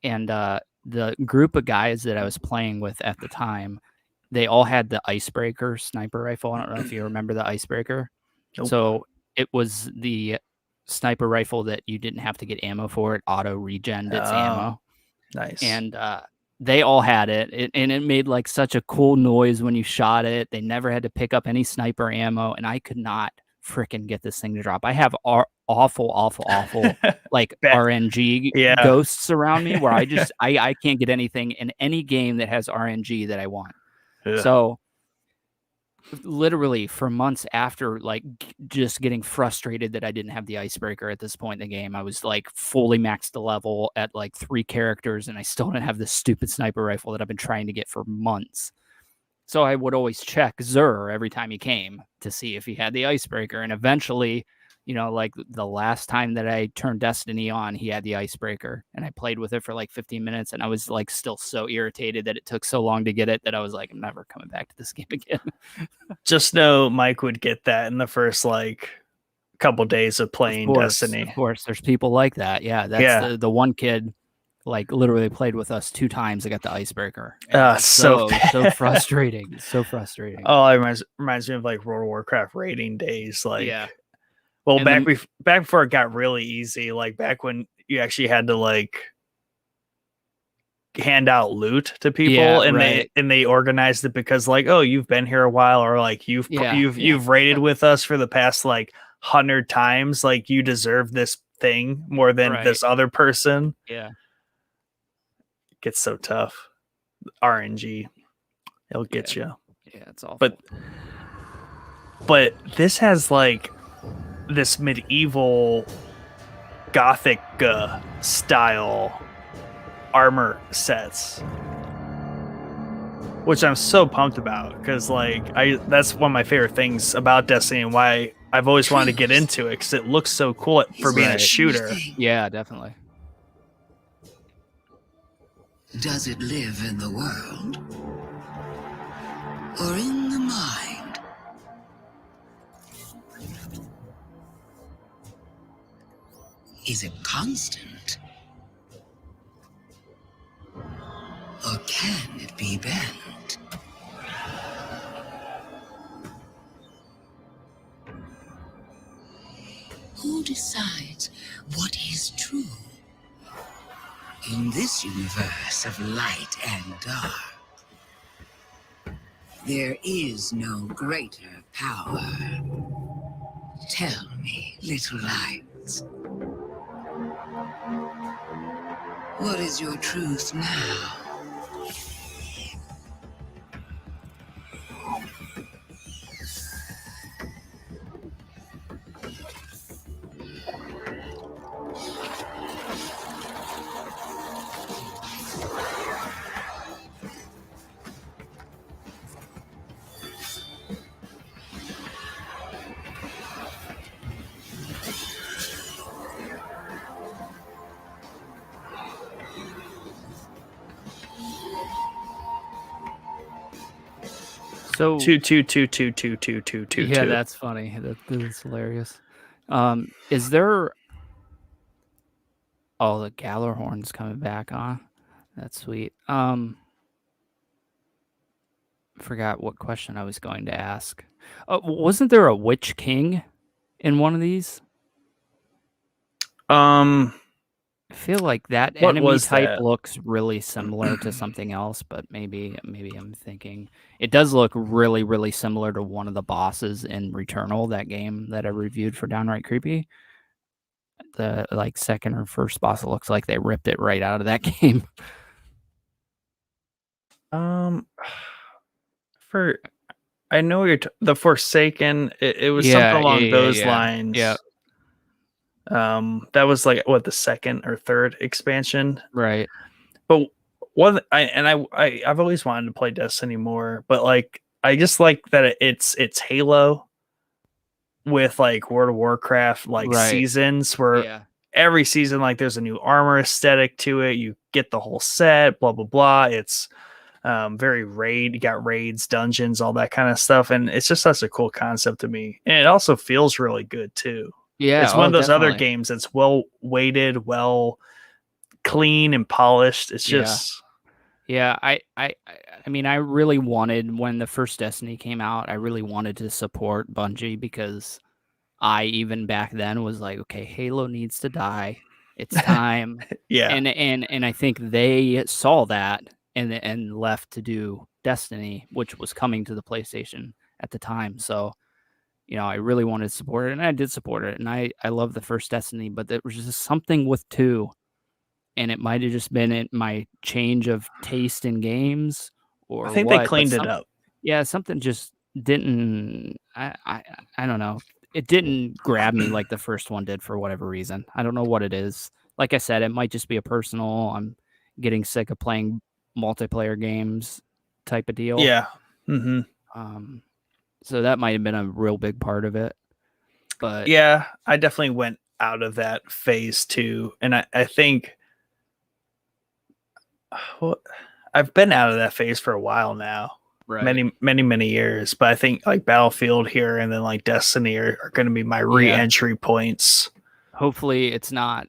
Speaker 2: And the group of guys that I was playing with at the time, they all had the Icebreaker sniper rifle. I don't know if you remember the Icebreaker.
Speaker 1: Nope.
Speaker 2: So it was the sniper rifle that you didn't have to get ammo for. It auto regened its ammo.
Speaker 1: Nice.
Speaker 2: And they all had it, and it made like such a cool noise when you shot it. They never had to pick up any sniper ammo, and I could not freaking get this thing to drop. I have awful like RNG ghosts around me where I can't get anything in any game that has RNG that I want.
Speaker 1: Yeah.
Speaker 2: So literally for months after like just getting frustrated that I didn't have the Icebreaker at this point in the game, I was like fully maxed the level at like 3 characters and I still didn't have this stupid sniper rifle that I've been trying to get for months. So I would always check Zur every time he came to see if he had the Icebreaker. And eventually, you know, like the last time that I turned Destiny on, he had the Icebreaker and I played with it for like 15 minutes. And I was like still so irritated that it took so long to get it that I was like, I'm never coming back to this game again.
Speaker 1: Just know Mike would get that in the first like couple days of playing Destiny.
Speaker 2: Of course, there's people like that. Yeah, that's the one kid like literally played with us 2 times. I got the Icebreaker.
Speaker 1: So
Speaker 2: frustrating. So frustrating.
Speaker 1: Oh, it reminds me of like World of Warcraft raiding days. Like,
Speaker 2: yeah.
Speaker 1: Well, back before it got really easy, like back when you actually had to like hand out loot to people, and they organized it because like, oh, you've been here a while, or like you've raided with us for the past like 100 times, like you deserve this thing more than this other person.
Speaker 2: Yeah,
Speaker 1: it gets so tough. RNG, it'll get you.
Speaker 2: Yeah, it's awful.
Speaker 1: But this has like this medieval gothic style armor sets, which I'm so pumped about because like that's one of my favorite things about Destiny and why I've always wanted to get into it because it looks so cool for being a shooter.
Speaker 2: Yeah, definitely.
Speaker 6: Does it live in the world or in the mind? Is it constant? Or can it be bent? Who decides what is true? In this universe of light and dark, there is no greater power. Tell me, little lights. What is your truth now?
Speaker 2: So
Speaker 1: two.
Speaker 2: Yeah, that's funny. That's hilarious. Is there? Oh, the Gallarhorn's coming back, huh? That's sweet. Forgot what question I was going to ask. Wasn't there a Witch King in one of these? I feel like that
Speaker 1: What
Speaker 2: enemy
Speaker 1: was
Speaker 2: type
Speaker 1: that?
Speaker 2: looks really similar to something else, but maybe I'm thinking it does look really, really similar to one of the bosses in Returnal, that game that I reviewed for Downright Creepy. The like second or first boss, it looks like they ripped it right out of that game.
Speaker 1: For I know you're the Forsaken. It was something
Speaker 2: Yeah,
Speaker 1: along those
Speaker 2: yeah.
Speaker 1: lines. That was like what the second or third expansion.
Speaker 2: Right.
Speaker 1: But I've always wanted to play Destiny more, but like I just like that it's Halo with like World of Warcraft like
Speaker 2: Right.
Speaker 1: seasons where
Speaker 2: Yeah.
Speaker 1: every season like there's a new armor aesthetic to it. You get the whole set, blah blah blah. It's very raid, you got raids, dungeons, all that kind of stuff, and it's just such a cool concept to me. And it also feels really good too.
Speaker 2: Yeah.
Speaker 1: It's one of those other
Speaker 2: Definitely.
Speaker 1: games that's well weighted, well clean and polished. It's
Speaker 2: Yeah.
Speaker 1: just
Speaker 2: Yeah, I mean, I really wanted when the first Destiny came out, I really wanted to support Bungie because I even back then was like, okay, Halo needs to die. It's time.
Speaker 1: yeah.
Speaker 2: And I think they saw that and left to do Destiny, which was coming to the PlayStation at the time. So, I really wanted to support it, and I did support it. And I love the first Destiny, but there was just something with 2, and it might have just been my change of taste in games
Speaker 1: I
Speaker 2: or
Speaker 1: think they
Speaker 2: what, but
Speaker 1: cleaned it up.
Speaker 2: something just didn't. I don't know. It didn't grab me like the first one did for whatever reason. I don't know what it is. Like I said, it might just be a personal. I'm getting sick of playing multiplayer games type of deal.
Speaker 1: Yeah. Mm-hmm.
Speaker 2: So that might have been a real big part of it. But
Speaker 1: Yeah, I definitely went out of that phase too. And I think well, I've been out of that phase for a while now.
Speaker 2: right.
Speaker 1: Many years. But I think like Battlefield here and then like Destiny are going to be my re-entry points.
Speaker 2: Hopefully it's not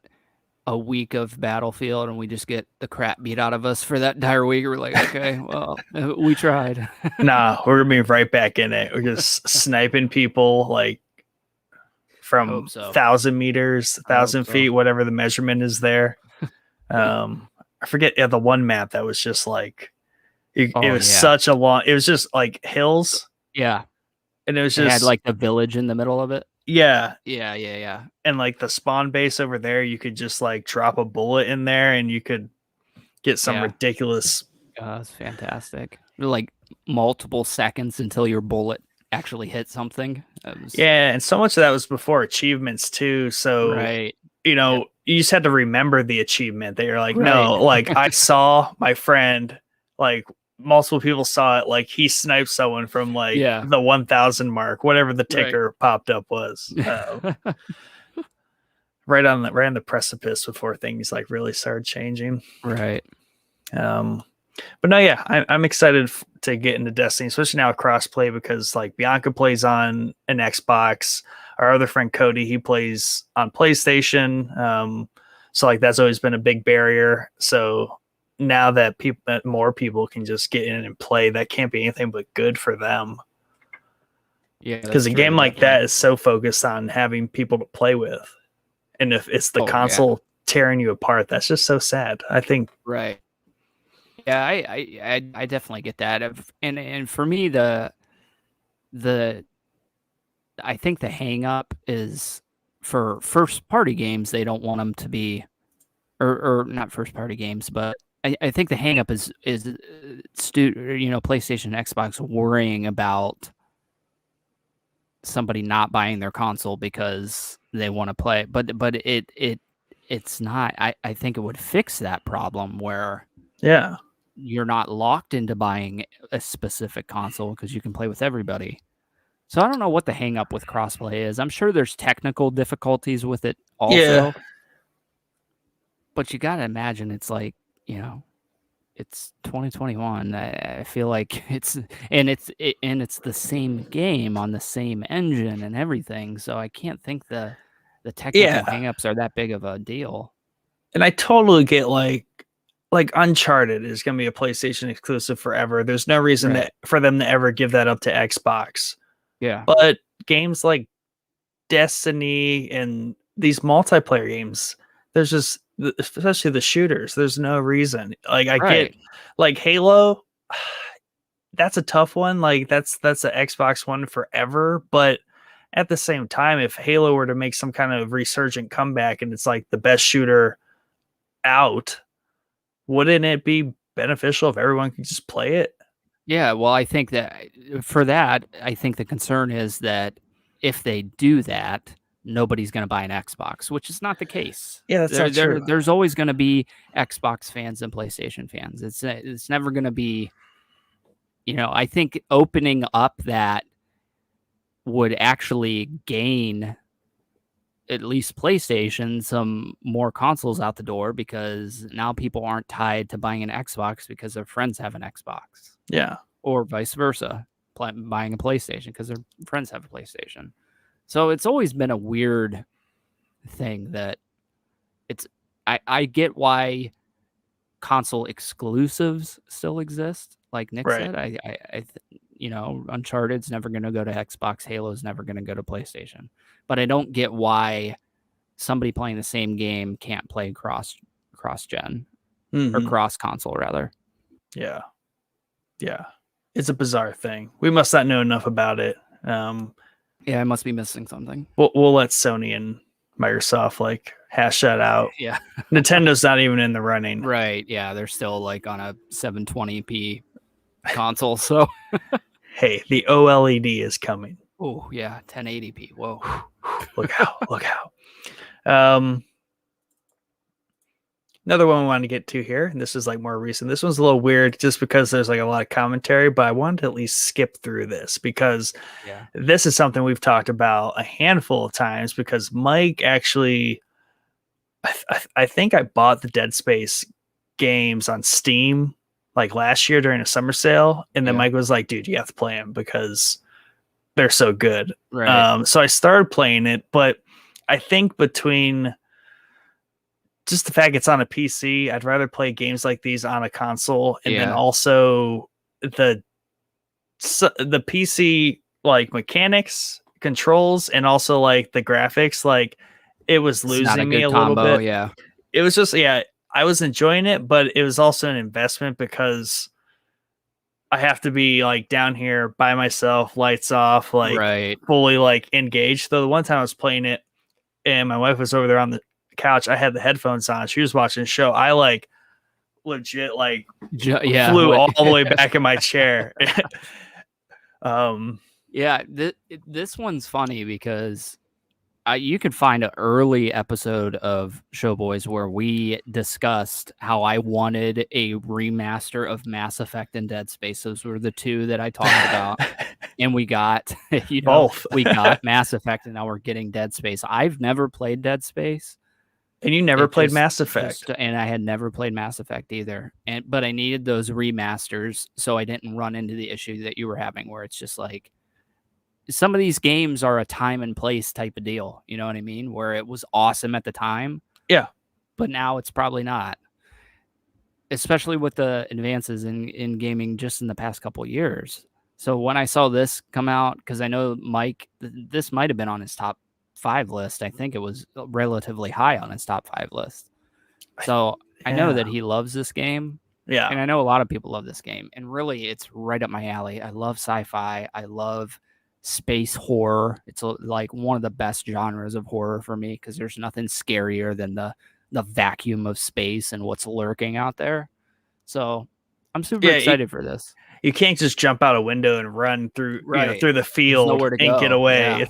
Speaker 2: a week of Battlefield and we just get the crap beat out of us for that entire week. We're like, okay, well, we tried.
Speaker 1: Nah, we're gonna be right back in it. We're just sniping people like from
Speaker 2: Hope so.
Speaker 1: 1,000 meters,
Speaker 2: I hope
Speaker 1: 1,000
Speaker 2: so.
Speaker 1: feet, whatever the measurement is there. I forget the one map that was just like it was such a long. It was just like hills.
Speaker 2: Yeah,
Speaker 1: and it was
Speaker 2: it
Speaker 1: just
Speaker 2: had like the village in the middle of it.
Speaker 1: Yeah,
Speaker 2: And
Speaker 1: like the spawn base over there, you could just like drop a bullet in there, and you could get some ridiculous.
Speaker 2: It's fantastic. Like multiple seconds until your bullet actually hit something.
Speaker 1: Yeah, and so much of that was before achievements too. So
Speaker 2: right.
Speaker 1: you just had to remember the achievement that you're like, no, like I saw my friend, like multiple people saw it, like he sniped someone from like the 1,000 mark, whatever the ticker popped up was. Right on the precipice before things like really started changing.
Speaker 2: Right.
Speaker 1: But no, yeah, I'm excited to get into Destiny, especially now crossplay, because like Bianca plays on an Xbox. Our other friend Cody, he plays on PlayStation. So like that's always been a big barrier. So now that more people can just get in and play, that can't be anything but good for them.
Speaker 2: Yeah,
Speaker 1: because a game like that is so focused on having people to play with, and if it's the console tearing you apart, that's just so sad, I think.
Speaker 2: Right. Yeah, I definitely get that. And for me, I think the hang up is for first party games, they don't want them to be, or not first party games, but I think the hang up is PlayStation and Xbox worrying about somebody not buying their console because they want to play. But it's not. I think it would fix that problem where you're not locked into buying a specific console because you can play with everybody. So I don't know what the hang up with crossplay is. I'm sure there's technical difficulties with it also. Yeah. But you got to imagine it's like, it's 2021. I feel like it's the same game on the same engine and everything. So I can't think the technical hangups are that big of a deal.
Speaker 1: And I totally get like Uncharted is going to be a PlayStation exclusive forever. There's no reason for them to ever give that up to Xbox.
Speaker 2: Yeah.
Speaker 1: But games like Destiny and these multiplayer games, there's especially the shooters. There's no reason. Like I
Speaker 2: Right.
Speaker 1: get like Halo. That's a tough one. Like that's the Xbox One forever. But at the same time, if Halo were to make some kind of resurgent comeback and it's like the best shooter out, wouldn't it be beneficial if everyone could just play it?
Speaker 2: Yeah, well, I think that for that, I think the concern is that if they do that, nobody's going to buy an Xbox, which is not the case.
Speaker 1: Yeah, that's not true.
Speaker 2: There's always going to be Xbox fans and PlayStation fans. It's never going to be, I think opening up that would actually gain at least PlayStation some more consoles out the door, because now people aren't tied to buying an Xbox because their friends have an Xbox.
Speaker 1: Yeah.
Speaker 2: Or vice versa, buying a PlayStation because their friends have a PlayStation. So it's always been a weird thing that I get why console exclusives still exist. Like Nick
Speaker 1: Right.
Speaker 2: said, Uncharted's never going to go to Xbox, Halo's never going to go to PlayStation. But I don't get why somebody playing the same game can't play cross-gen or cross-console, rather.
Speaker 1: Yeah. Yeah. It's a bizarre thing. We must not know enough about it.
Speaker 2: Yeah, I must be missing something.
Speaker 1: We'll let Sony and Microsoft like hash that out.
Speaker 2: Yeah.
Speaker 1: Nintendo's not even in the running.
Speaker 2: Right. Yeah, they're still like on a 720p console. So,
Speaker 1: hey, the OLED is coming.
Speaker 2: Oh yeah, 1080p. Whoa.
Speaker 1: Look out! Look out! Another one we wanted to get to here, and this is like more recent. This one's a little weird just because there's like a lot of commentary, but I wanted to at least skip through this because this is something we've talked about a handful of times, because Mike actually, I think I bought the Dead Space games on Steam like last year during a summer sale, and then Mike was like, dude, you have to play them because they're so good.
Speaker 2: Right.
Speaker 1: So I started playing it, but I think between just the fact it's on a PC, I'd rather play games like these on a console, and then also the PC like mechanics, controls, and also like the graphics, like it was losing me a little bit.
Speaker 2: Yeah,
Speaker 1: it was just I was enjoying it, but it was also an investment because I have to be like down here by myself, lights off, like fully like engaged. Though the one time I was playing it and my wife was over there on the couch, I had the headphones on. She was watching the show. I like legit like flew all the way back in my chair.
Speaker 2: This one's funny because you could find an early episode of Showboys where we discussed how I wanted a remaster of Mass Effect and Dead Space. Those were the two that I talked about. And we got,
Speaker 1: both.
Speaker 2: We got Mass Effect, and now we're getting Dead Space. I've never played Dead Space.
Speaker 1: And you never played Mass Effect.
Speaker 2: And I had never played Mass Effect either. But I needed those remasters so I didn't run into the issue that you were having, where it's just like, some of these games are a time and place type of deal. You know what I mean? Where it was awesome at the time.
Speaker 1: Yeah.
Speaker 2: But now it's probably not. Especially with the advances in gaming just in the past couple of years. So when I saw this come out, because I know Mike, this might have been on his top 5 list. I think it was relatively high on his top 5 list. So I know that he loves this game.
Speaker 1: Yeah.
Speaker 2: And I know a lot of people love this game. And really, it's right up my alley. I love sci-fi. I love space horror. It's like one of the best genres of horror for me, because there's nothing scarier than the vacuum of space and what's lurking out there. So I'm super excited for this.
Speaker 1: You can't just jump out a window and run through through the field and get away.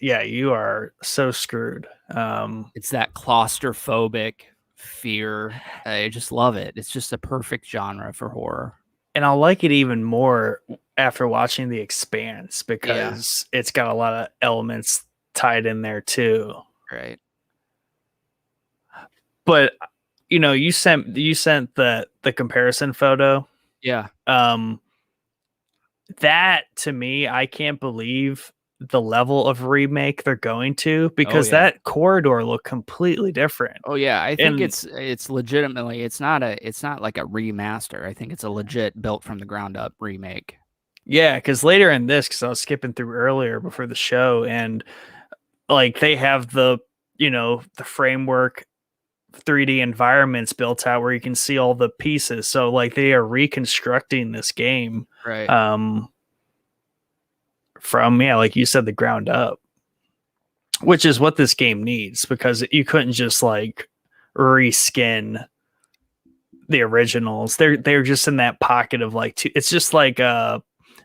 Speaker 1: You are so screwed.
Speaker 2: It's that claustrophobic fear. I just love it. It's just a perfect genre for horror.
Speaker 1: And I'll like it even more after watching The Expanse, because it's got a lot of elements tied in there too.
Speaker 2: Right.
Speaker 1: But you sent the comparison photo.
Speaker 2: Yeah.
Speaker 1: That to me, I can't believe the level of remake they're going to, because that corridor looked completely different.
Speaker 2: Oh yeah, I think it's legitimately, it's not like a remaster. I think it's a legit built from the ground up remake.
Speaker 1: Yeah, because later in this, because I was skipping through earlier before the show, and like they have the the framework 3D environments built out where you can see all the pieces. So like they are reconstructing this game
Speaker 2: Right.
Speaker 1: from like you said, the ground up, which is what this game needs, because you couldn't just like reskin the originals. They're just in that pocket of like it's just like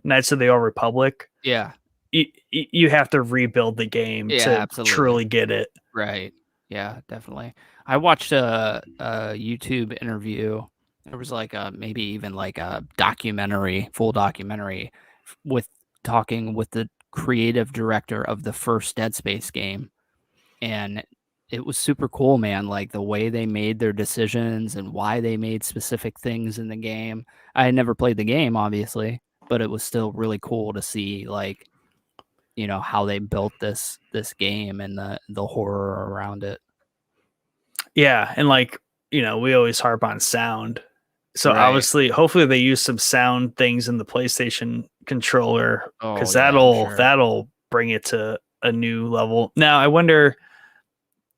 Speaker 1: Knights of the Old Republic.
Speaker 2: Yeah.
Speaker 1: You have to rebuild the game to
Speaker 2: absolutely.
Speaker 1: truly get it.
Speaker 2: Right. Yeah, definitely. I watched a YouTube interview. There was like maybe even like a full documentary with talking with the creative director of the first Dead Space game. And it was super cool, man. Like the way they made their decisions and why they made specific things in the game. I had never played the game, obviously, but it was still really cool to see like, how they built this game and the horror around it.
Speaker 1: Yeah, and like, we always harp on sound. So
Speaker 2: Right.
Speaker 1: obviously, hopefully they use some sound things in the PlayStation controller, because
Speaker 2: yeah, sure.
Speaker 1: that'll bring it to a new level. Now, I wonder,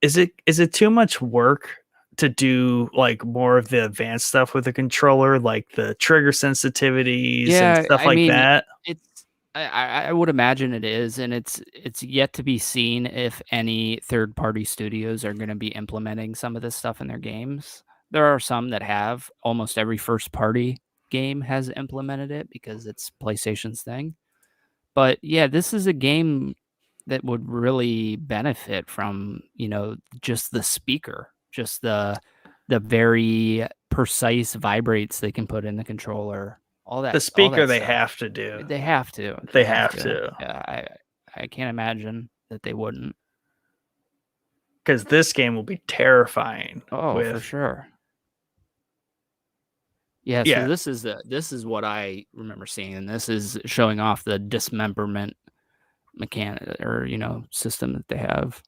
Speaker 1: is it too much work to do like more of the advanced stuff with the controller, like the trigger sensitivities and stuff that?
Speaker 2: It's I would imagine it is, and it's yet to be seen if any third-party studios are going to be implementing some of this stuff in their games. There are some that have. Almost every first-party game has implemented it because it's PlayStation's thing. But yeah, this is a game that would really benefit from, just the speaker, just the very precise vibrates they can put in the controller. All that.
Speaker 1: The speaker
Speaker 2: all that
Speaker 1: they
Speaker 2: stuff.
Speaker 1: have to do.
Speaker 2: They have to.
Speaker 1: They have to.
Speaker 2: Yeah, I can't imagine that they wouldn't.
Speaker 1: Because this game will be terrifying.
Speaker 2: Oh, for sure. Yeah, so
Speaker 1: Yeah.
Speaker 2: this is what I remember seeing, and this is showing off the dismemberment mechanic or system that they have.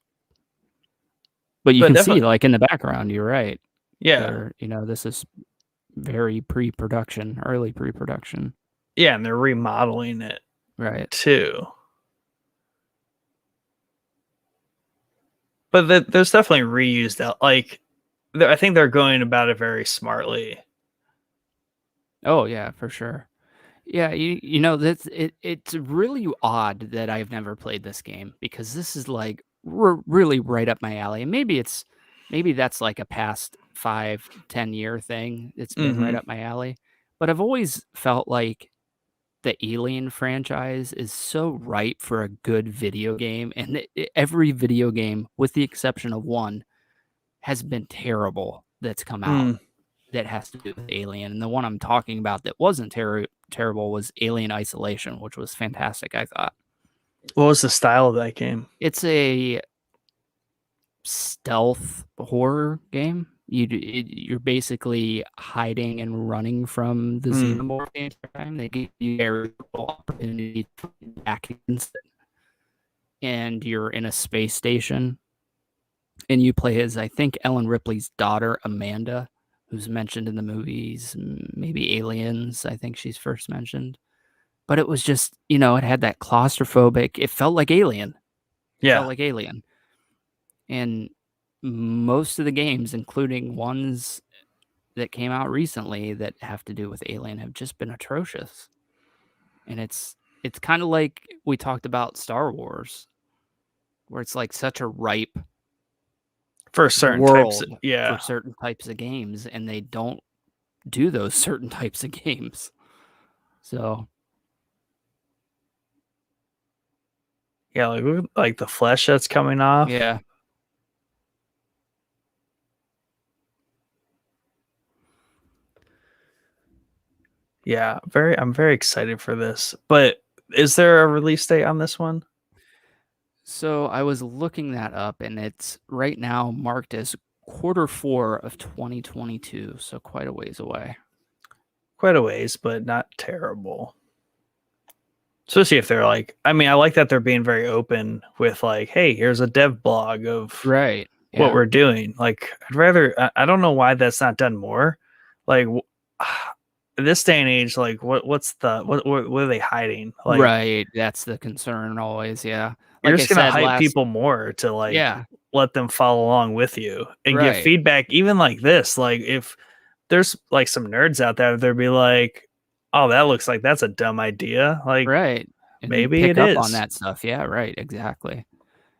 Speaker 2: But you can see, like in the background, you're right.
Speaker 1: Yeah.
Speaker 2: This is very early pre-production.
Speaker 1: Yeah, and they're remodeling it.
Speaker 2: Right.
Speaker 1: Too. But there's definitely reused out. Like, I think they're going about it very smartly.
Speaker 2: Oh yeah, for sure. Yeah, it's really odd that I've never played this game, because this is like really right up my alley. And maybe that's like a past 5-10 year thing. It's been right up my alley. But I've always felt like the Alien franchise is so ripe for a good video game, and every video game, with the exception of one, has been terrible that's come out that has to do with Alien. And the one I'm talking about that wasn't terrible was Alien Isolation, which was fantastic, I thought.
Speaker 1: What was the style of that game?
Speaker 2: It's a stealth horror game. You're basically hiding and running from the xenomorph the entire time. They give you every opportunity to back against it. And you're in a space station, and you play as, I think, Ellen Ripley's daughter, Amanda, who's mentioned in the movies, maybe Aliens. I think she's first mentioned. But it was just, it had that claustrophobic. It felt like Alien.
Speaker 1: Yeah.
Speaker 2: It felt like Alien. And most of the games, including ones that came out recently that have to do with Alien, have just been atrocious. And it's kind of like we talked about Star Wars, where it's like such a ripe
Speaker 1: for certain
Speaker 2: world
Speaker 1: types
Speaker 2: for certain types of games, and they don't do those certain types of games. So
Speaker 1: yeah, like the flesh that's coming off.
Speaker 2: Yeah.
Speaker 1: Yeah, I'm very excited for this. But is there a release date on this one?
Speaker 2: So I was looking that up, and it's right now marked as Q4 of 2022, so quite a ways away.
Speaker 1: Quite a ways, but not terrible. Especially if they're like, I mean, I like that they're being very open with like, hey, here's a dev blog of what we're doing. Like, I don't know why that's not done more. Like, in this day and age, like, what are they hiding? Like,
Speaker 2: right, that's the concern always. Yeah,
Speaker 1: you're just gonna hype people more to like, let them follow along with you and give
Speaker 2: Right.
Speaker 1: feedback, even like this. Like if there's like some nerds out there, they'd be like, "Oh, that looks like that's a dumb idea." Like
Speaker 2: Right. And
Speaker 1: maybe
Speaker 2: pick
Speaker 1: it
Speaker 2: up on
Speaker 1: is.
Speaker 2: that stuff. Yeah, right. Exactly.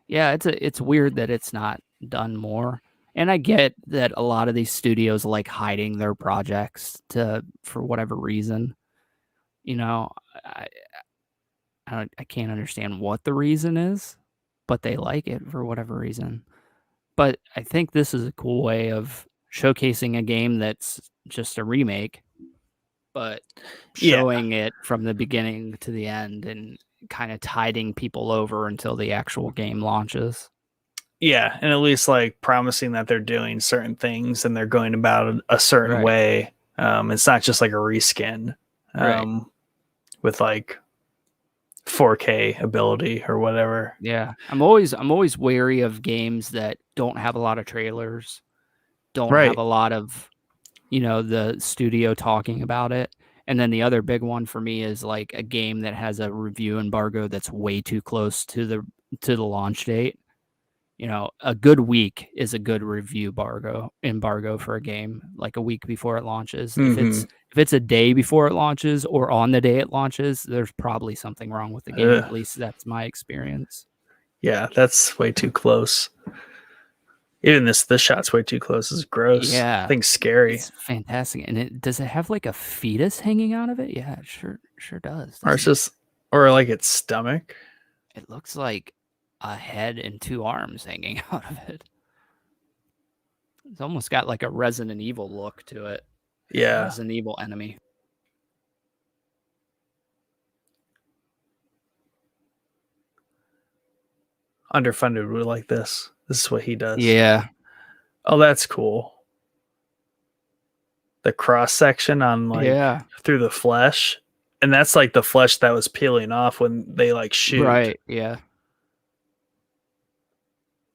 Speaker 2: Yeah, it's weird that it's not done more. And I get that a lot of these studios like hiding their projects for whatever reason. You know, I I can't understand what the reason is, but they like it for whatever reason. But I think this is a cool way of showcasing a game that's just a remake, but
Speaker 1: Yeah.
Speaker 2: showing it from the beginning to the end and kind of tiding people over until the actual game launches.
Speaker 1: Yeah, and at least like promising that they're doing certain things and they're going about it a certain
Speaker 2: Right.
Speaker 1: way. It's not just like a reskin
Speaker 2: Right.
Speaker 1: with like 4K ability or whatever.
Speaker 2: Yeah. I'm always wary of games that don't have a lot of trailers, don't have
Speaker 1: Right.
Speaker 2: a lot of, the studio talking about it. And then the other big one for me is like a game that has a review embargo that's way too close to the launch date. A good week is a good review embargo for a game, like a week before it launches.
Speaker 1: Mhm.
Speaker 2: If it's a day before it launches or on the day it launches, there's probably something wrong with the game.
Speaker 1: Ugh.
Speaker 2: At least that's my experience.
Speaker 1: Yeah, that's way too close. Even this shot's way too close. It's gross.
Speaker 2: Yeah.
Speaker 1: I think scary.
Speaker 2: It's fantastic. And does it have like a fetus hanging out of it? Yeah, it sure does.
Speaker 1: Or it's
Speaker 2: doesn't it?
Speaker 1: just or like its stomach.
Speaker 2: It looks like a head and two arms hanging out of it. It's almost got like a Resident Evil look to it.
Speaker 1: Yeah.
Speaker 2: Resident Evil enemy.
Speaker 1: Underfunded would like this. This is what he does.
Speaker 2: Yeah.
Speaker 1: Oh, that's cool. The cross section on like
Speaker 2: Yeah.
Speaker 1: through the flesh. And that's like the flesh that was peeling off when they like shoot.
Speaker 2: Right. Yeah.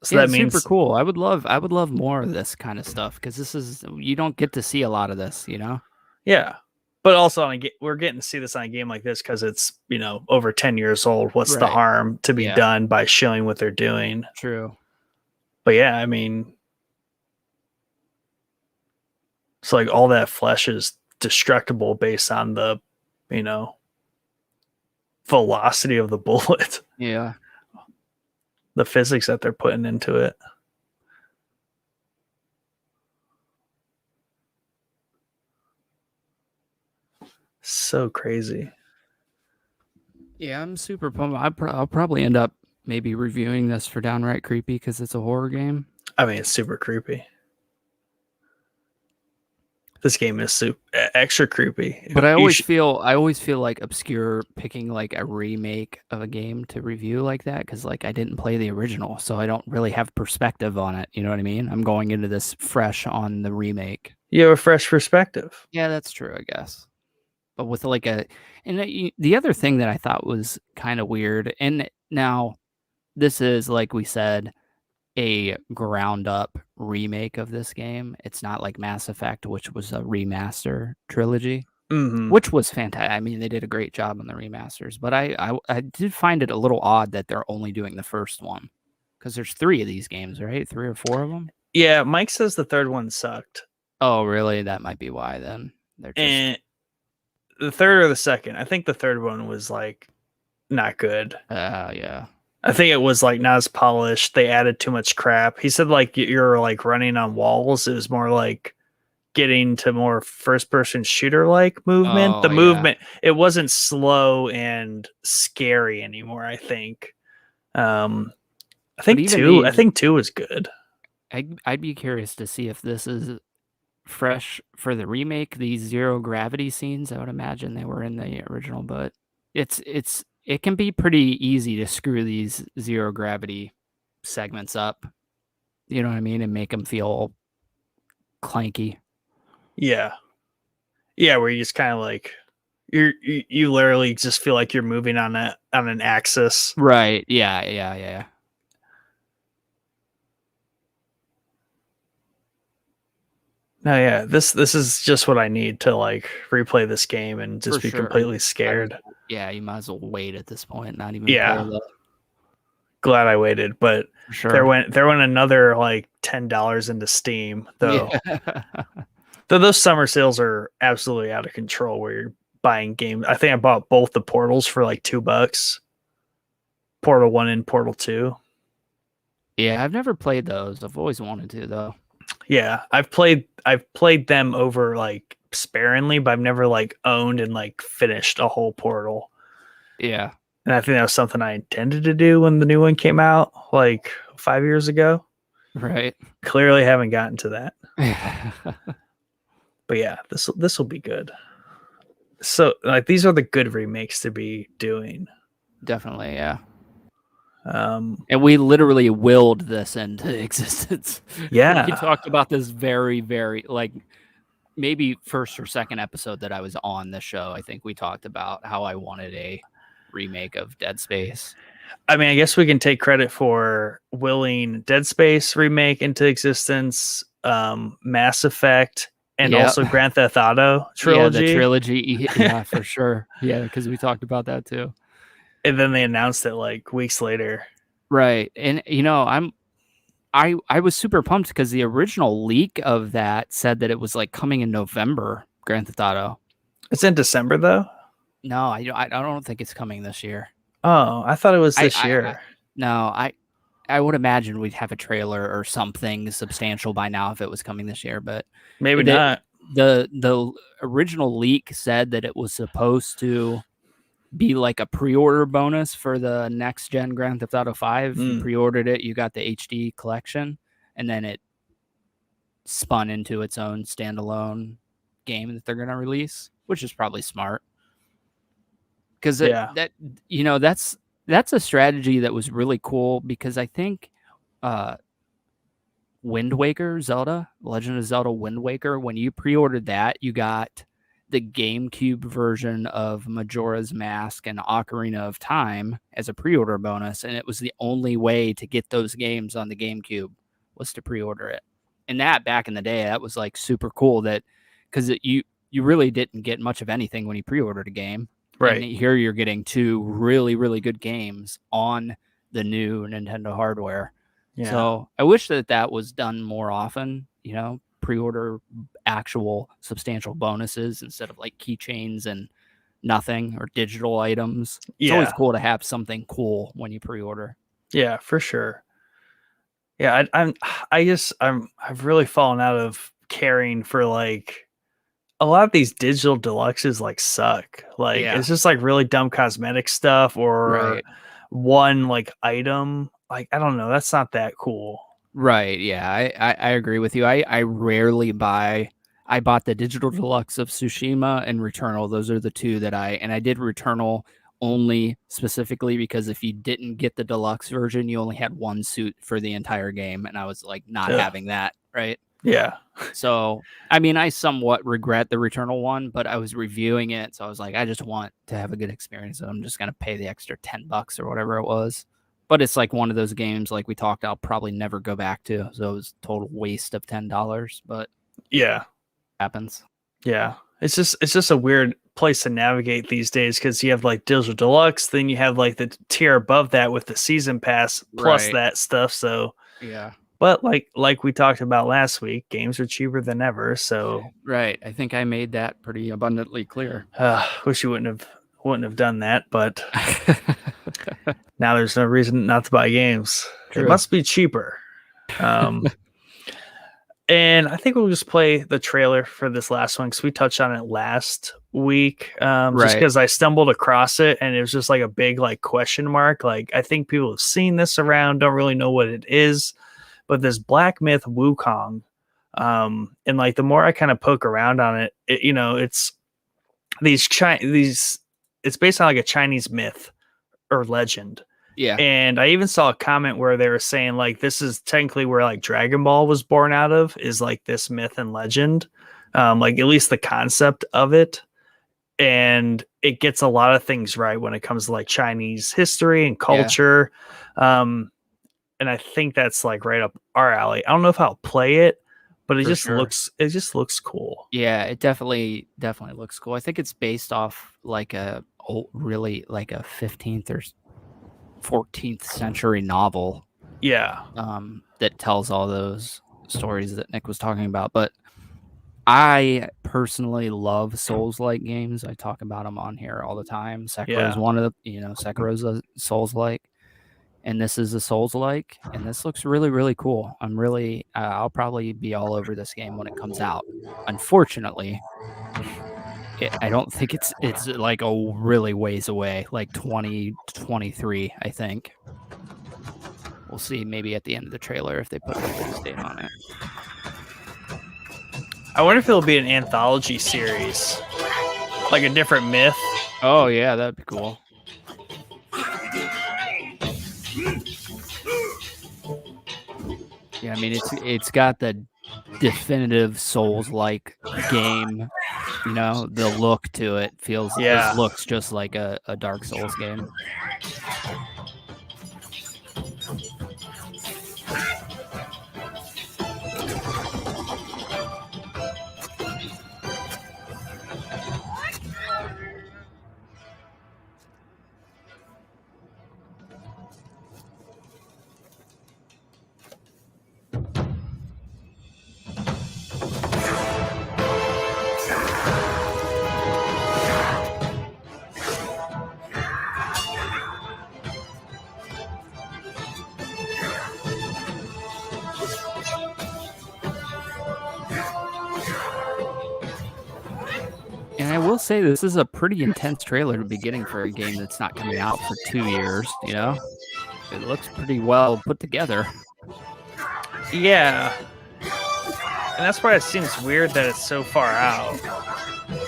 Speaker 1: So
Speaker 2: Yeah,
Speaker 1: that
Speaker 2: it's
Speaker 1: means
Speaker 2: super cool. I would love more of this kind of stuff because you don't get to see a lot of this,
Speaker 1: Yeah. But also we're getting to see this on a game like this because it's, over 10 years old. What's the
Speaker 2: Right.
Speaker 1: harm to be
Speaker 2: Yeah.
Speaker 1: done by showing what they're doing?
Speaker 2: True.
Speaker 1: But yeah, I mean, it's like all that flesh is destructible based on the, velocity of the bullet,
Speaker 2: Yeah.
Speaker 1: the physics that they're putting into it. So crazy.
Speaker 2: Yeah, I'm super pumped. I'll probably end up maybe reviewing this for Downright Creepy because it's a horror game.
Speaker 1: I mean, it's super creepy. This game is extra creepy.
Speaker 2: But I always feel like obscure picking like a remake of a game to review like that because like I didn't play the original, so I don't really have perspective on it. You know what I mean? I'm going into this fresh on the remake.
Speaker 1: You have a fresh perspective.
Speaker 2: Yeah, that's true, I guess. But with like the other thing that I thought was kind of weird, and now this is like we said, a ground up remake of this game. It's not like Mass Effect, which was a remaster trilogy, which was fantastic. I mean, they did a great job on the remasters, but I did find it a little odd that they're only doing the first one because there's 3 of these games, right? 3 or 4 of them.
Speaker 1: Yeah, Mike says the third one sucked.
Speaker 2: Oh, really? That might be why then. They're just...
Speaker 1: And the third or the second, I think the third one was like not good.
Speaker 2: Yeah.
Speaker 1: I think it was like not as polished. They added too much crap. He said like you're like running on walls. It was more like getting to more first person shooter like movement. The movement, it wasn't slow and scary anymore, I think. I think 2 was good.
Speaker 2: I'd be curious to see if this is fresh for the remake. These zero gravity scenes, I would imagine they were in the original, but it can be pretty easy to screw these zero gravity segments up. You know what I mean? And make them feel clanky.
Speaker 1: Yeah. Yeah, where you just kind of like you literally just feel like you're moving on an axis.
Speaker 2: Right. Yeah.
Speaker 1: No, yeah. This is just what I need to like replay this game and just be completely scared.
Speaker 2: Yeah, you might as well wait at this point, not even
Speaker 1: Yeah.
Speaker 2: play
Speaker 1: glad I waited, but
Speaker 2: For sure.
Speaker 1: there went another like $10 into Steam though.
Speaker 2: Yeah.
Speaker 1: Though those summer sales are absolutely out of control where you're buying games. I think I bought both the Portals for like $2. Portal 1 and Portal 2.
Speaker 2: Yeah, I've never played those. I've always wanted to though.
Speaker 1: Yeah, I've played them over like sparingly, but I've never like owned and like finished a whole Portal.
Speaker 2: Yeah.
Speaker 1: And I think that was something I intended to do when the new one came out like 5 years ago.
Speaker 2: Right.
Speaker 1: Clearly haven't gotten to that. But yeah, this will be good. So like these are the good remakes to be doing.
Speaker 2: Definitely, yeah.
Speaker 1: And
Speaker 2: we literally willed this into existence.
Speaker 1: Yeah.
Speaker 2: We talked about this very, very like maybe first or second episode that I was on the show. I think we talked about how I wanted a remake of Dead Space.
Speaker 1: I mean, I guess we can take credit for willing Dead Space remake into existence, Mass Effect, and also Grand Theft Auto trilogy.
Speaker 2: Yeah, the trilogy. Yeah, for sure. Yeah, because we talked about that too.
Speaker 1: And then they announced it like weeks later.
Speaker 2: Right. And I was super pumped because the original leak of that said that it was like coming in November, Grand Theft Auto.
Speaker 1: It's in December though?
Speaker 2: No, I don't think it's coming this year.
Speaker 1: Oh, I thought it was this year.
Speaker 2: I would imagine we'd have a trailer or something substantial by now if it was coming this year, but
Speaker 1: maybe not.
Speaker 2: The original leak said that it was supposed to be like a pre-order bonus for the next gen Grand Theft Auto 5. If you pre-ordered it, you got the HD collection, and then it spun into its own standalone game that they're going to release, which is probably smart. Because that's a strategy that was really cool, because I think Wind Waker, Legend of Zelda Wind Waker, when you pre-ordered that, you got the GameCube version of Majora's Mask and Ocarina of Time as a pre-order bonus, and it was the only way to get those games on the GameCube was to pre-order it. And that back in the day, that was like super cool, that because you really didn't get much of anything when you pre-ordered a game.
Speaker 1: Right.
Speaker 2: And here you're getting two really, really good games on the new Nintendo hardware.
Speaker 1: Yeah.
Speaker 2: So I wish that was done more often, pre-order actual substantial bonuses instead of like keychains and nothing, or digital items. It's always cool to have something cool when you pre-order.
Speaker 1: Yeah, for sure. Yeah, I've really fallen out of caring for like a lot of these digital deluxes like suck. Like it's just like really dumb cosmetic stuff or one like item. Like, I don't know. That's not that cool.
Speaker 2: Right. Yeah, I agree with you. I rarely buy. I bought the digital deluxe of Tsushima and Returnal. Those are the two that I did Returnal only specifically because if you didn't get the deluxe version, you only had one suit for the entire game. And I was like not having that. Right.
Speaker 1: Yeah.
Speaker 2: So, I mean, I somewhat regret the Returnal one, but I was reviewing it. So I was like, I just want to have a good experience. So I'm just going to pay the extra $10 or whatever it was. But it's like one of those games, like we talked, I'll probably never go back to. So it was a total waste of $10. But
Speaker 1: yeah,
Speaker 2: happens.
Speaker 1: Yeah, it's just a weird place to navigate these days because you have like digital deluxe, then you have like the tier above that with the season pass plus that stuff. So
Speaker 2: yeah,
Speaker 1: but like we talked about last week, games are cheaper than ever. So
Speaker 2: right, I think I made that pretty abundantly clear.
Speaker 1: Wish you wouldn't have done that, but. Now there's no reason not to buy games. True. It must be cheaper. And I think we'll just play the trailer for this last one because we touched on it last week. Just because I stumbled across it and it was just like a big like question mark. Like I think people have seen this around, don't really know what it is. But this black myth Wukong. And like the more I kind of poke around on it, it's it's based on like a Chinese myth or legend.
Speaker 2: Yeah.
Speaker 1: And I even saw a comment where they were saying like this is technically where like Dragon Ball was born out of, is like this myth and legend. Like at least the concept of it. And it gets a lot of things right when it comes to like Chinese history and culture. Yeah. And I think that's like right up our alley. I don't know if I'll play it, but it just looks cool.
Speaker 2: Yeah, it definitely looks cool. I think it's based off like a 15th or 14th century novel
Speaker 1: Yeah.
Speaker 2: that tells all those stories that Nick was talking about. But I personally love Souls-like games. I talk about them on here all the time. Sekiro's one of the, Sekiro's a Souls-like, and this is a Souls-like, and this looks really, really cool. I'm really, I'll probably be all over this game when it comes out. Unfortunately, I don't think it's like a really ways away, like 2023, I think. We'll see maybe at the end of the trailer if they put a release date on it.
Speaker 1: I wonder if it'll be an anthology series, like a different myth.
Speaker 2: Oh yeah, that'd be cool. Yeah, I mean it's got the definitive Souls-like game. The look to it this looks just like a Dark Souls game. And I will say this is a pretty intense trailer to be getting for a game that's not coming out for 2 years, It looks pretty well put together.
Speaker 1: Yeah. And that's why it seems weird that it's so far out.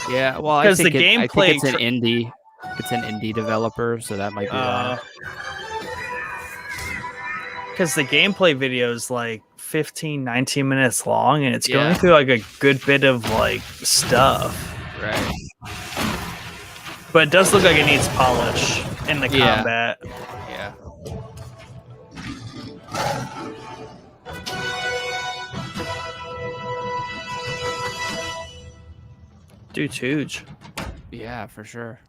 Speaker 2: Yeah, well, I think it's an indie. It's an indie developer, so that might be why.
Speaker 1: Because the gameplay video is like 15, 19 minutes long, and it's going through like a good bit of like stuff.
Speaker 2: Right.
Speaker 1: But it does look like it needs polish in the combat.
Speaker 2: Yeah.
Speaker 1: Dude's huge.
Speaker 2: Yeah, for sure.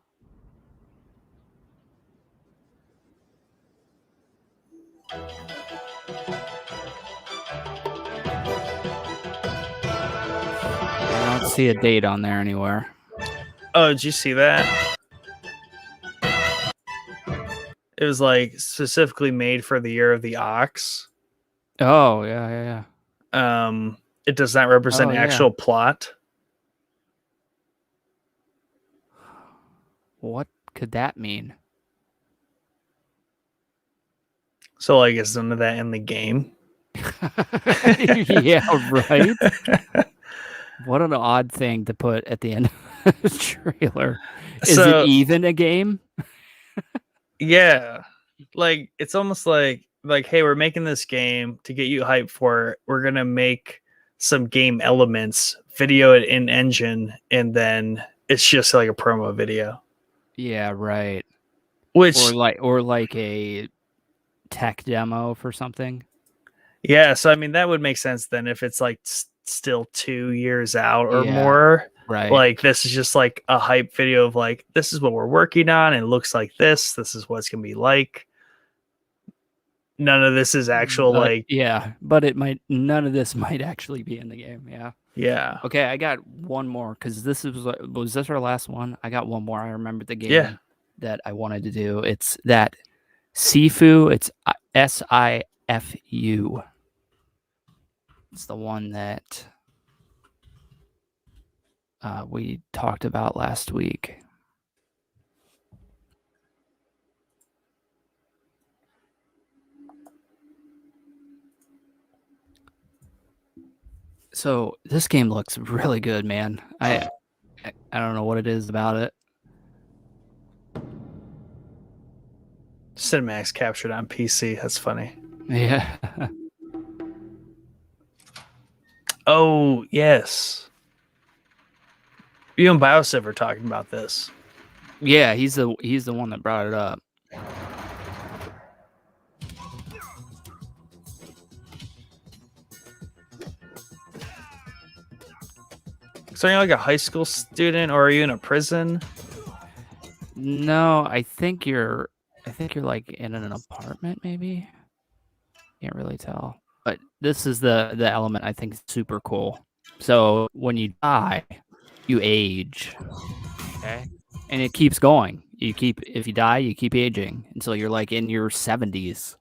Speaker 2: I don't see a date on there anywhere.
Speaker 1: Oh, did you see that? It was like specifically made for the Year of the Ox.
Speaker 2: Oh, yeah.
Speaker 1: It does not represent actual plot.
Speaker 2: What could that mean?
Speaker 1: So, like, is none of that in the game?
Speaker 2: Yeah, right. What an odd thing to put at the end of the trailer. Is it even a game?
Speaker 1: Yeah. Like, it's almost like, hey, we're making this game to get you hyped for it. We're going to make some game elements, video it in engine, and then it's just like a promo video.
Speaker 2: Yeah, right.
Speaker 1: Which
Speaker 2: or like a tech demo for something.
Speaker 1: Yeah, so I mean that would make sense then if it's like still 2 years out or more.
Speaker 2: Right.
Speaker 1: Like this is just like a hype video of like this is what we're working on and it looks like this is what it's gonna be like. None of this is actual
Speaker 2: but none of this might actually be in the game. Yeah. Okay, I got one more because was this our last one? I got one more. I remember the game that I wanted to do. It's that Sifu. It's SIFU. It's the one that we talked about last week. So this game looks really good, man. I don't know what it is about it.
Speaker 1: Cinematics captured on PC. That's funny.
Speaker 2: Yeah.
Speaker 1: Oh, yes. You and Biosiv are talking about this.
Speaker 2: Yeah, he's the one that brought it up.
Speaker 1: So are you like a high school student or are you in a prison?
Speaker 2: No, I think you're think you're like in an apartment, maybe. Can't really tell. But this is the element I think is super cool. So when you die, you age. Okay. And it keeps going. If you die, you keep aging until you're like in your 70s.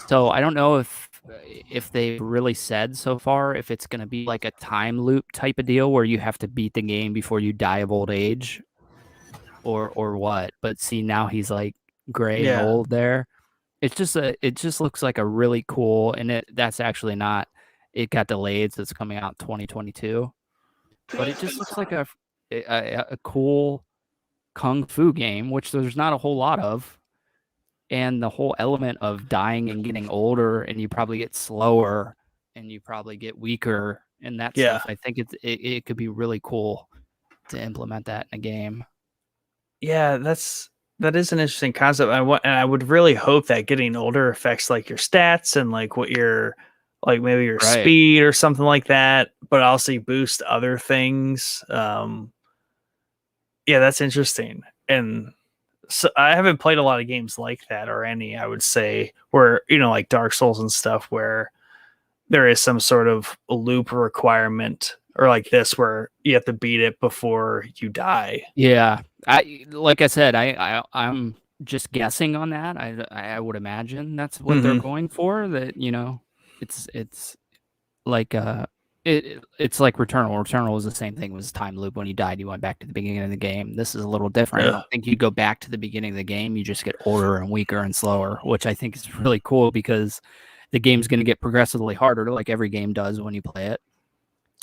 Speaker 2: So I don't know if they've really said so far if it's going to be like a time loop type of deal where you have to beat the game before you die of old age or what. But see, now he's like gray and old there. It just looks like a really cool, and that's actually not. It got delayed, so it's coming out in 2022. But it just looks like a cool kung fu game, which there's not a whole lot of. And the whole element of dying and getting older, and you probably get slower, and you probably get weaker, and that stuff. I think it could be really cool to implement that in a game.
Speaker 1: Yeah, that is an interesting concept. And I would really hope that getting older affects like your stats and like what your like maybe your speed or something like that, but also boost other things. Yeah, that's interesting. And so I haven't played a lot of games like that or any, I would say, where, like Dark Souls and stuff where there is some sort of loop requirement or like this where you have to beat it before you die.
Speaker 2: Yeah. Like I said, I'm just guessing on that. I would imagine that's what they're going for. That it's like it's like Returnal. Returnal was the same thing. It was a time loop. When you died, you went back to the beginning of the game. This is a little different. I don't think you go back to the beginning of the game. You just get older and weaker and slower, which I think is really cool because the game's going to get progressively harder, like every game does when you play it,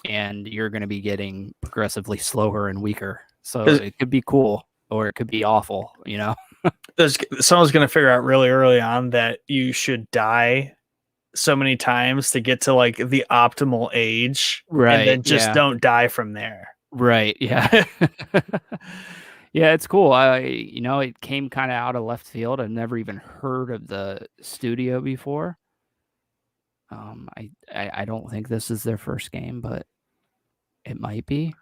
Speaker 2: and you're going to be getting progressively slower and weaker. So it could be cool or it could be awful.
Speaker 1: Someone's going to figure out really early on that you should die so many times to get to like the optimal age,
Speaker 2: right?
Speaker 1: And then just don't die from there,
Speaker 2: right? Yeah. Yeah, it's cool. It came kind of out of left field. I've never even heard of the studio before. I don't think this is their first game, but it might be.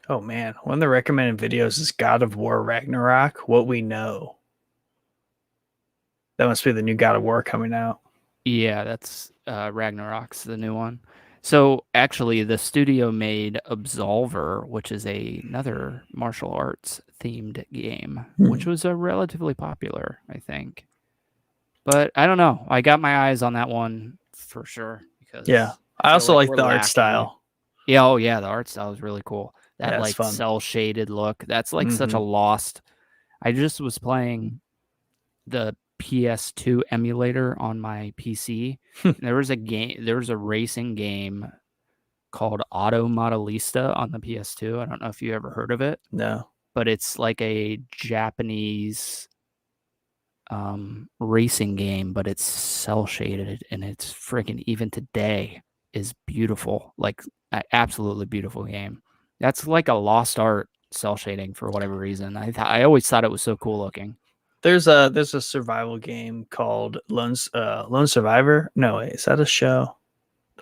Speaker 1: Oh man, one of the recommended videos is God of War Ragnarok, What We Know. That must be the new God of War coming out.
Speaker 2: Yeah, that's Ragnarok's the new one. So actually, the studio made Absolver, which is another martial arts themed game, which was relatively popular, I think. But I don't know. I got my eyes on that one for sure. Because
Speaker 1: I also like the art style.
Speaker 2: Yeah, the art style is really cool. That like cell shaded look. That's like such a lost. I just was playing the PS2 emulator on my PC. There was a racing game called Auto Modelista on the PS2. I don't know if you ever heard of it.
Speaker 1: No.
Speaker 2: But it's like a Japanese racing game, but it's cell shaded, and it's freaking, even today, is beautiful. Like an absolutely beautiful game. That's like a lost art, cell shading, for whatever reason. I always thought it was so cool looking.
Speaker 1: There's a survival game called Lone Survivor. No, wait, is that a show?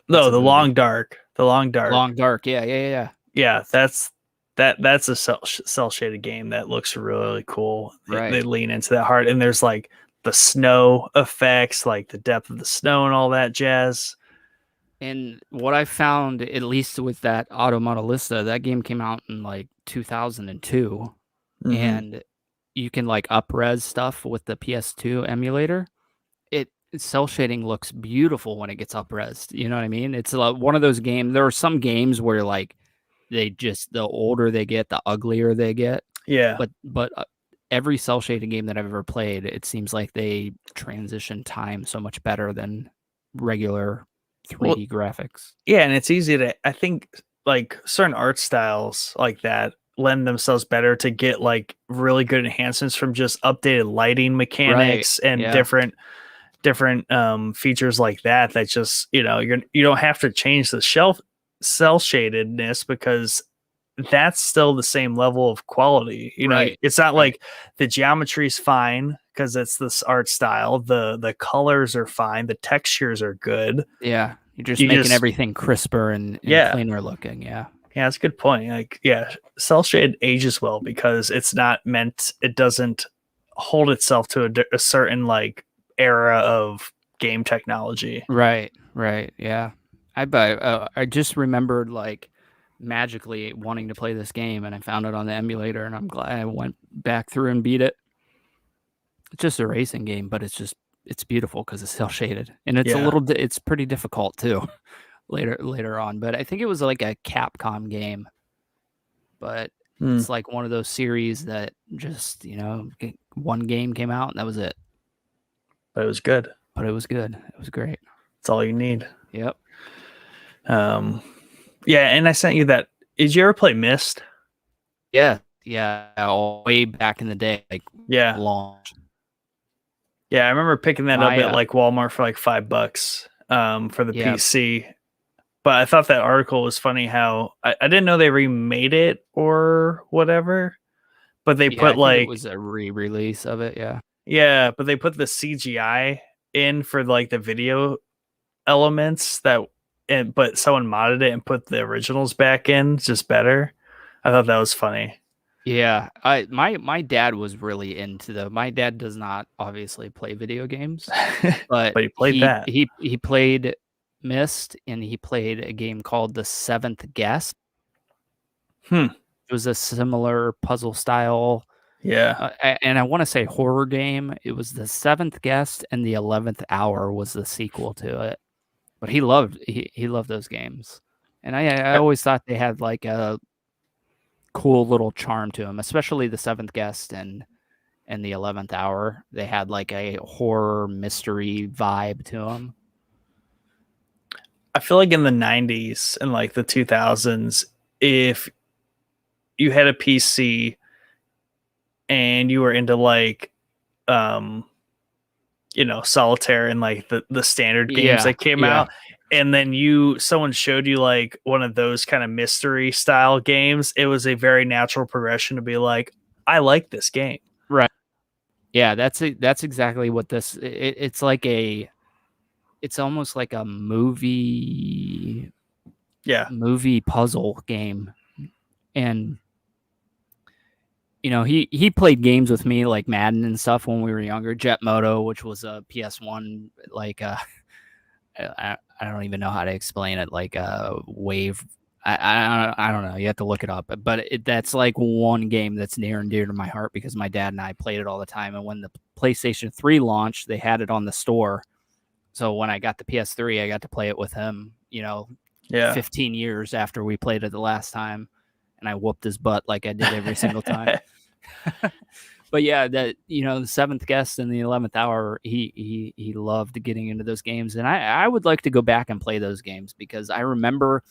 Speaker 1: No, The Long Dark. The Long Dark.
Speaker 2: Long Dark. Yeah.
Speaker 1: Yeah, that's a cell shaded game that looks really cool.
Speaker 2: Right.
Speaker 1: They lean into that hard, and there's like the snow effects, like the depth of the snow and all that jazz.
Speaker 2: And what I found, at least with that Auto Modelista, that game came out in like 2002, and you can like up-res stuff with the PS2 emulator. Cell shading looks beautiful when it gets up-resed. You know what I mean? It's one of those games. There are some games where like the older they get, the uglier they get.
Speaker 1: Yeah.
Speaker 2: But every cell shading game that I've ever played, it seems like they transition time so much better than regular 3D graphics.
Speaker 1: Yeah, and it's easy to, I think, like certain art styles like that lend themselves better to get like really good enhancements from just updated lighting mechanics and different features like that just you don't have to change the cell shadedness because that's still the same level of quality. It's not like the geometry is fine because it's this art style, the colors are fine, the textures are good.
Speaker 2: You're just making everything crisper and cleaner looking.
Speaker 1: That's a good point. Like, cell shade ages well because it's not meant, it doesn't hold itself to a certain like era of game technology.
Speaker 2: Right. Yeah. I just remembered like magically wanting to play this game, and I found it on the emulator, and I'm glad I went back through and beat it. It's just a racing game, but it's beautiful because it's cel shaded, and it's
Speaker 1: Yeah.
Speaker 2: it's pretty difficult too later on. But I think it was like a Capcom game, but it's like one of those series that just one game came out and that was it.
Speaker 1: But it was good.
Speaker 2: But it was good. It was great.
Speaker 1: That's all you need.
Speaker 2: Yep.
Speaker 1: Yeah, and I sent you that. Did you ever play Myst?
Speaker 2: Yeah. Way back in the day, like launch.
Speaker 1: Yeah, I remember picking that up at like Walmart for like $5 for the PC. But I thought that article was funny how I didn't know they remade it or whatever. But they put like
Speaker 2: it was a re-release of it, yeah.
Speaker 1: Yeah, but they put the CGI in for like the video elements but someone modded it and put the originals back in, just better. I thought that was funny.
Speaker 2: Yeah, my dad was really into my dad does not obviously play video games, but
Speaker 1: he played that.
Speaker 2: He played Myst, and he played a game called The Seventh Guest. It was a similar puzzle style.
Speaker 1: Yeah.
Speaker 2: And I want to say horror game. It was The Seventh Guest, and The 11th Hour was the sequel to it. But he loved those games. And I always thought they had like a cool little charm to them, especially The Seventh Guest and The 11th Hour. They had like a horror mystery vibe to them.
Speaker 1: I feel like in the 90s and like the 2000s, if you had a PC and you were into like solitaire and like the standard games that came out, and then someone showed you like one of those kind of mystery style games, it was a very natural progression to be like, I like this game.
Speaker 2: Right. Yeah, that's exactly what this it's like it's almost like a movie puzzle game. And he played games with me like Madden and stuff when we were younger. Jet Moto, which was a PS1, like I don't even know how to explain it, like a wave. I don't know. You have to look it up. But that's like one game that's near and dear to my heart because my dad and I played it all the time. And when the PlayStation 3 launched, they had it on the store. So when I got the PS3, I got to play it with him, 15 years after we played it the last time. And I whooped his butt like I did every single time. But yeah, that The Seventh Guest and The 11th Hour, he loved getting into those games, and I would like to go back and play those games because I remember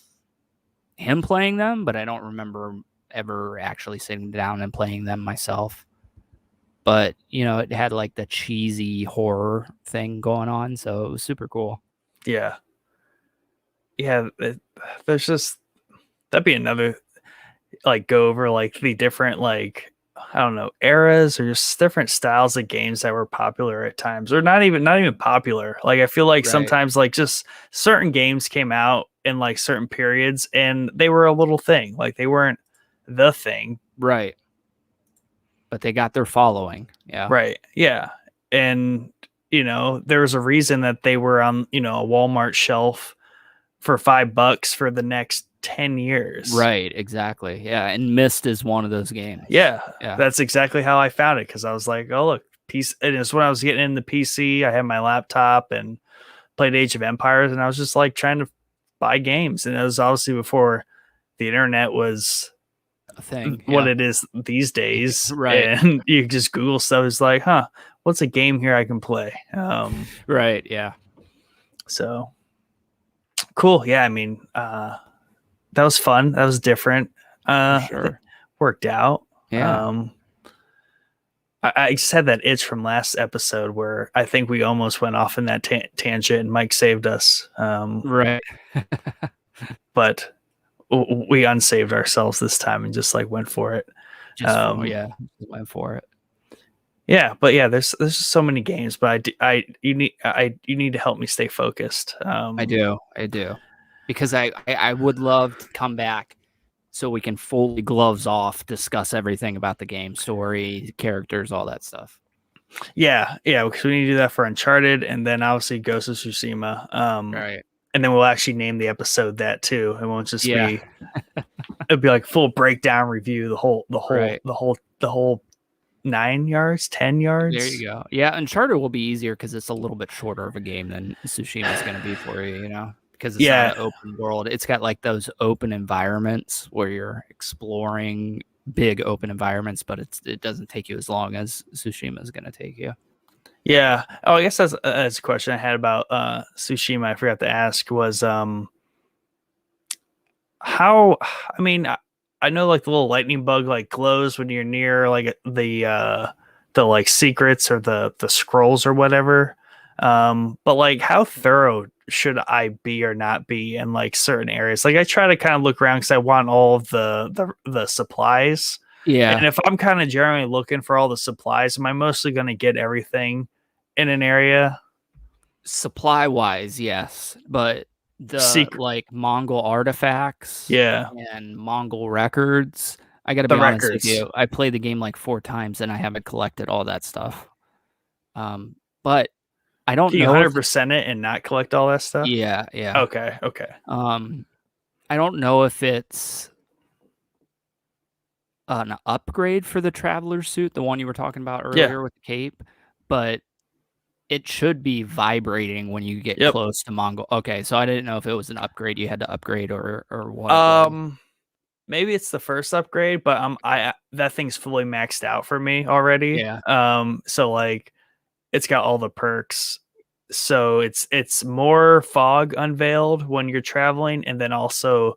Speaker 2: him playing them, but I don't remember ever actually sitting down and playing them myself. But it had like the cheesy horror thing going on, so it was super cool.
Speaker 1: Yeah. There's just that'd be another like go over like the different like I don't know eras or just different styles of games that were popular at times or not even popular. Like I feel like sometimes like just certain games came out in like certain periods and they were a little thing, like they weren't the thing,
Speaker 2: right? But they got their following. Yeah,
Speaker 1: right. Yeah, and there was a reason that they were on a Walmart shelf for $5 for the next 10 years.
Speaker 2: Right, exactly. Yeah, and Myst is one of those games.
Speaker 1: Yeah. That's exactly how I found it because I was like, oh look, and it's when I was getting into PC, I had my laptop and played Age of Empires, and I was just like trying to buy games, and it was obviously before the internet was
Speaker 2: a thing,
Speaker 1: what it is these days.
Speaker 2: Right.
Speaker 1: And you just Google stuff. It's like, what's a game here I can play?
Speaker 2: Right. Yeah.
Speaker 1: So cool. Yeah. I mean, that was fun. That was different.
Speaker 2: Sure.
Speaker 1: Worked out.
Speaker 2: Yeah.
Speaker 1: I just had that itch from last episode where I think we almost went off in that tangent and Mike saved us.
Speaker 2: Right.
Speaker 1: But we unsaved ourselves this time and just like went for it.
Speaker 2: Went for it.
Speaker 1: Yeah, but yeah, there's just so many games, but you need to help me stay focused.
Speaker 2: I do, because I would love to come back so we can fully gloves off discuss everything about the game, story, characters, all that stuff.
Speaker 1: Yeah, because we need to do that for Uncharted, and then obviously Ghost of Tsushima.
Speaker 2: Right.
Speaker 1: And then we'll actually name the episode that too. It won't just
Speaker 2: Yeah.
Speaker 1: be. It'll be like full breakdown review.
Speaker 2: Right.
Speaker 1: The whole 9 yards, 10 yards.
Speaker 2: There you go. Yeah, Uncharted will be easier because it's a little bit shorter of a game than Tsushima is going to be for you, you know, because it's not an open world. It's got like those open environments where you're exploring big open environments, but it doesn't take you as long as Tsushima is going to take you.
Speaker 1: Yeah. Oh, I guess that's a question I had about Tsushima. I forgot to ask was how. I mean, I know like the little lightning bug like glows when you're near like the like secrets or the scrolls or whatever. But like how thorough should I be or not be in like certain areas? Like I try to kind of look around because I want all of the supplies.
Speaker 2: Yeah.
Speaker 1: And if I'm kind of generally looking for all the supplies, am I mostly going to get everything in an area?
Speaker 2: Supply wise, yes, but the like Mongol artifacts, and Mongol records. I got to be honest with you. I played the game like 4 times and I haven't collected all that stuff. But I don't know.
Speaker 1: 100% it and not collect all that stuff.
Speaker 2: Yeah.
Speaker 1: Okay.
Speaker 2: I don't know if it's an upgrade for the traveler suit, the one you were talking about earlier with the cape, but it should be vibrating when you get close to Mongol. Okay, so I didn't know if it was an upgrade you had to upgrade or what.
Speaker 1: Maybe it's the first upgrade, but that thing's fully maxed out for me already.
Speaker 2: Yeah.
Speaker 1: So like it's got all the perks. So it's more fog unveiled when you're traveling, and then also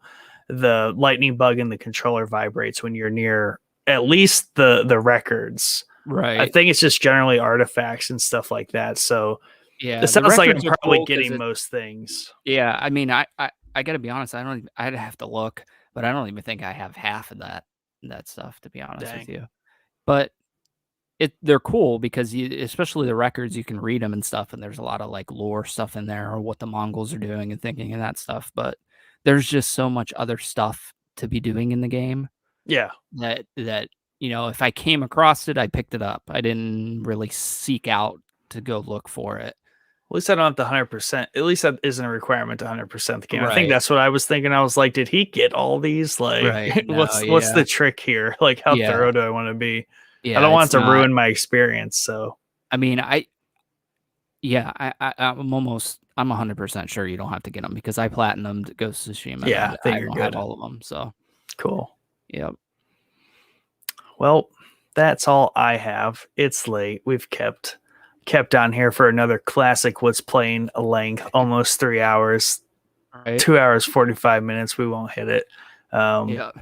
Speaker 1: the lightning bug in the controller vibrates when you're near at least the records.
Speaker 2: Right.
Speaker 1: I think it's just generally artifacts and stuff like that. So
Speaker 2: yeah,
Speaker 1: it sounds like I'm probably getting most things.
Speaker 2: Yeah, I mean, I got to be honest. I'd have to look, but I don't even think I have half of that stuff, to be honest with you. But they're cool because especially the records, you can read them and stuff, and there's a lot of like lore stuff in there or what the Mongols are doing and thinking and that stuff. But there's just so much other stuff to be doing in the game.
Speaker 1: Yeah.
Speaker 2: That you know, if I came across it, I picked it up. I didn't really seek out to go look for it.
Speaker 1: At least I don't have the 100%. At least that isn't a requirement to 100% the game.
Speaker 2: Right.
Speaker 1: I think that's what I was thinking. I was like, did he get all these? Like,
Speaker 2: no,
Speaker 1: what's the trick here? Like, how thorough do I want to be?
Speaker 2: Yeah,
Speaker 1: I don't want it to ruin my experience. So,
Speaker 2: I mean, I'm 100% sure you don't have to get them because I platinumed Ghost of Tsushima.
Speaker 1: Yeah,
Speaker 2: I don't have all of them. So
Speaker 1: cool.
Speaker 2: Yep.
Speaker 1: Well, that's all I have. It's late. We've kept on here for another classic What's Playing length, almost 3 hours,
Speaker 2: right.
Speaker 1: 2 hours, 45 minutes. We won't hit it.
Speaker 2: Yeah.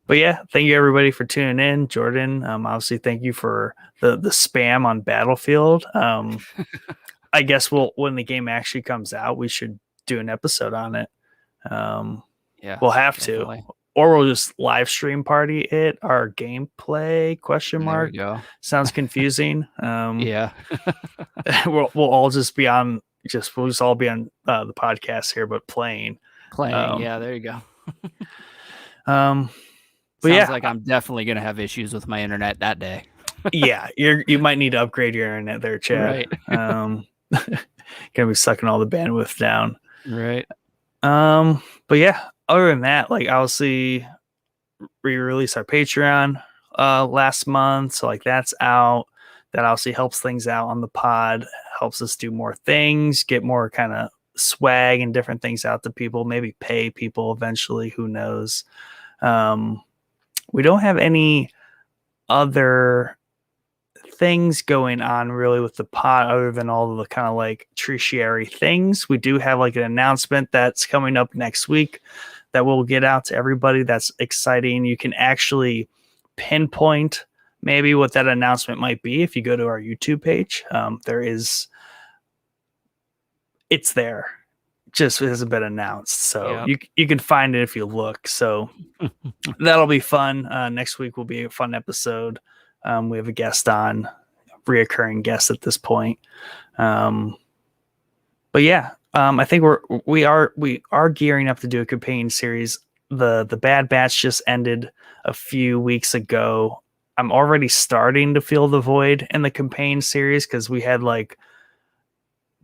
Speaker 1: But yeah, thank you everybody for tuning in. Jordan, obviously thank you for the spam on Battlefield. I guess when the game actually comes out, we should do an episode on it.
Speaker 2: Yeah,
Speaker 1: we'll have
Speaker 2: definitely.
Speaker 1: to. Or we'll just live stream party it. Our gameplay ?
Speaker 2: There we go.
Speaker 1: Sounds confusing.
Speaker 2: Yeah.
Speaker 1: we'll all just be on. We'll just all be on the podcast here, but playing.
Speaker 2: Yeah, there you go.
Speaker 1: But
Speaker 2: Sounds like I'm definitely gonna have issues with my internet that day.
Speaker 1: Yeah, you might need to upgrade your internet there, Chad.
Speaker 2: Right.
Speaker 1: Gonna be sucking all the bandwidth down.
Speaker 2: Right.
Speaker 1: But yeah, other than that, like obviously we released our Patreon last month, so like that's out. That obviously helps things out on the pod, helps us do more things, get more kind of swag and different things out to people, maybe pay people eventually, who knows. We don't have any other things going on really with the pod other than all of the kind of like tertiary things. We do have like an announcement that's coming up next week that we'll get out to everybody. That's exciting. You can actually pinpoint maybe what that announcement might be if you go to our YouTube page. It's there, just it hasn't been announced, so you can find it if you look. So that'll be fun. Next week will be a fun episode. We have a guest on, reoccurring guest at this point. But yeah, I think we are gearing up to do a companion series. The Bad Batch just ended a few weeks ago. I'm already starting to feel the void in the campaign series because we had like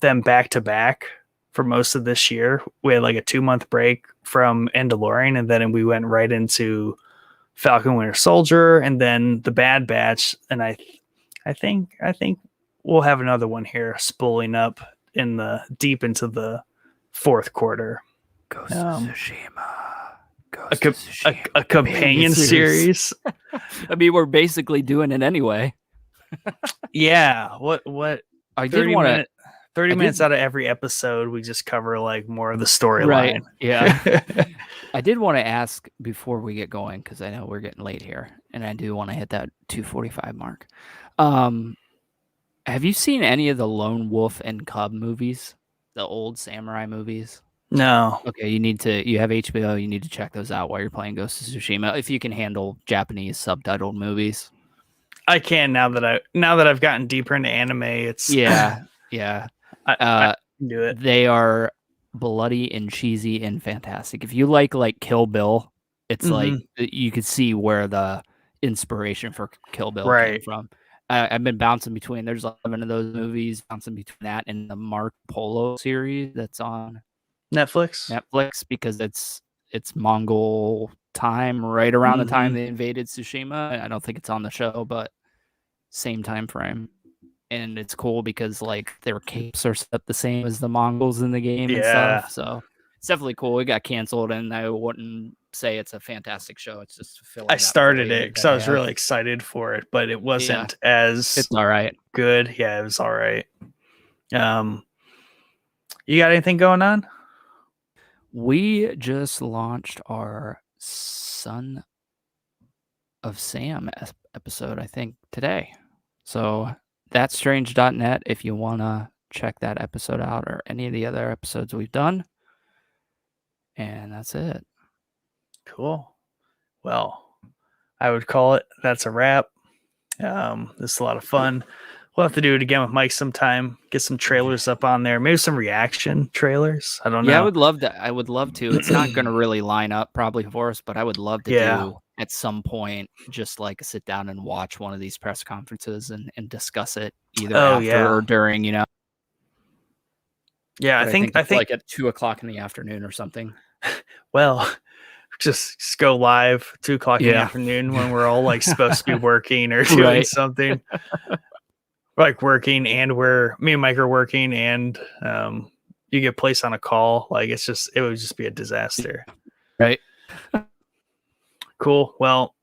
Speaker 1: them back to back for most of this year. We had like a 2-month break from Mandalorian, and then we went right into Falcon Winter Soldier, and then the Bad Batch. And I think we'll have another one here spooling up in the deep into the fourth quarter.
Speaker 2: Ghost of Tsushima.
Speaker 1: A companion series.
Speaker 2: I mean, we're basically doing it anyway.
Speaker 1: Yeah. What?
Speaker 2: I did want to
Speaker 1: 30 minutes out of every episode, we just cover like more of the storyline.
Speaker 2: Right. Yeah. I did want to ask before we get going, because I know we're getting late here, and I do want to hit that 2:45 mark. Have you seen any of the Lone Wolf and Cub movies, the old samurai movies?
Speaker 1: No.
Speaker 2: Okay, you have HBO, you need to check those out while you're playing Ghost of Tsushima, if you can handle Japanese subtitled movies.
Speaker 1: I can now that I've gotten deeper into anime. It's
Speaker 2: yeah.
Speaker 1: I can do it.
Speaker 2: They are bloody and cheesy and fantastic. If you like Kill Bill, it's like you could see where the inspiration for Kill Bill came from. I've been bouncing between. There's 11 of those movies, bouncing between that and the Marco Polo series that's on Netflix, because it's Mongol time, right around the time they invaded Tsushima. I don't think it's on the show, but same time frame. And it's cool because like their capes are set the same as the Mongols in the game and stuff. So it's definitely cool. It got canceled, and I wouldn't say it's a fantastic show. It's just
Speaker 1: I started it because I was really excited for it, but it wasn't as
Speaker 2: it's all right.
Speaker 1: Good. Yeah, it was all right. You got anything going on?
Speaker 2: We just launched our Son of Sam episode, I think, today. So that's strange.net if you want to check that episode out, or any of the other episodes we've done. And that's it.
Speaker 1: Cool. Well, I would call it that's a wrap. This is a lot of fun. We'll have to do it again with Mike sometime. Get some trailers up on there. Maybe some reaction trailers. I don't know.
Speaker 2: Yeah, I would love that. I would love to. It's not going to really line up probably for us, but I would love to do at some point just like sit down and watch one of these press conferences and discuss it either after or during, you know.
Speaker 1: Yeah,
Speaker 2: but I think like at 2:00 in the afternoon or something.
Speaker 1: Well, just go live 2:00 in the afternoon when we're all like supposed to be working or doing something. Like working, and me and Mike are working, and you get placed on a call. Like it would just be a disaster.
Speaker 2: Right.
Speaker 1: Cool. Well,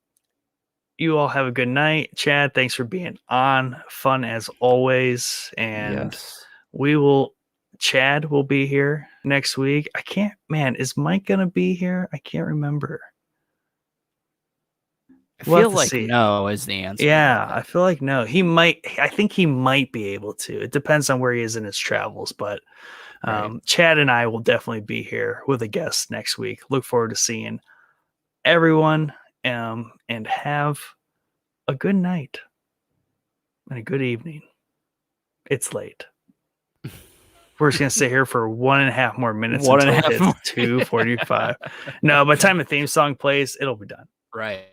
Speaker 1: you all have a good night. Chad, thanks for being on. Fun as always. And Chad will be here next week. Is Mike going to be here? I can't remember.
Speaker 2: I feel like no is the answer.
Speaker 1: Yeah, I feel like no. I think he might be able to. It depends on where he is in his travels, but Chad and I will definitely be here with a guest next week. Look forward to seeing everyone, and have a good night and a good evening. It's late. We're just going to sit here for 1.5 more minutes until it's 2:45. No, by the time the theme song plays, it'll be done.
Speaker 2: Right.